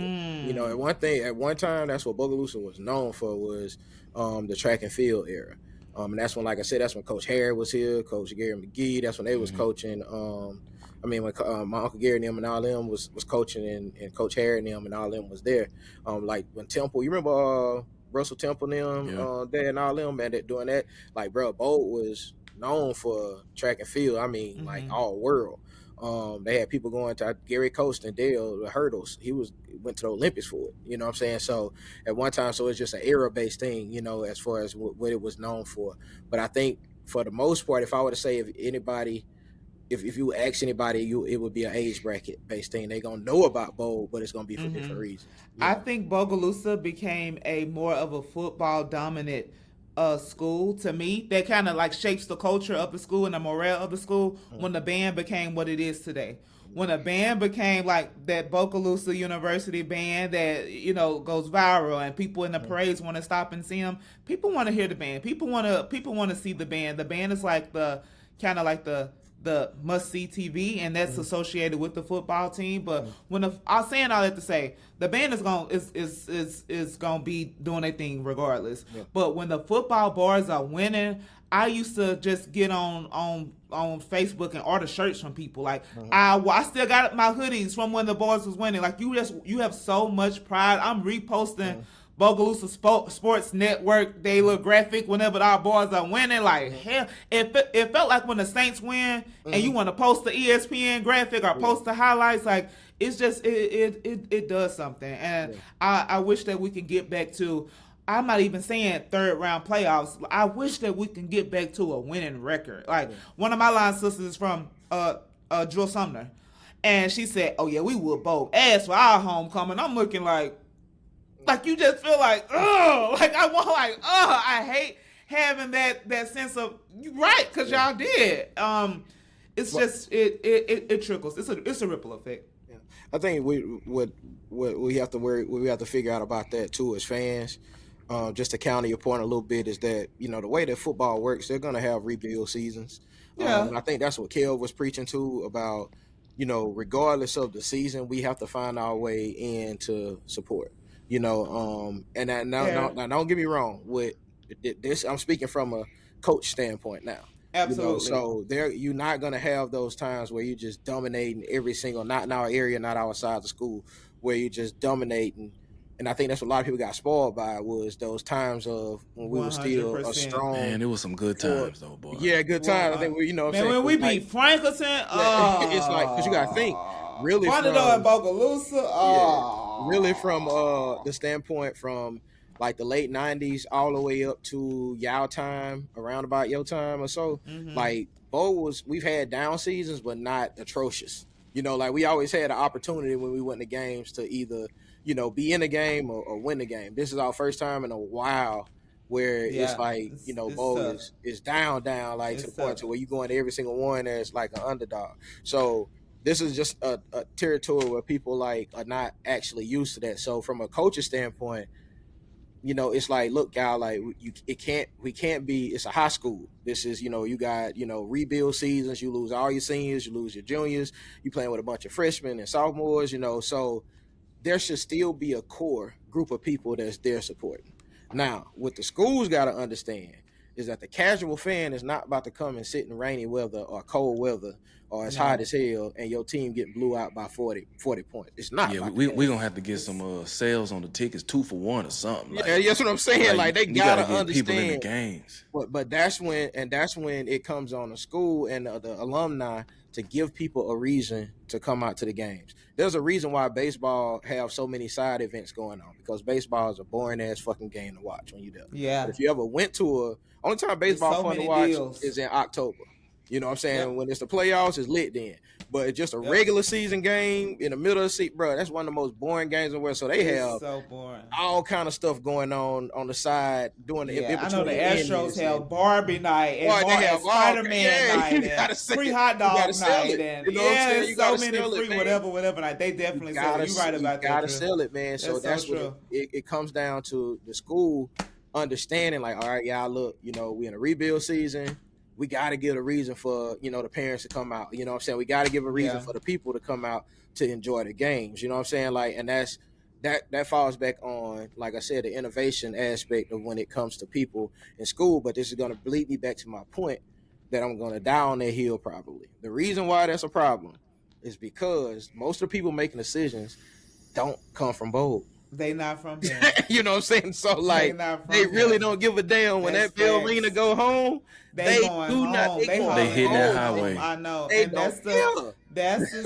You know, at one time, that's what Bogalusa was known for was the track and field era. And that's when, like I said, that's when Coach Harry was here, Coach Gary McGee. That's when they was coaching. When my Uncle Gary and them and all them was coaching, and Coach Harry and them and all them was there. Like when Temple, you remember Russell Temple and them there and all them, man, doing that. Like, bro, Bo was known for track and field. I mean, like all world. They had people going to Gary Coast and Dale, the hurdles. He went to the Olympics for it. You know what I'm saying? So at one time, so it's just an era-based thing, you know, as far as what it was known for. But I think for the most part, if I were to say if anybody, if you ask anybody, it would be an age bracket-based thing. They're going to know about Bo, but it's going to be for different reasons. I think Bogalusa became a more of a football-dominant school to me. That kind of like shapes the culture of the school and the morale of the school when the band became what it is today. When a band became like that Bogalusa University band that, you know, goes viral and people in the parades want to stop and see them. People want to hear the band. People want to see the band. The band is like the kind of like the must-see TV, and that's associated with the football team. But when I was saying all that to say, the band is gonna be doing their thing regardless. Yeah. But when the football bars are winning, I used to just get on Facebook and order shirts from people. Like I still got my hoodies from when the boys was winning. Like you have so much pride. I'm reposting. Bogalusa Sports Network, they look graphic whenever our boys are winning. Like, hell, it felt like when the Saints win and you want to post the ESPN graphic or post the highlights, like, it's just, it does something. And I wish that we could get back to, I'm not even saying third round playoffs. I wish that we can get back to a winning record. Like, one of my line sisters is from Drill Sumner. And she said, oh, yeah, we would both ass for our homecoming. I'm looking like you just feel like, oh, like I want, like, oh, I hate having that sense of right because y'all did. It's just it trickles. It's a ripple effect. Yeah. I think what we have to figure out about that too as fans, just to counter your point a little bit, is that, you know, the way that football works, they're gonna have rebuild seasons. Yeah. And I think that's what Kel was preaching to about, you know, regardless of the season, we have to find our way in to support. You know, and now don't get me wrong. With this, I'm speaking from a coach standpoint now. Absolutely. You know, so you're not gonna have those times where you're just dominating every single, not in our area, not our side of the school, where you're just dominating. And I think that's what a lot of people got spoiled by, was those times of when we were still a strong. Man, it was some good times though, boy. Yeah, good times. I think we, you know, what I'm saying, when we beat Franklin, it's like, because you gotta think. Really, and Bogalusa, really from the standpoint from like the late 90s all the way up to y'all time, around about your time or so. Like we've had down seasons, but not atrocious. You know, like we always had an opportunity when we went to games to either, you know, be in a game or win the game. This is our first time in a while where it's like, you know, Bo is down, like it's to the point to where you go into every single one as like an underdog. So this is just a territory where people like are not actually used to that. So from a coach's standpoint, you know, it's like, look, y'all, like we can't be. It's a high school. This is, you know, you got, you know, rebuild seasons. You lose all your seniors, you lose your juniors. You playing with a bunch of freshmen and sophomores. You know, so there should still be a core group of people that's there supporting. Now, what the schools got to understand is that the casual fan is not about to come and sit in rainy weather or cold weather or it's hot as hell and your team get blew out by 40 points. It's not. Yeah, we gonna have to get some sales on the tickets 2 for 1 or something. Yeah, that's what I'm saying. Like they gotta get understand people in the games. But that's when it comes on the school and the alumni to give people a reason to come out to the games. There's a reason why baseball have so many side events going on, because baseball is a boring ass fucking game to watch when you're there. Yeah. But if you ever went to only time baseball fun to watch is in October. You know what I'm saying? Yep. When it's the playoffs, it's lit then. But it's just a regular season game in the middle of the seat, bro. That's one of the most boring games in the world. So they have all kind of stuff going on the side doing the. I know the Astros have Barbie night and Spider-Man night and free hot dog night and there's so many free whatever night. They definitely sell it. You're right about that. You gotta sell it, man. So that's what it comes down to. The school understanding, like, all right, y'all, look, we in a rebuild season. We got to give a reason for, the parents to come out. You know what I'm saying? We got to give a reason for the people to come out to enjoy the games. You know what I'm saying? Like, and that falls back on, like I said, the innovation aspect of when it comes to people in school. But this is going to lead me back to my point that I'm going to die on that hill probably. The reason why that's a problem is because most of the people making decisions don't come from Bogue. They not from here. You know what I'm saying? So like they really don't give a damn when that Arena go home. They do home. Not. They hitting that highway. I know. And that's the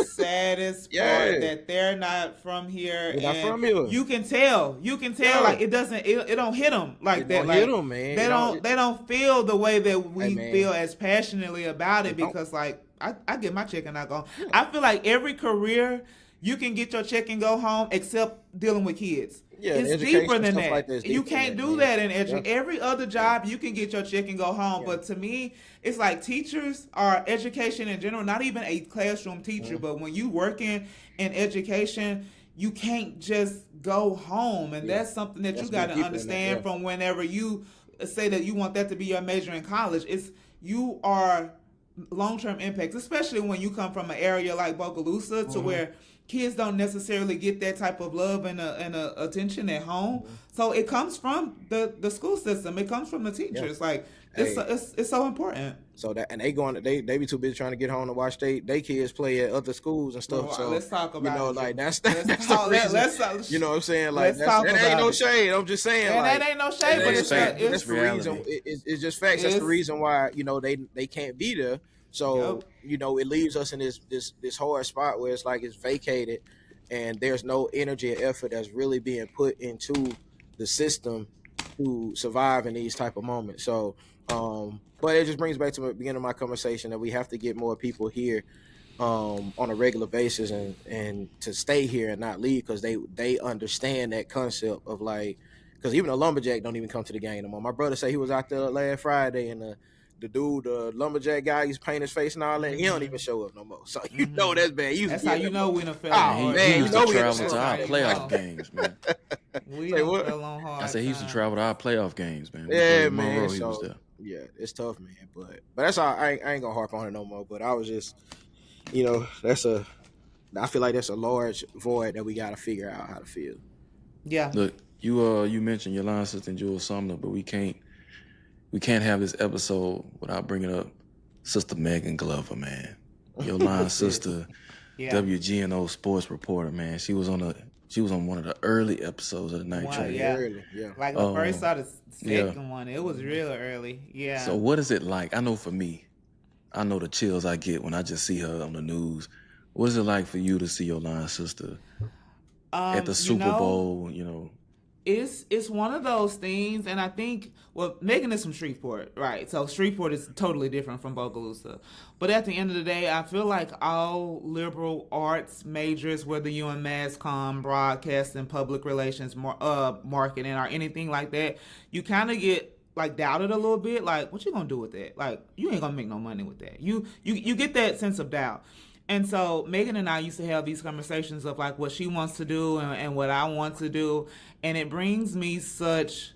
saddest part, that they're not from here. They're not from here. You can tell. Like it don't hit them like that. Like, hit them, man. They don't feel the way that we feel as passionately about it, because like I get my check and I go. Yeah. I feel like every career you can get your check and go home, except dealing with kids. Yeah, it's deeper than that. Like you can't do that in education. Yeah. Every other job, you can get your check and go home. Yeah. But to me, it's like teachers are education in general, not even a classroom teacher, but when you working in education, you can't just go home. And that's something that you got to understand from whenever you say that you want that to be your major in college. You are long-term impacts, especially when you come from an area like Bogalusa to where kids don't necessarily get that type of love and attention at home. So it comes from the school system. It comes from the teachers. Like it's so important. So that, and they be too busy trying to get home to watch they kids play at other schools and stuff. So let's talk about like that's the reason. You know what I'm saying? Like that ain't no shade. I'm just saying. And that ain't no shade, but it's the reason. It's just facts. That's the reason why they can't be there. So it leaves us in this hard spot where it's like it's vacated, and there's no energy or effort that's really being put into the system to survive in these type of moments. So, but it just brings back to the beginning of my conversation that we have to get more people here on a regular basis and to stay here and not leave, because they understand that concept of like, because even a lumberjack don't even come to the game no more. My brother said he was out there last Friday and the dude, the lumberjack guy, he's painting his face and all that. He don't even show up no more. So you know that's bad. That's how you know we done fell on hard. He used to travel to our playoff games, man. We done fell on hard. I said he used to travel to our playoff games, man. Yeah, man. He was there. Yeah, it's tough, man. But that's all. I ain't gonna harp on it no more. But I was just, I feel like that's a large void that we gotta figure out how to fill. Yeah. Look, you mentioned your line sister Jules Sumner, but we can't have this episode without bringing up Sister Megan Glover, man. Your line sister, WGNO sports reporter, man. She was on one of the early episodes of the Night Train. Yeah. Like the first or the second one. It was real early. Yeah. So what is it like? I know for me, I know the chills I get when I just see her on the news. What is it like for you to see your line sister at the Super Bowl, It's one of those things, and I think, Megan is from Shreveport, right? So Shreveport is totally different from Bogalusa. But at the end of the day, I feel like all liberal arts majors, whether you're in mass comm, broadcasting, public relations, marketing, or anything like that, you kind of get like doubted a little bit. Like, what you gonna do with that? Like, you ain't gonna make no money with that. You get that sense of doubt. And so Megan and I used to have these conversations of like what she wants to do and what I want to do. And it brings me such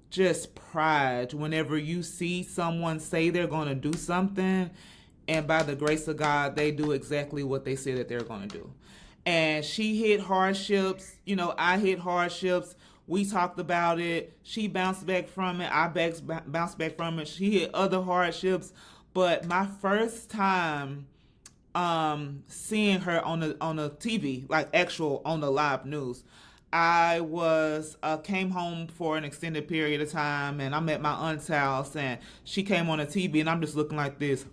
just pride whenever you see someone say they're going to do something, and by the grace of God, they do exactly what they say that they're going to do. And she hit hardships. I hit hardships We talked about it. She bounced back from it. I bounced back from it. She hit other hardships. But my first time seeing her on the TV, like actual on the live news, I came home for an extended period of time, and I'm at my aunt's house, and she came on the TV, and I'm just looking like this.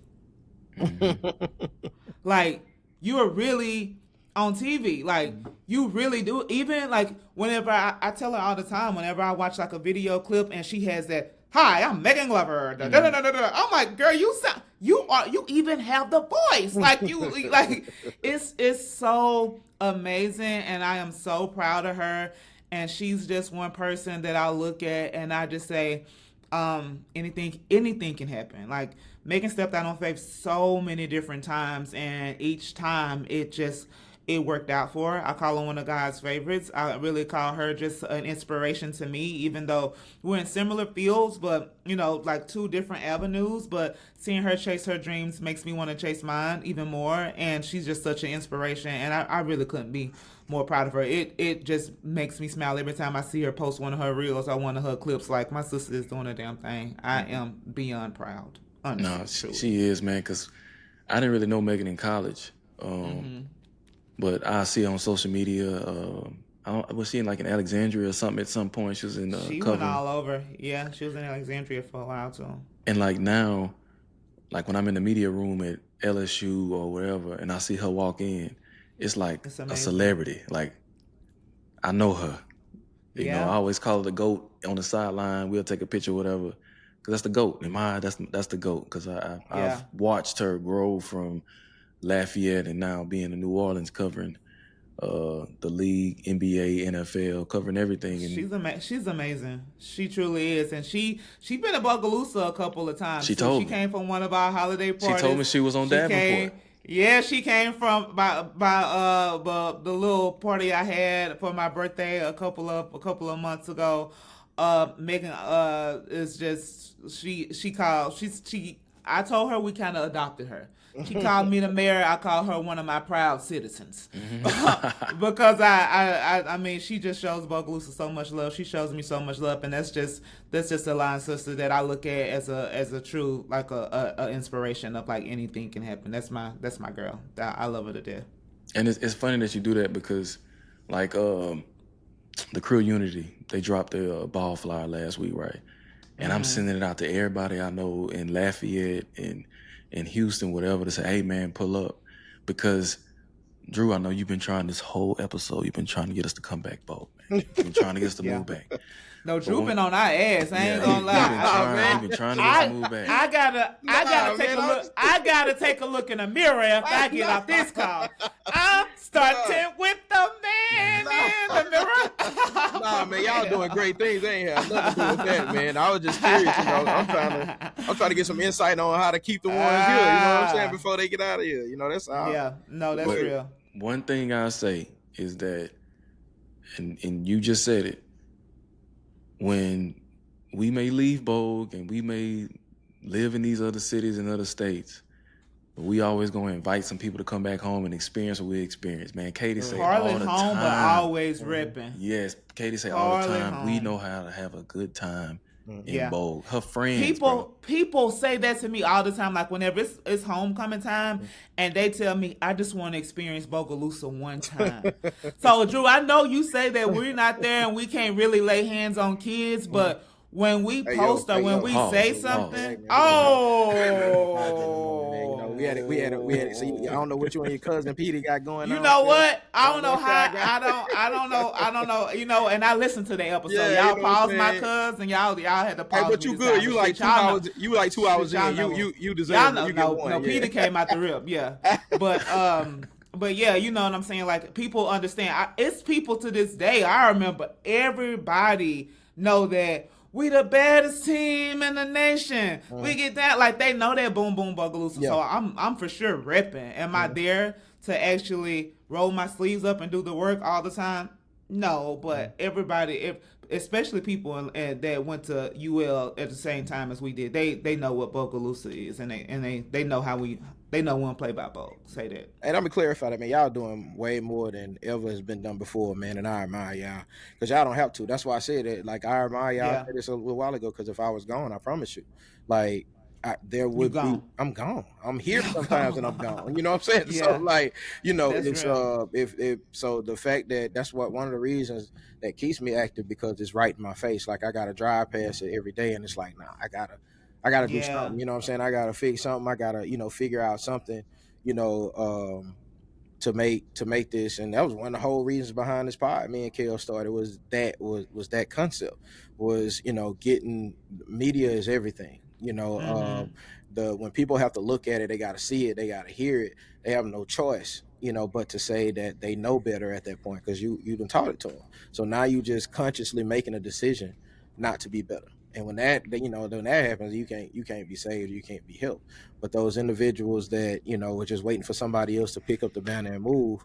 Like, you are really on TV. Like, you really do. Even, like, whenever I tell her all the time, whenever I watch, like, a video clip and she has that, "Hi, I'm Megan Glover." I'm like, girl, you even have the voice. Like, like, it's so amazing, and I am so proud of her. And she's just one person that I look at and I just say, anything can happen. Like, Megan stepped out on faith so many different times, and each time it worked out for her. I call her one of God's favorites. I really call her just an inspiration to me, even though we're in similar fields, but, like two different avenues. But seeing her chase her dreams makes me want to chase mine even more. And she's just such an inspiration. And I really couldn't be more proud of her. It just makes me smile every time I see her post one of her reels or one of her clips. Like, my sister is doing a damn thing. I am beyond proud. Honestly. No, she is, man, because I didn't really know Megan in college. But I see her on social media. Was she in like in Alexandria or something at some point? She was in She covering. went all over. Yeah, she was in Alexandria for a while too. And like now, like when I'm in the media room at LSU or wherever, and I see her walk in, it's like a celebrity. Like, I know her. You know, I always call her the GOAT on the sideline. We'll take a picture, whatever, because that's the GOAT. In my eye, that's the GOAT. Because I've watched her grow from Lafayette and now being in New Orleans covering the league, NBA, NFL, covering everything. And she's amazing. She truly is. And she been at Bogalusa a couple of times. She came from one of our holiday parties. She told me she was on Davenport. She came from by the little party I had for my birthday a couple of months ago. Megan is just I told her we kind of adopted her. She called me the mayor. I call her one of my proud citizens. Because I mean, she just shows Bogalusa so much love. She shows me so much love, and that's just a line sister that I look at as a true, like a inspiration of, like, anything can happen. That's my girl. I love her to death. And it's funny that you do that because, like, the Crew Unity, they dropped their ball flyer last week, right? And I'm sending it out to everybody I know in Lafayette and in Houston, whatever, to say, hey, man, pull up. Because, Drew, I know you've been trying this whole episode. You've been trying to get us to come back, Bo. You've been trying to get us to move back. No, Drew been on our ass. I ain't gonna lie. You've been trying to get us to move back. I gotta take a look in the mirror after I get off this call. I'm starting with the man in the mirror. Nah, man, y'all doing great things. They ain't have nothing to do with that, man. I was just curious, I'm trying to get some insight on how to keep the ones here. You know what I'm saying? Before they get out of here. That's all. Yeah, no, that's real. One thing I say is that, and you just said it, when we may leave Bogue and we may live in these other cities and other states, but we always going to invite some people to come back home and experience what we experience, man. Katie say all the time. But always ripping. Yes, Katie say all the time, we know how to have a good time in Bogue. Her friends, people say that to me all the time, like whenever it's homecoming time, and they tell me, I just want to experience Bogalusa one time. So, Drew, I know you say that we're not there and we can't really lay hands on kids, but when we post or when we say something, we had it. See, I don't know what you and your cousin Peter got going on. You know what? I don't know how. I don't know. And I listened to the episode. Yeah, y'all paused my cousin. Y'all had to pause. Hey, but you good? You like 2 hours? You like 2 hours in? You deserve it. You get one. No, Peter came out the rip. Yeah, but yeah, you know what I'm saying. Like, people understand. It's people to this day. I remember everybody know that we the baddest team in the nation. We get that. Like, they know that boom, boom, Bogalusa. Yeah. So I'm for sure repping. Am I there to actually roll my sleeves up and do the work all the time? No, but everybody, especially people that went to UL at the same time as we did. They know what Bogalusa is, and they know how they know when play by Bog. Say that. And let me clarify that, man. Y'all doing way more than ever has been done before, man. And I admire y'all because y'all don't have to. That's why I said it. Like I admire y'all. Yeah. I said this a little while ago because if I was gone, I promise you, like there You would be. gone. I'm gone. I'm here You sometimes, and gone. I'm gone. You know what I'm saying? Yeah. So like, you know, That's it's real. if so the fact that that's what one of the reasons that keeps me active because it's right in my face. Like I gotta drive past it every day, and it's like, nah, I gotta do Yeah. something. You know what I'm saying? I gotta fix something. I gotta figure out something. You know, to make this, and that was one of the whole reasons behind this pod. Me and Kale started was that concept was getting media is everything. The when people have to look at it, they got to see it, they got to hear it. They have no choice, but to say that they know better at that point because you done taught it to them. So now you just consciously making a decision not to be better. And when when that happens, you can't be saved, you can't be helped. But those individuals that are just waiting for somebody else to pick up the banner and move,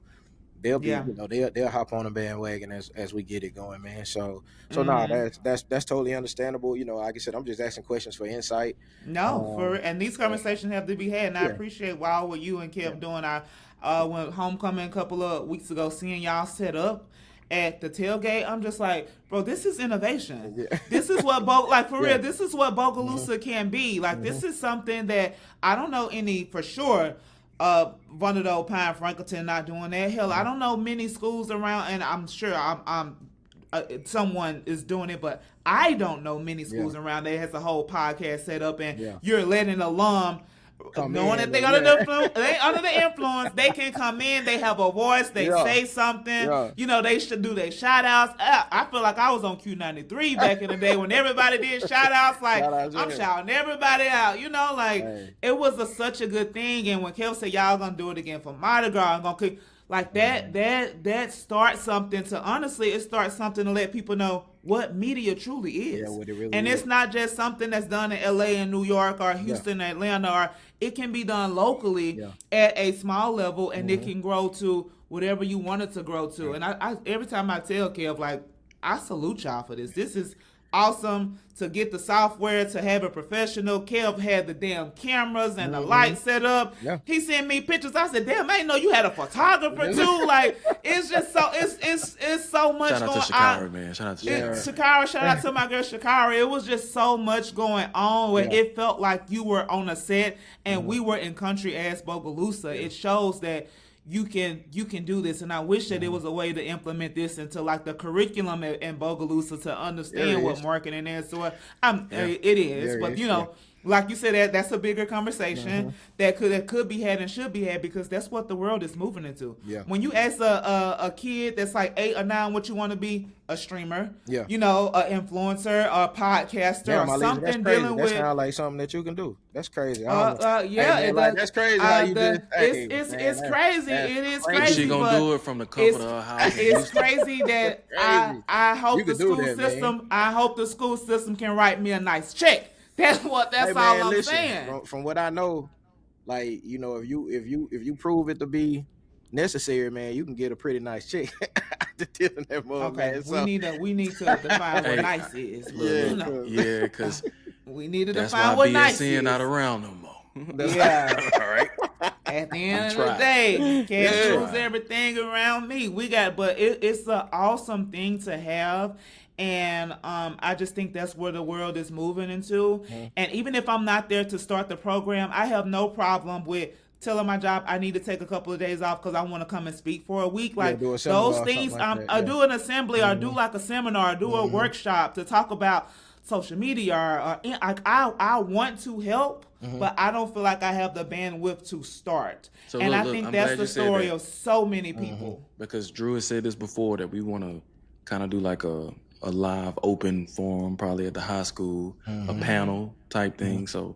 they'll be they'll hop on the bandwagon as we get it going, man. So no, that's totally understandable. Like I said, I'm just asking questions for insight. No, and these conversations have to be had, and I appreciate what you and Kev doing. I went homecoming a couple of weeks ago, seeing y'all set up at the tailgate. I'm just like, bro, this is innovation. Yeah. This is what real. This is what Bogalusa can be. Like this is something that I don't know any for sure. Vanderbilt, Pine, Franklinton not doing that. Hell, I don't know many schools around, and I'm sure I'm someone is doing it, but I don't know many schools around that has a whole podcast set up, and you're letting an alum. Knowing that they under the influence, they can come in. They have a voice. They say something. They should do their shout outs. I feel like I was on Q93 back in the day when everybody did shout outs. Like I'm shouting everybody out. It was such a good thing. And when Kel said y'all gonna do it again for Mardi Gras, I'm gonna cook like that. That starts something to honestly. It starts something to let people know what media truly is. Yeah, what it really and is. It's not just something that's done in LA and New York or Houston, Atlanta, or it can be done locally at a small level, and it can grow to whatever you want it to grow to. And I every time I tell Kev, like, I salute y'all for this. This is awesome to get the software, to have a professional. Kev had the damn cameras and the lights set up. Yeah. He sent me pictures. I said, damn, I didn't know you had a photographer too. Like, it's just so it's so much going on. Shout out to Shakara, man. Shout out to Shakara. Shout out to my girl Shakara. It was just so much going on where it felt like you were on a set and we were in country ass Bogalusa. It shows that you can do this, and I wish that there was a way to implement this into like the curriculum in Bogalusa to understand what marketing is. So it is, but like you said, that's a bigger conversation that could be had and should be had because that's what the world is moving into. Yeah. When you ask a kid that's like 8 or 9 what you want to be, a streamer, an influencer, a podcaster, or something dealing with. That sounds like something that you can do. That's crazy. That's crazy. How you just, it's crazy. It is crazy. She gonna do it from the comfort of her house. It's crazy that I hope the school system. Man. I hope the school system can write me a nice check. That's all I'm saying. From what I know, like if you prove it to be necessary, man, you can get a pretty nice check. To deal in that mode, okay, man. So. we need to define what nice is. Because we need to define what nice is. That's why BSN not around no more. Yeah. All right. At the end of the day, can't choose everything around me. But it's an awesome thing to have. And I just think that's where the world is moving into. And even if I'm not there to start the program, I have no problem with telling my job I need to take a couple of days off because I want to come and speak for a week. Like those things, I do an assembly or do like a seminar, or do a workshop to talk about social media. I want to help, but I don't feel like I have the bandwidth to start. So I think that's the story of so many people. Because Drew has said this before, that we want to kind of do like a live open forum, probably at the high school, a panel type thing. So,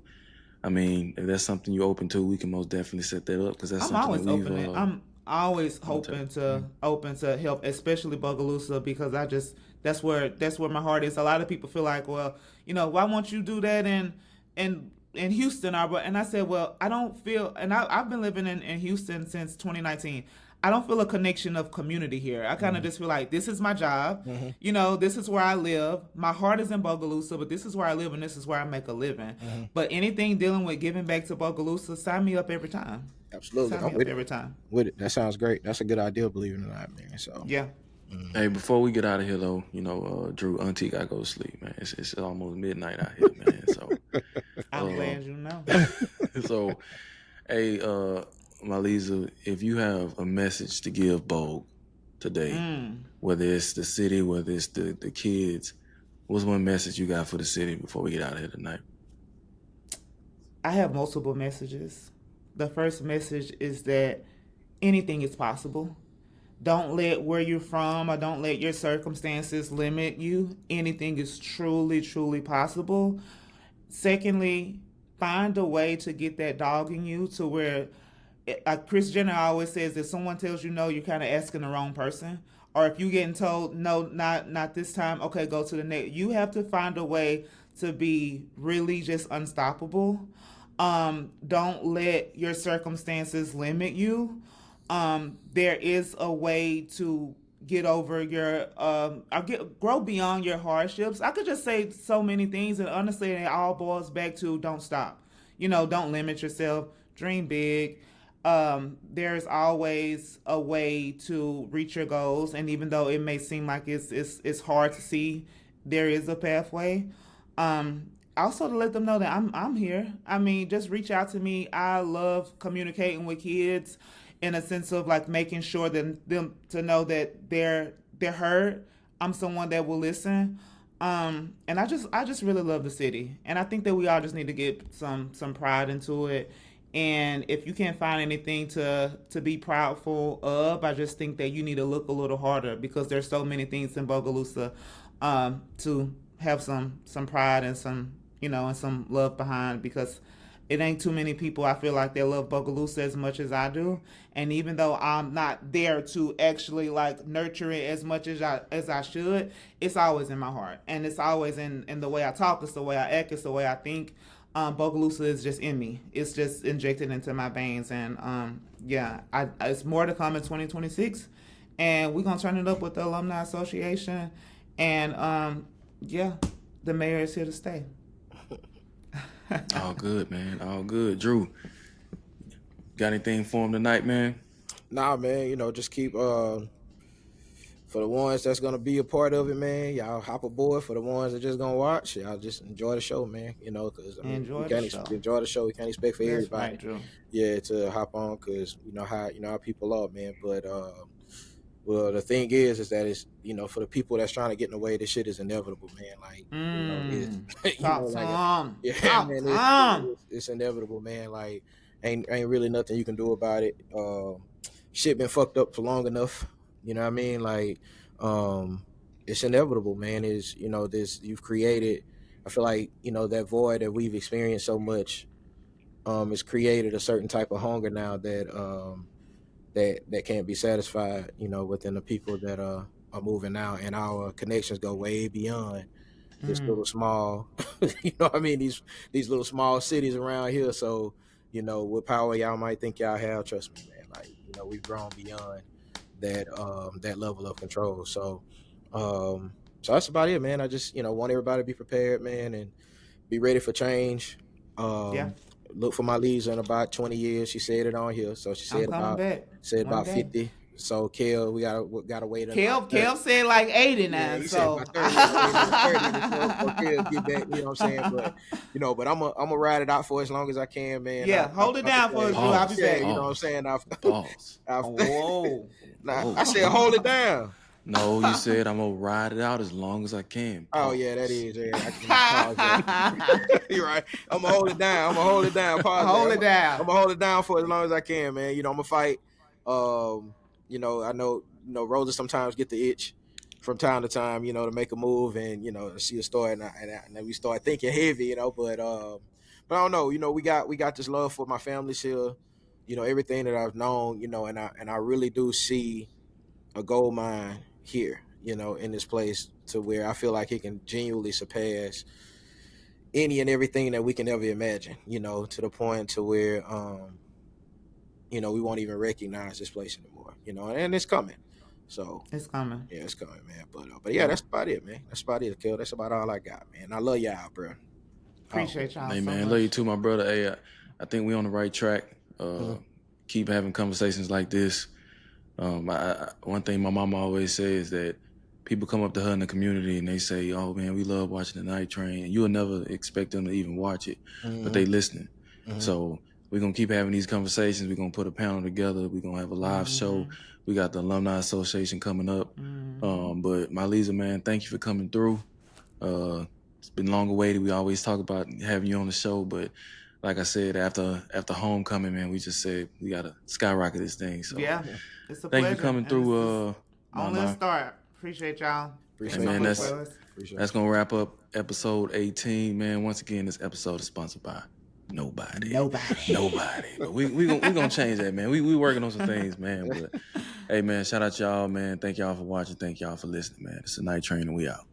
I mean, if that's something you're open to, we can most definitely set that up because that's something that we've. I'm always open to help, especially Bogalusa, because that's where my heart is. A lot of people feel like, well, why won't you do that in Houston? And I said, well, I don't feel, and I've been living in Houston since 2019. I don't feel a connection of community here. I kind of just feel like this is my job. Mm-hmm. This is where I live. My heart is in Bogalusa, but this is where I live and this is where I make a living. Mm-hmm. But anything dealing with giving back to Bogalusa, sign me up every time. Absolutely, Sign I'm me up with it. every time. With it, that sounds great. That's a good idea, believe it or not, man. So Yeah. Hey, before we get out of here though, Drew, Auntie gotta go to sleep, man. It's almost midnight out here, man. So, I'm glad you know. so, hey, Myleeza, if you have a message to give Bogue today, whether it's the city, whether it's the kids, what's one message you got for the city before we get out of here tonight? I have multiple messages. The first message is that anything is possible. Don't let where you're from or don't let your circumstances limit you. Anything is truly, truly possible. Secondly, find a way to get that dog in you to where, Chris Jenner always says, if someone tells you no, you're kind of asking the wrong person. Or if you're getting told no, not this time, okay, go to the next. You have to find a way to be really just unstoppable. Don't let your circumstances limit you. There is a way to get over your grow beyond your hardships. I could just say so many things, and honestly, it all boils back to don't stop. Don't limit yourself. Dream big. There's always a way to reach your goals, and even though it may seem like it's hard to see, there is a pathway. Also to let them know that I'm here. I mean, just reach out to me. I love communicating with kids in a sense of like making sure that them to know that they're heard. I'm someone that will listen. And I just really love the city. And I think that we all just need to get some pride into it. And if you can't find anything to be proudful of, I just think that you need to look a little harder because there's so many things in Bogalusa to have some pride and some and some love behind, because it ain't too many people I feel like they love Bogalusa as much as I do. And even though I'm not there to actually like nurture it as much as I should, it's always in my heart. And it's always in the way I talk, it's the way I act, it's the way I think. Bogalusa is just in me. It's just injected into my veins. And it's more to come in 2026. And we're gonna turn it up with the Alumni Association. And the mayor is here to stay. All good, man. All good. Drew, got anything for him tonight, man? Nah, man, just keep for the ones that's gonna be a part of it, man, y'all hop aboard. For the ones that just gonna watch, y'all just enjoy the show, man. Because Enjoy we can't the show. enjoy the show. We can't expect for That's everybody, right, Drew. to hop on, because how people are, man. But well, the thing is that it's for the people that's trying to get in the way, this shit is inevitable, man. Like it's Talk to him. yeah, man, it's inevitable, man. Like ain't really nothing you can do about it. Shit been fucked up for long enough. You know what I mean? Like, it's inevitable, man. Is this you've created? I feel like that void that we've experienced so much, has created a certain type of hunger now that that can't be satisfied. Within the people that are moving out, and our connections go way beyond this little small. What I mean? These little small cities around here. So what power y'all might think y'all have, trust me, man. Like we've grown beyond that level of control. So that's about it, man. I just want everybody to be prepared, man, and be ready for change. Look for Myleeza in about 20 years. She said it on here, so she said about 50. So Kel, we gotta wait. Kel said like 80 now. Yeah, so said about 30 before Kel get back. You know what I'm saying? But I'm gonna ride it out for as long as I can, man. Yeah, hold it down for us, Drew. I'll be back. You know what I'm saying? Pause. Whoa. I said hold it down. No, you said I'm gonna ride it out as long as I can. Pause. Oh yeah, that is. Yeah, you're right. I'm gonna hold it down. Pause. Hold it down. I'm gonna hold it down for as long as I can, man. I'm gonna fight. I know Rosa sometimes get the itch from time to time, to make a move, and see a story, and then we start thinking heavy, but I don't know. We got this love for my families here, everything that I've known, and I really do see a gold mine here, in this place, to where I feel like it can genuinely surpass any and everything that we can ever imagine, to the point to where we won't even recognize this place anymore. you know, and it's coming. So It's coming. yeah, it's coming, man. But yeah, that's about it, man. That's about it, Kel. That's about all I got, man. I love y'all, bro. Always. Appreciate y'all Hey so man, much. love you too, my brother. Hey, I think we on the right track. Keep having conversations like this. One thing my mama always says that people come up to her in the community and they say, "Oh man, we love watching the Night Train." And you'll never expect them to even watch it, but they listening. So we're gonna keep having these conversations. We're gonna put a panel together. We're gonna have a live show. We got the Alumni Association coming up. But Myleeza, man, thank you for coming through. It's been long awaited. We always talk about having you on the show, but like I said, after homecoming, man, we just said we gotta skyrocket this thing. So Yeah, it's a thank pleasure. you for coming And through. only a start. Appreciate y'all. Appreciate Hey, man, you, that's bro. Appreciate that's gonna wrap up episode 18, man. Once again, this episode is sponsored by nobody. But we gonna change that, man. We working on some things, man. But hey, man, shout out y'all, man. Thank y'all for watching. Thank y'all for listening, man. It's the Night Train, and we out.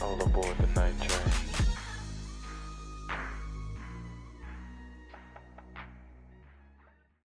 All aboard the Night Train.